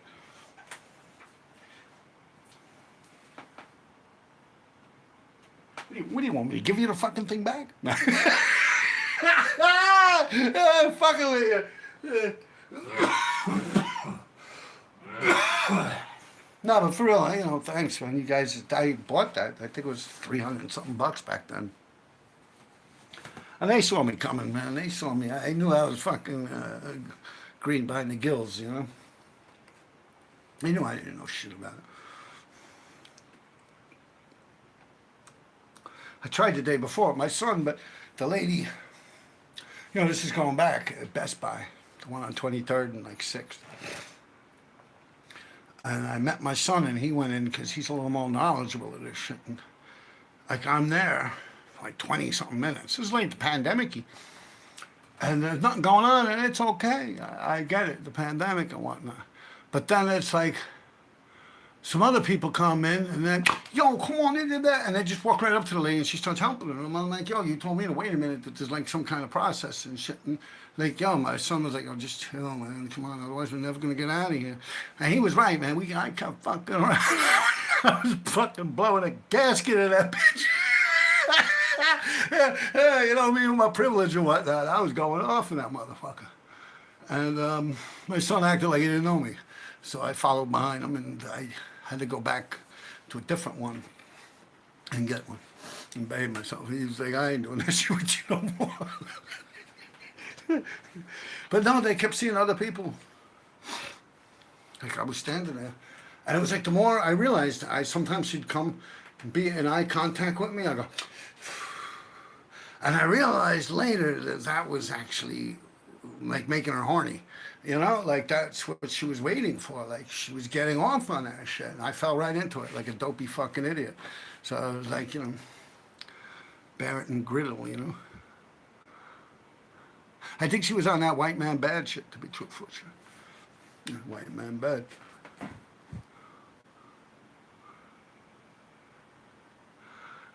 What do you want me to give you the fucking thing back? Fucking with you. No, but for real, you know, thanks, man. You guys, I bought that. I think it was 300 and something bucks back then. And they saw me coming, man. They saw me. I knew I was fucking green behind the gills, you know. They knew I didn't know shit about it. I tried the day before with my son, but the lady, you know, this is going back at Best Buy, the one on 23rd and like 6th. And I met my son, and he went in because he's a little more knowledgeable of this shit. And like I'm there, like 20-something minutes. This is late the pandemic, and there's nothing going on, and it's okay. I get it, the pandemic and whatnot. But then it's like, some other people come in and then, yo, come on, they did that. And they just walk right up to the lady and she starts helping her. And I'm like, yo, you told me to wait a minute, that there's like some kind of process and shit. And like, yo, my son was like, oh, just chill, man, come on, otherwise we're never going to get out of here. And he was right, man. I kept fucking around. I was fucking blowing a gasket in that bitch. Yeah, you know, me and my privilege and whatnot. I was going off in that motherfucker. And my son acted like he didn't know me. So I followed behind him and I had to go back to a different one and get one and behave myself. He was like, I ain't doing this shit with you no more. But no, they kept seeing other people. Like I was standing there. And it was like the more I realized, sometimes she'd come and be in eye contact with me, I go, and I realized later that that was actually like making her horny. You know, like that's what she was waiting for. Like she was getting off on that shit. And I fell right into it like a dopey fucking idiot. So I was like, you know, Barrett and Griddle, you know. I think she was on that white man bad shit, to be truthful. White man bad.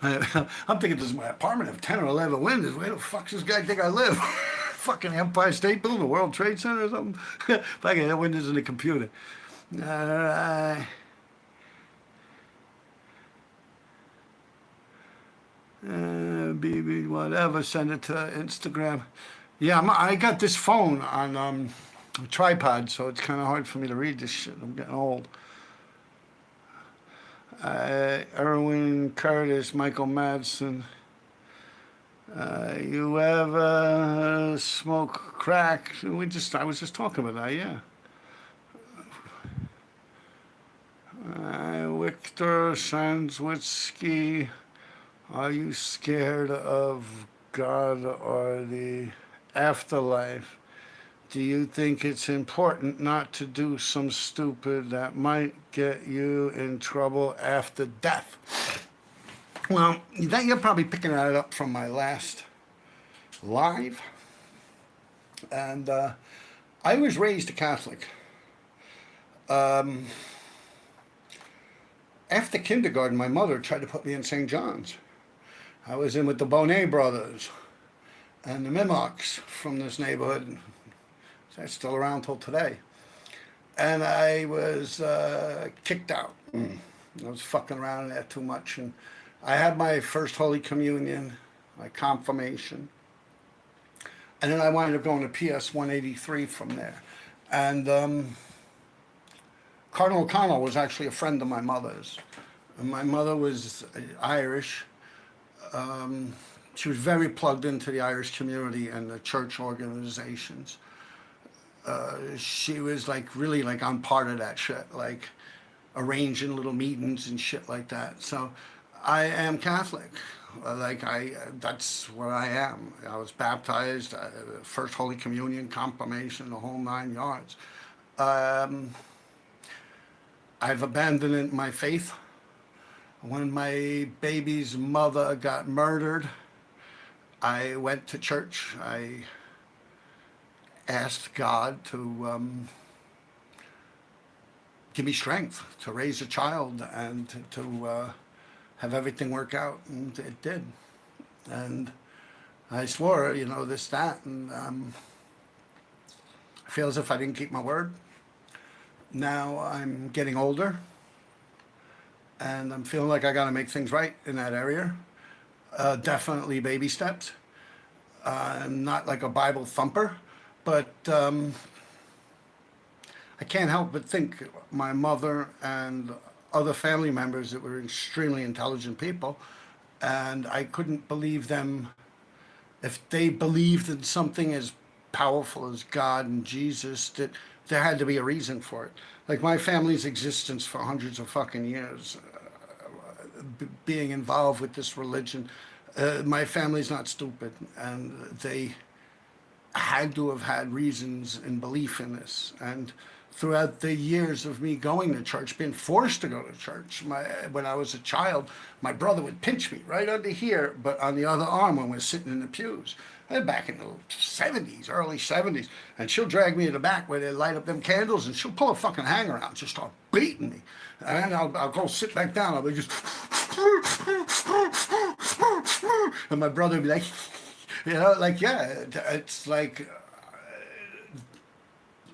I'm thinking this is my apartment of 10 or 11 windows. Where the fuck does this guy think I live? Fucking Empire State Building, the World Trade Center or something? Fucking have windows in the computer. BB, whatever, send it to Instagram. Yeah, I got this phone on a tripod, so it's kind of hard for me to read this shit. I'm getting old. Erwin Curtis, Michael Madsen. You ever smoke crack? I was just talking about that, yeah. Victor Sandswitsky, are you scared of God or the afterlife? Do you think it's important not to do some stupid that might get you in trouble after death? Well, you're probably picking that up from my last live. And I was raised a Catholic. After kindergarten, my mother tried to put me in St. John's. I was in with the Bonet brothers and the Mimocks from this neighborhood. That's still around till today. And I was kicked out. I was fucking around in there too much. And I had my first Holy Communion, my confirmation. And then I wound up going to PS 183 from there. And Cardinal O'Connell was actually a friend of my mother's. And my mother was Irish. She was very plugged into the Irish community and the church organizations. She was like really like on part of that shit, like arranging little meetings and shit like that. So I am Catholic. That's what I am. I was baptized, first Holy Communion, confirmation, the whole 9 yards. I've abandoned my faith. When my baby's mother got murdered, I went to church. I asked God to give me strength to raise a child and to have everything work out, and it did. And I swore, you know, this, that, and I feel as if I didn't keep my word. Now I'm getting older, and I'm feeling like I got to make things right in that area. Definitely baby steps. I'm not like a Bible thumper, but I can't help but think my mother and other family members that were extremely intelligent people, and I couldn't believe them if they believed in something as powerful as God and Jesus, that there had to be a reason for it. Like my family's existence for hundreds of fucking years, being involved with this religion, my family's not stupid, and they had to have had reasons and belief in this. And throughout the years of me going to church, being forced to go to church, when I was a child, my brother would pinch me right under here, but on the other arm when we're sitting in the pews. back in the 70s, early 70s. And she'll drag me to the back where they light up them candles, and she'll pull a fucking hanger out and just start beating me. And then I'll go sit back down. I'll be just, and my brother would be like, like, yeah, it's like,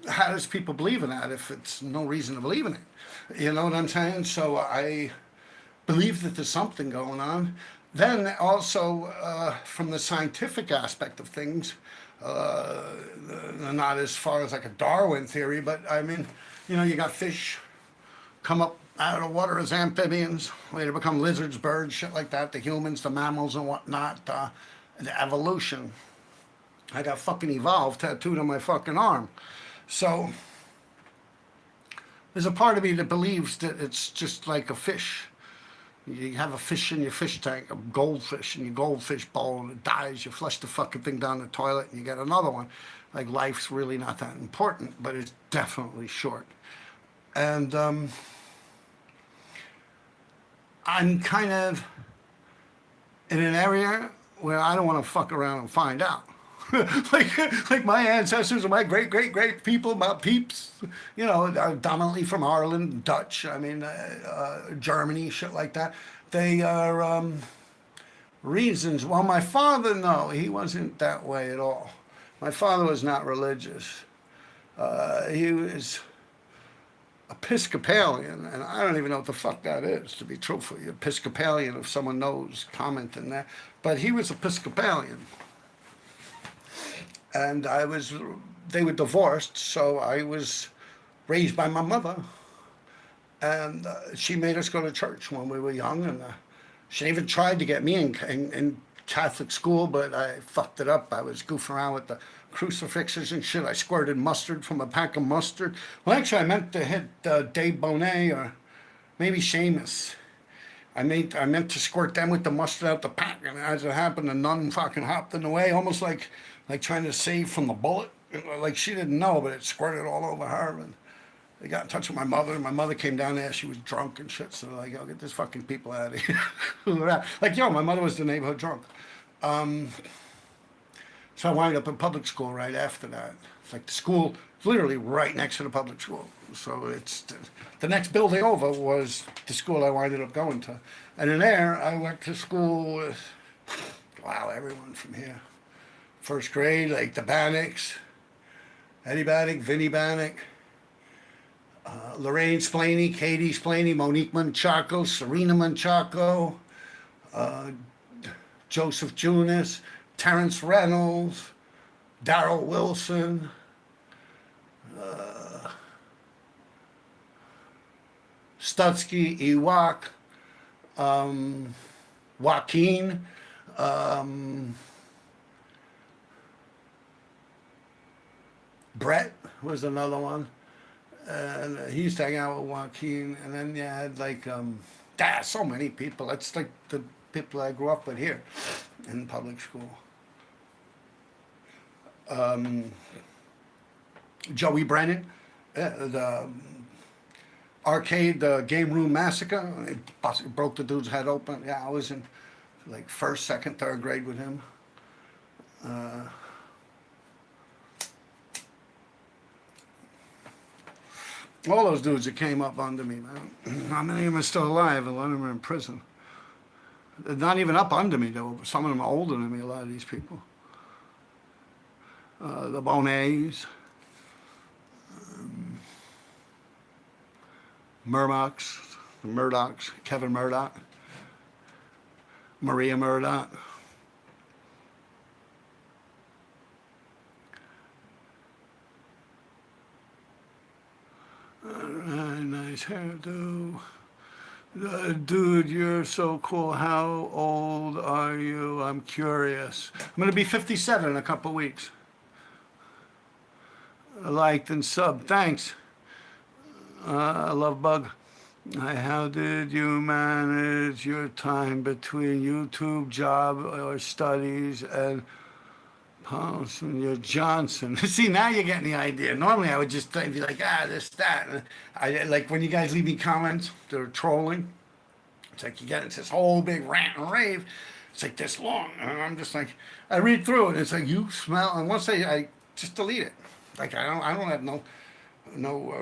how does people believe in that if it's no reason to believe in it? You know what I'm saying? So I believe that there's something going on. Then also, from the scientific aspect of things, not as far as like a Darwin theory, but I mean, you got fish come up out of the water as amphibians, later become lizards, birds, shit like that, the humans, the mammals and whatnot, the evolution. I got fucking evolved tattooed on my fucking arm. So there's a part of me that believes that it's just like a fish. You have a fish in your fish tank, a goldfish in your goldfish bowl, and it dies. You flush the fucking thing down the toilet, and you get another one. Like, life's really not that important, but it's definitely short. And I'm kind of in an area where I don't want to fuck around and find out. like my ancestors and my great people, my peeps, are dominantly from Ireland, Dutch, Germany, shit like that. They are reasons. Well, my father, no, he wasn't that way at all. My father was not religious. He was Episcopalian, and I don't even know what the fuck that is, to be truthful. Episcopalian, if someone knows, comment in there. But he was Episcopalian. And they were divorced, so I was raised by my mother. And she made us go to church when we were young. And she even tried to get me in Catholic school, but I fucked it up. I was goofing around with the crucifixes and shit. I squirted mustard from a pack of mustard. Well, actually, I meant to hit Dave Bonet or maybe Seamus. I meant to squirt them with the mustard out the pack, and as it happened, the nun fucking hopped in the way, almost like trying to save from the bullet. Like, she didn't know, but it squirted all over her. And they got in touch with my mother, and my mother came down there. She was drunk and shit, so they're like, "Yo, get this fucking people out of here." Like, my mother was the neighborhood drunk. So I wound up in public school right after that. It's like the school, literally right next to the public school. So it's the next building over was the school I winded up going to. And in there, I went to school with, everyone from here. First grade, like the Bannocks, Eddie Bannock, Vinnie Bannock, Lorraine Splaney, Katie Splaney, Monique Manchaco, Serena Manchaco, Joseph Junis, Terrence Reynolds, Darrell Wilson, Stutsky, Ewok, Joaquin, Brett was another one. And he used to hang out with Joaquin. And then you had so many people. That's like the people I grew up with here in public school. Joey Brennan, the arcade, the game room massacre. It broke the dude's head open. Yeah, I was in like first, second, third grade with him. All those dudes that came up under me, man. How many of them are still alive? A lot of them are in prison. They're not even up under me, though. Some of them are older than me, a lot of these people. The Bonets, Murdochs, Kevin Murdoch, Maria Murdoch. Nice hairdo. Dude, you're so cool. How old are you? I'm curious. I'm going to be 57 in a couple weeks. Liked and sub. Thanks. I love Bug. How did you manage your time between YouTube, job, or studies, and Your Johnson? See, now you're getting the idea. Normally I would just be like, this, that. And I like when you guys leave me comments, they're trolling. It's like you get into this whole big rant and rave. It's like this long, and I'm just like, I read through it. It's like you smell, and once I just delete it. Like I don't have no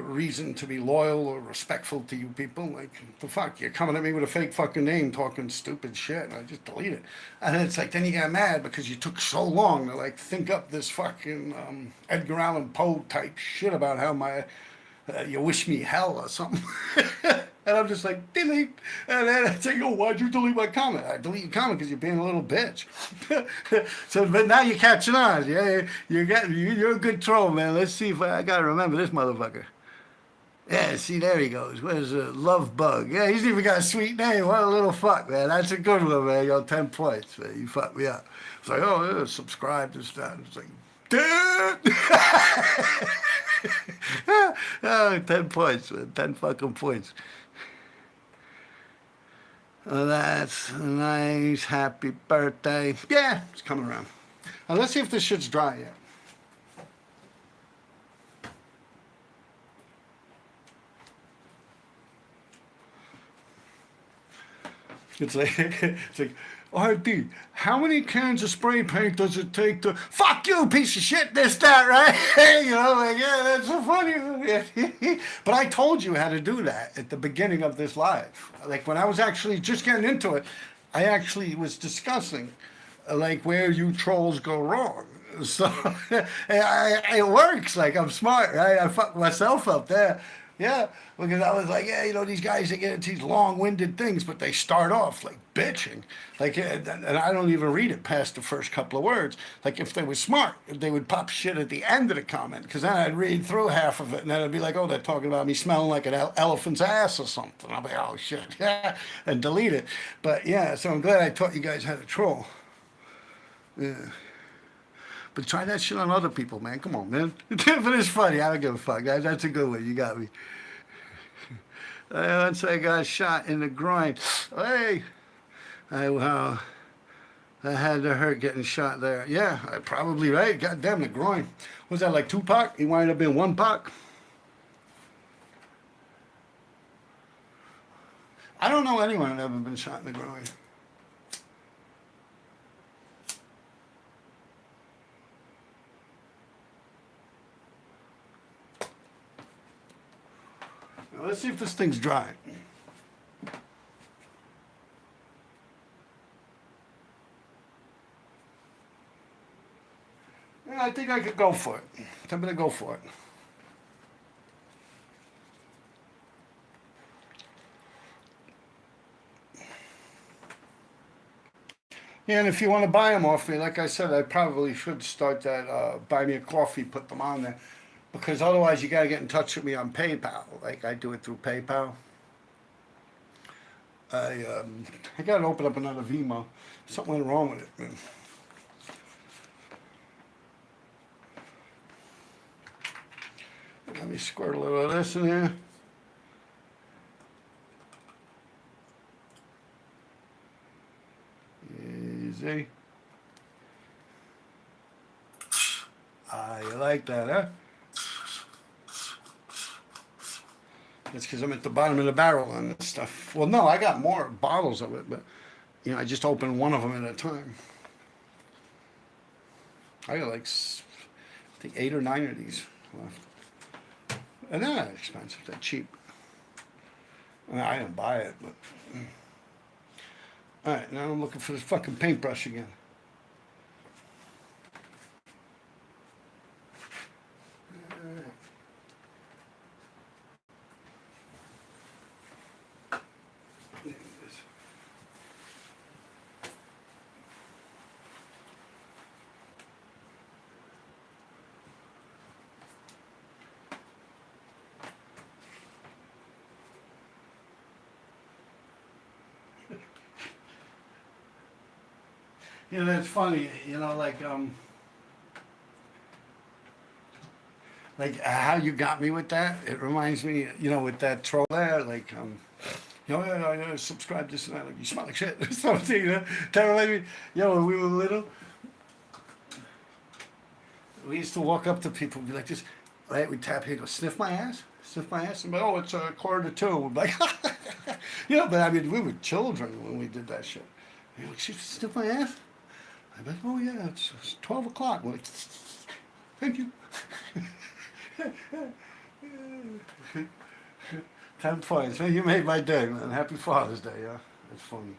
reason to be loyal or respectful to you people. Like, the fuck, you're coming at me with a fake fucking name talking stupid shit, and I just delete it. And it's like, then you get mad because you took so long to like think up this fucking Edgar Allan Poe type shit about how you wish me hell or something. And I'm just like, delete. And then I say, oh, why'd you delete my comment? I delete your comment because you're being a little bitch. So, but now you're catching on. Yeah, you're a good troll, man. Let's see if I got to remember this motherfucker. Yeah, see, there he goes. Where's Love Bug? Yeah, he's even got a sweet name. What a little fuck, man. That's a good one, man. Yo, 10 points, man. You fucked me up. It's like, oh, yeah, subscribe to that. It's like, dude. Oh, 10 points, man. 10 fucking points. Oh, that's nice. Happy birthday. Yeah, it's coming around. Now, let's see if this shit's dry yet. It's like, RD, how many cans of spray paint does it take to fuck you, piece of shit, this, that, right? You know, like, yeah, that's so funny. But I told you how to do that at the beginning of this live. Like, when I was actually just getting into it, I actually was discussing like where you trolls go wrong. So it works. Like, I'm smart, right? I fucked myself up there. Yeah, because I was like, yeah, you know, these guys, they get into these long-winded things, but they start off like bitching. Like, and I don't even read it past the first couple of words. Like, if they were smart, they would pop shit at the end of the comment, because then I'd read through half of it, and then I'd be like, oh, they're talking about me smelling like an elephant's ass or something. I'll be, oh, shit, yeah, and delete it. But, yeah, so I'm glad I taught you guys how to troll. Yeah. But try that shit on other people, man. Come on, man. But it's funny. I don't give a fuck. That's a good one. You got me. Once I got shot in the groin. Hey. Wow. That had to hurt getting shot there. Yeah, probably right. Goddamn, the groin. Was that like Tupac? He wound up being one Pac? I don't know anyone that ever been shot in the groin. Now, let's see if this thing's dry. Yeah, I think I could go for it. I'm gonna go for it. Yeah, and if you want to buy them off me, like I said, I probably should start that buy me a coffee, put them on there. Because otherwise you got to get in touch with me on PayPal. Like, I do it through PayPal. I got to open up another Vimo. Something went wrong with it, man. Let me squirt a little of this in here. Easy. Ah, you like that, huh? It's because I'm at the bottom of the barrel on this stuff. Well, no, I got more bottles of it, but, you know, I just opened one of them at a time. I got like, I think 8 or 9 of these left. And they're not expensive, they're cheap. I mean, I didn't buy it, but. Alright, now I'm looking for this fucking paintbrush again. You know, that's funny, you know, like how you got me with that. It reminds me, you know, with that troll there, like, you know, I subscribe this and that, like, you smell like shit or something, you know. That reminds me, you know, when we were little, we used to walk up to people and be like this, right? We'd tap here, go, sniff my ass, and be, oh, it's a 1:45. We'd be like, you know, but I mean, we were children when we did that shit. You're like, she sniff my ass? I'm like, oh yeah, it's 12 o'clock. I'm like, thank you. 10 points. Man, you made my day, man. Happy Father's Day, yeah? That's funny.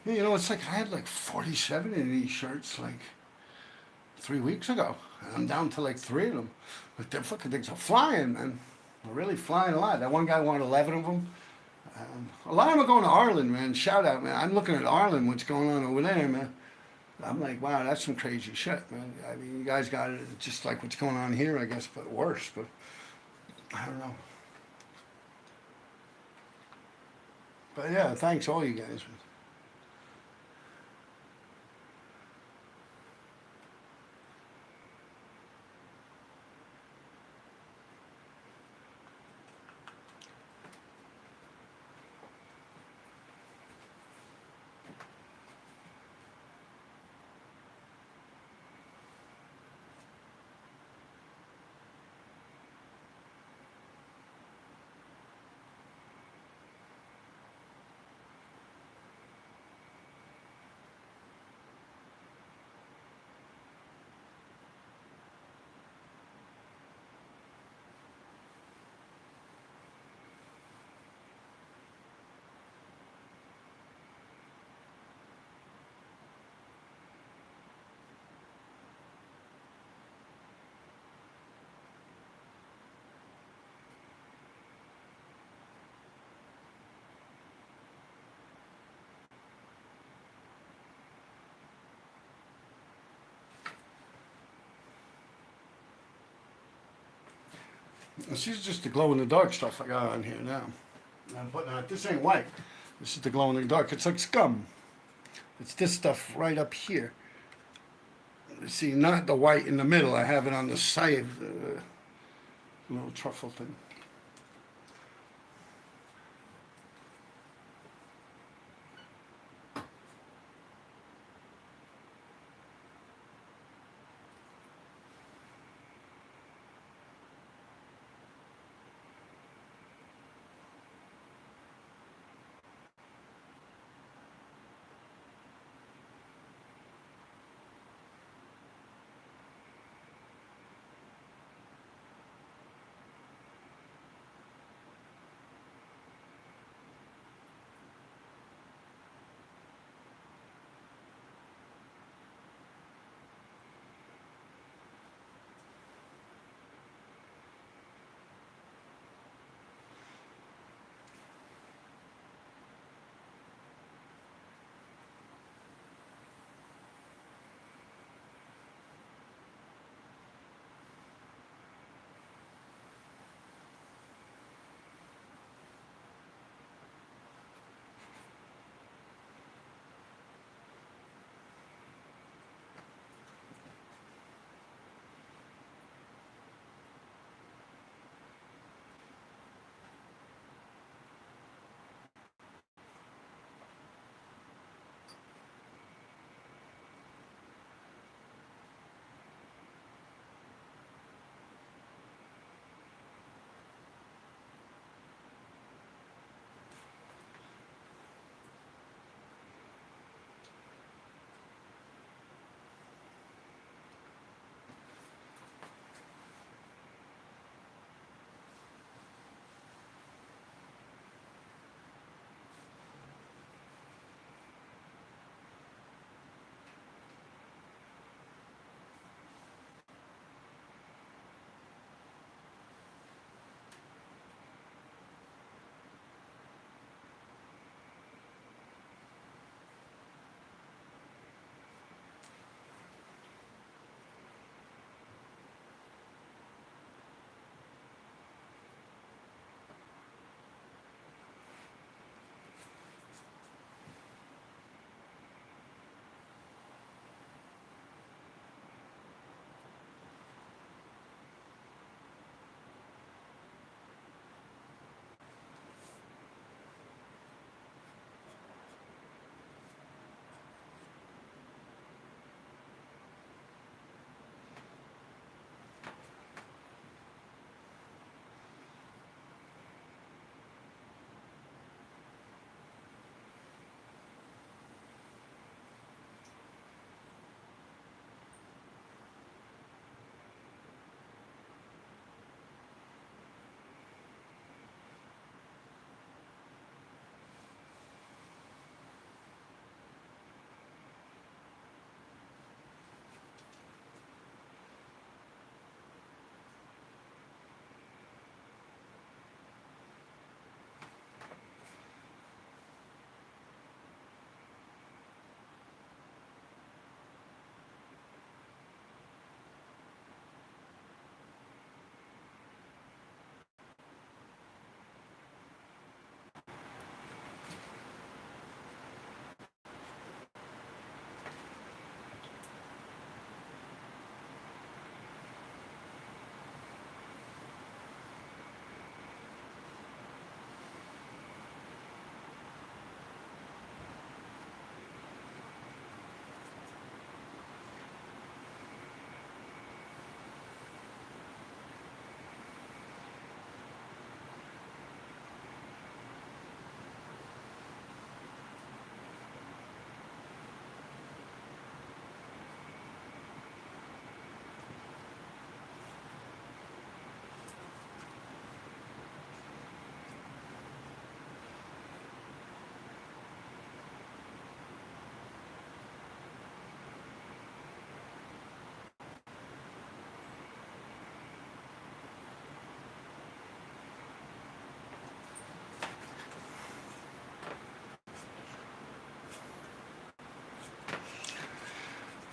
Yeah, you know, it's like I had like 47 of these shirts like 3 weeks ago. And I'm down to like 3 of them. But them fucking things are flying, man. They're really flying a lot. That one guy wanted 11 of them. A lot of them are going to Arlen, man. Shout out, man. I'm looking at Arlen, what's going on over there, man. I'm like, wow, that's some crazy shit, man. I mean, you guys got it just like what's going on here, I guess, but worse. But I don't know. But yeah, thanks all you guys, man. This is just the glow in the dark stuff I got on here now. I'm putting on, this ain't white. This is the glow in the dark. It's like scum. It's this stuff right up here. See, not the white in the middle. I have it on the side, little truffle thing.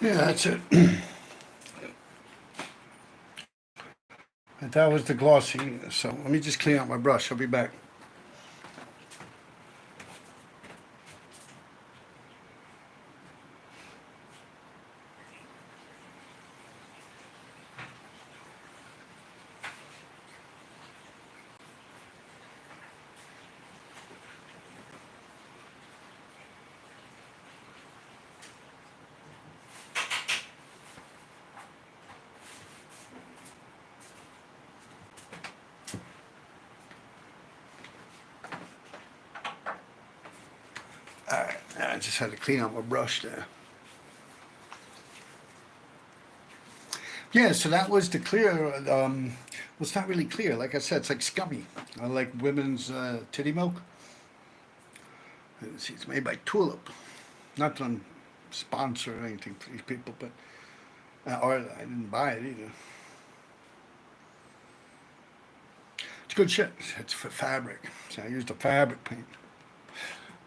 Yeah, that's it. That was the glossy. So let me just clean out my brush. I'll be back. All right, I just had to clean out my brush there. Yeah, so that was the clear. Well, it's not really clear. Like I said, it's like scummy. I like women's titty milk. It's made by Tulip. Not that I'm sponsoring anything for these people, but or I didn't buy it either. It's good shit. It's for fabric. So I used a fabric paint.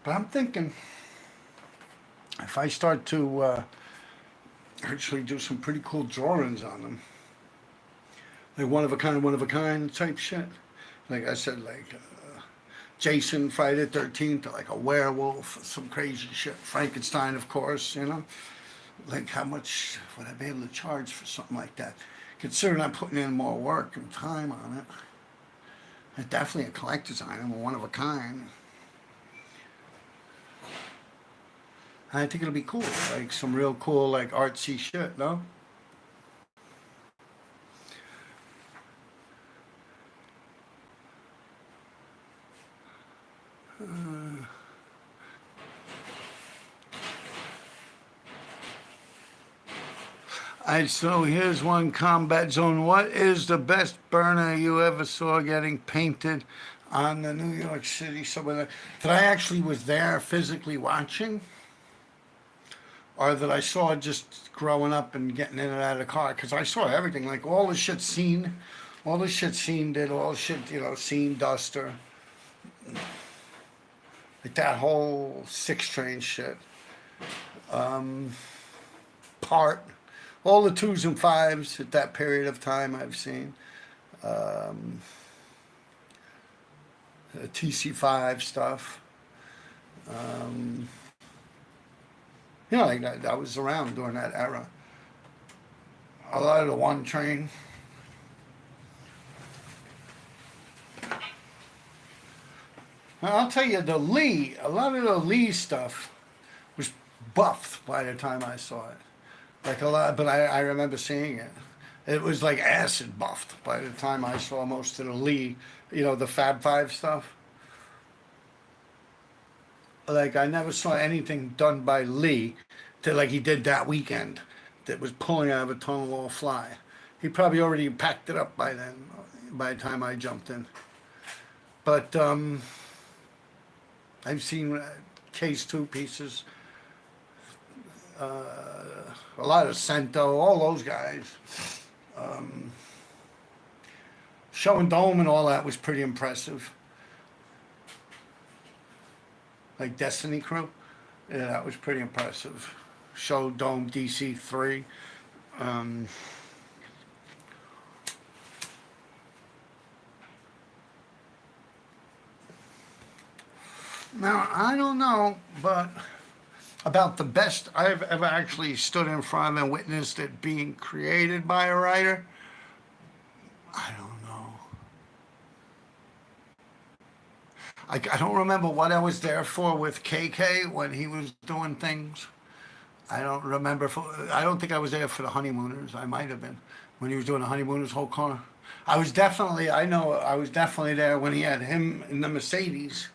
But I'm thinking if I start to actually do some pretty cool drawings on them, like one of a kind type shit. Like I said, like Jason, Friday the 13th, like a werewolf, some crazy shit. Frankenstein, of course, you know. Like how much would I be able to charge for something like that? Considering I'm putting in more work and time on it. It's definitely a collector's item, a one of a kind. I think it'll be cool, like some real cool, like artsy shit, no? So here's one combat zone. What is the best burner you ever saw getting painted on the New York City subway? That I actually was there physically watching, or that I saw just growing up and getting in and out of the car? Because I saw everything, like all the shit seen, all the shit seen did, all the shit, you know, seen Duster, like that whole six train shit. Part, all the twos and fives at that period of time I've seen. TC5 stuff. You know, like I was around during that era. A lot of the one train. I'll tell you, a lot of the Lee stuff was buffed by the time I saw it. Like a lot, but I remember seeing it. It was like acid buffed by the time I saw most of the Lee, you know, the Fab Five stuff. Like I never saw anything done by Lee that like he did that weekend that was pulling out of a tunnel wall fly. He probably already packed it up by then, by the time I jumped in. But I've seen Case 2 pieces, a lot of Cento, all those guys. Show and Dome and all that was pretty impressive. Like Destiny Crew, yeah, that was pretty impressive. Show Dome DC3. Um, Now I don't know, but about the best I've ever actually stood in front of and witnessed it being created by a writer. I don't know. I don't remember what I was there for with KK when he was doing things. I don't remember. I don't think I was there for the honeymooners. I might have been when he was doing the honeymooners whole corner. I was definitely. I know. I was definitely there when he had him in the Mercedes,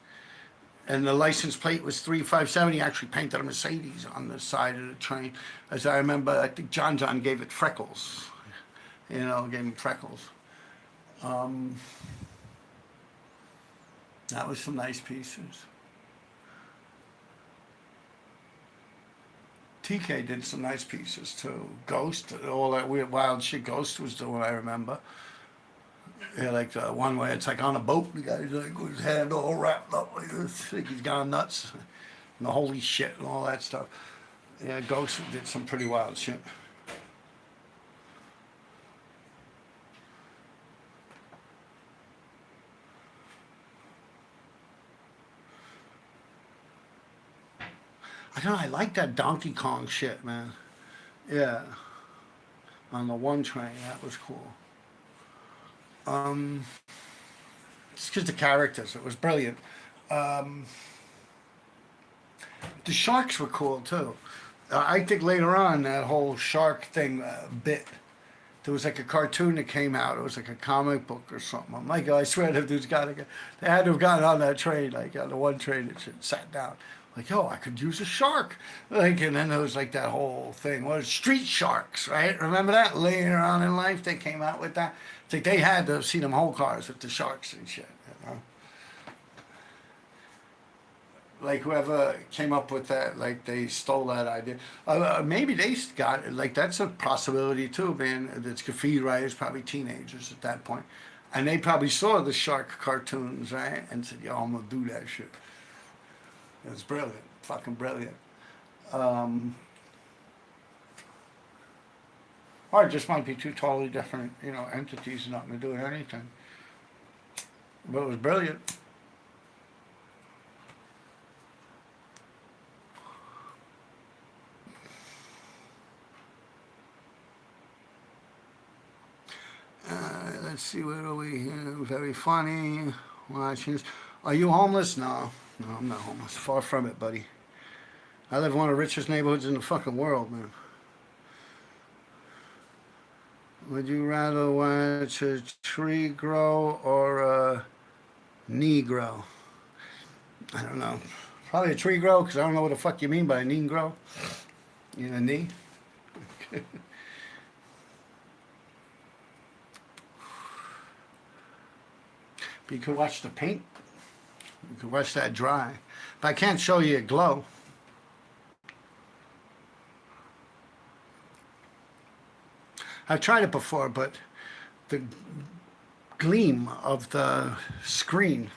and the license plate was 357. He actually painted a Mercedes on the side of the train. As I remember, I think John gave it freckles. You know, gave him freckles. Um, that was some nice pieces. TK did some nice pieces too. Ghost, all that weird wild shit Ghost was doing, I remember. Yeah, like the one where it's like on a boat, the guy's like with his hand all wrapped up like this, like he's gone nuts, and the holy shit and all that stuff. Yeah, Ghost did some pretty wild shit. I don't know, I like that Donkey Kong shit, man. Yeah, on the one train, that was cool. Um, it's because the characters, it was brilliant. Um, the sharks were cool too. I think later on that whole shark thing bit. There was like a cartoon that came out. It was like a comic book or something. I'm like, oh, I swear that dude's got to get. They had to have gotten on that train, like on the one train that shit, sat down. Like, oh, I could use a shark. Like, and then there was like that whole thing. What is street sharks, right? Remember that? Later on in life, they came out with that. It's like they had to see them whole cars with the sharks and shit. You know? Like whoever came up with that, like they stole that idea. Maybe they got it. Like that's a possibility too, man. It's graffiti writers, probably teenagers at that point, and they probably saw the shark cartoons, right, and said, "Yo, I'm gonna do that shit." It's brilliant, fucking brilliant. Um, or it just might be two totally different, entities, nothing to do with anything. But it was brilliant. Let's see, where are we here? Very funny. Watching. Are you homeless? No. No, I'm not homeless. Far from it, buddy. I live in one of the richest neighborhoods in the fucking world, man. Would you rather watch a tree grow or a knee grow? I don't know. Probably a tree grow, because I don't know what the fuck you mean by a knee grow. You know, knee? But you could watch the paint. You could watch that dry. But I can't show you a glow. I've tried it before, but the gleam of the screen,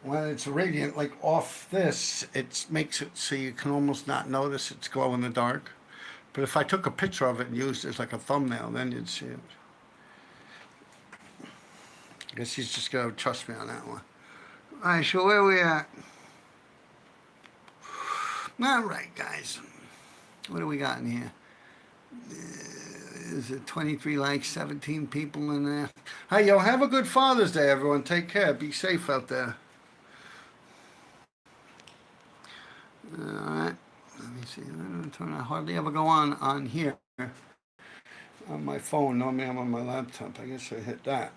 when it's radiant, like off this, it makes it so you can almost not notice it's glow in the dark. But if I took a picture of it and used it as like a thumbnail, then you'd see it. I guess he's just gonna trust me on that one. All right, so where we at? All right, guys. What do we got in here? Is it 23 likes, 17 people in there? Hey, yo, have a good Father's Day, everyone. Take care. Be safe out there. All right. Let me see. I hardly ever go on here on my phone. Normally I'm on my laptop. I guess I hit that.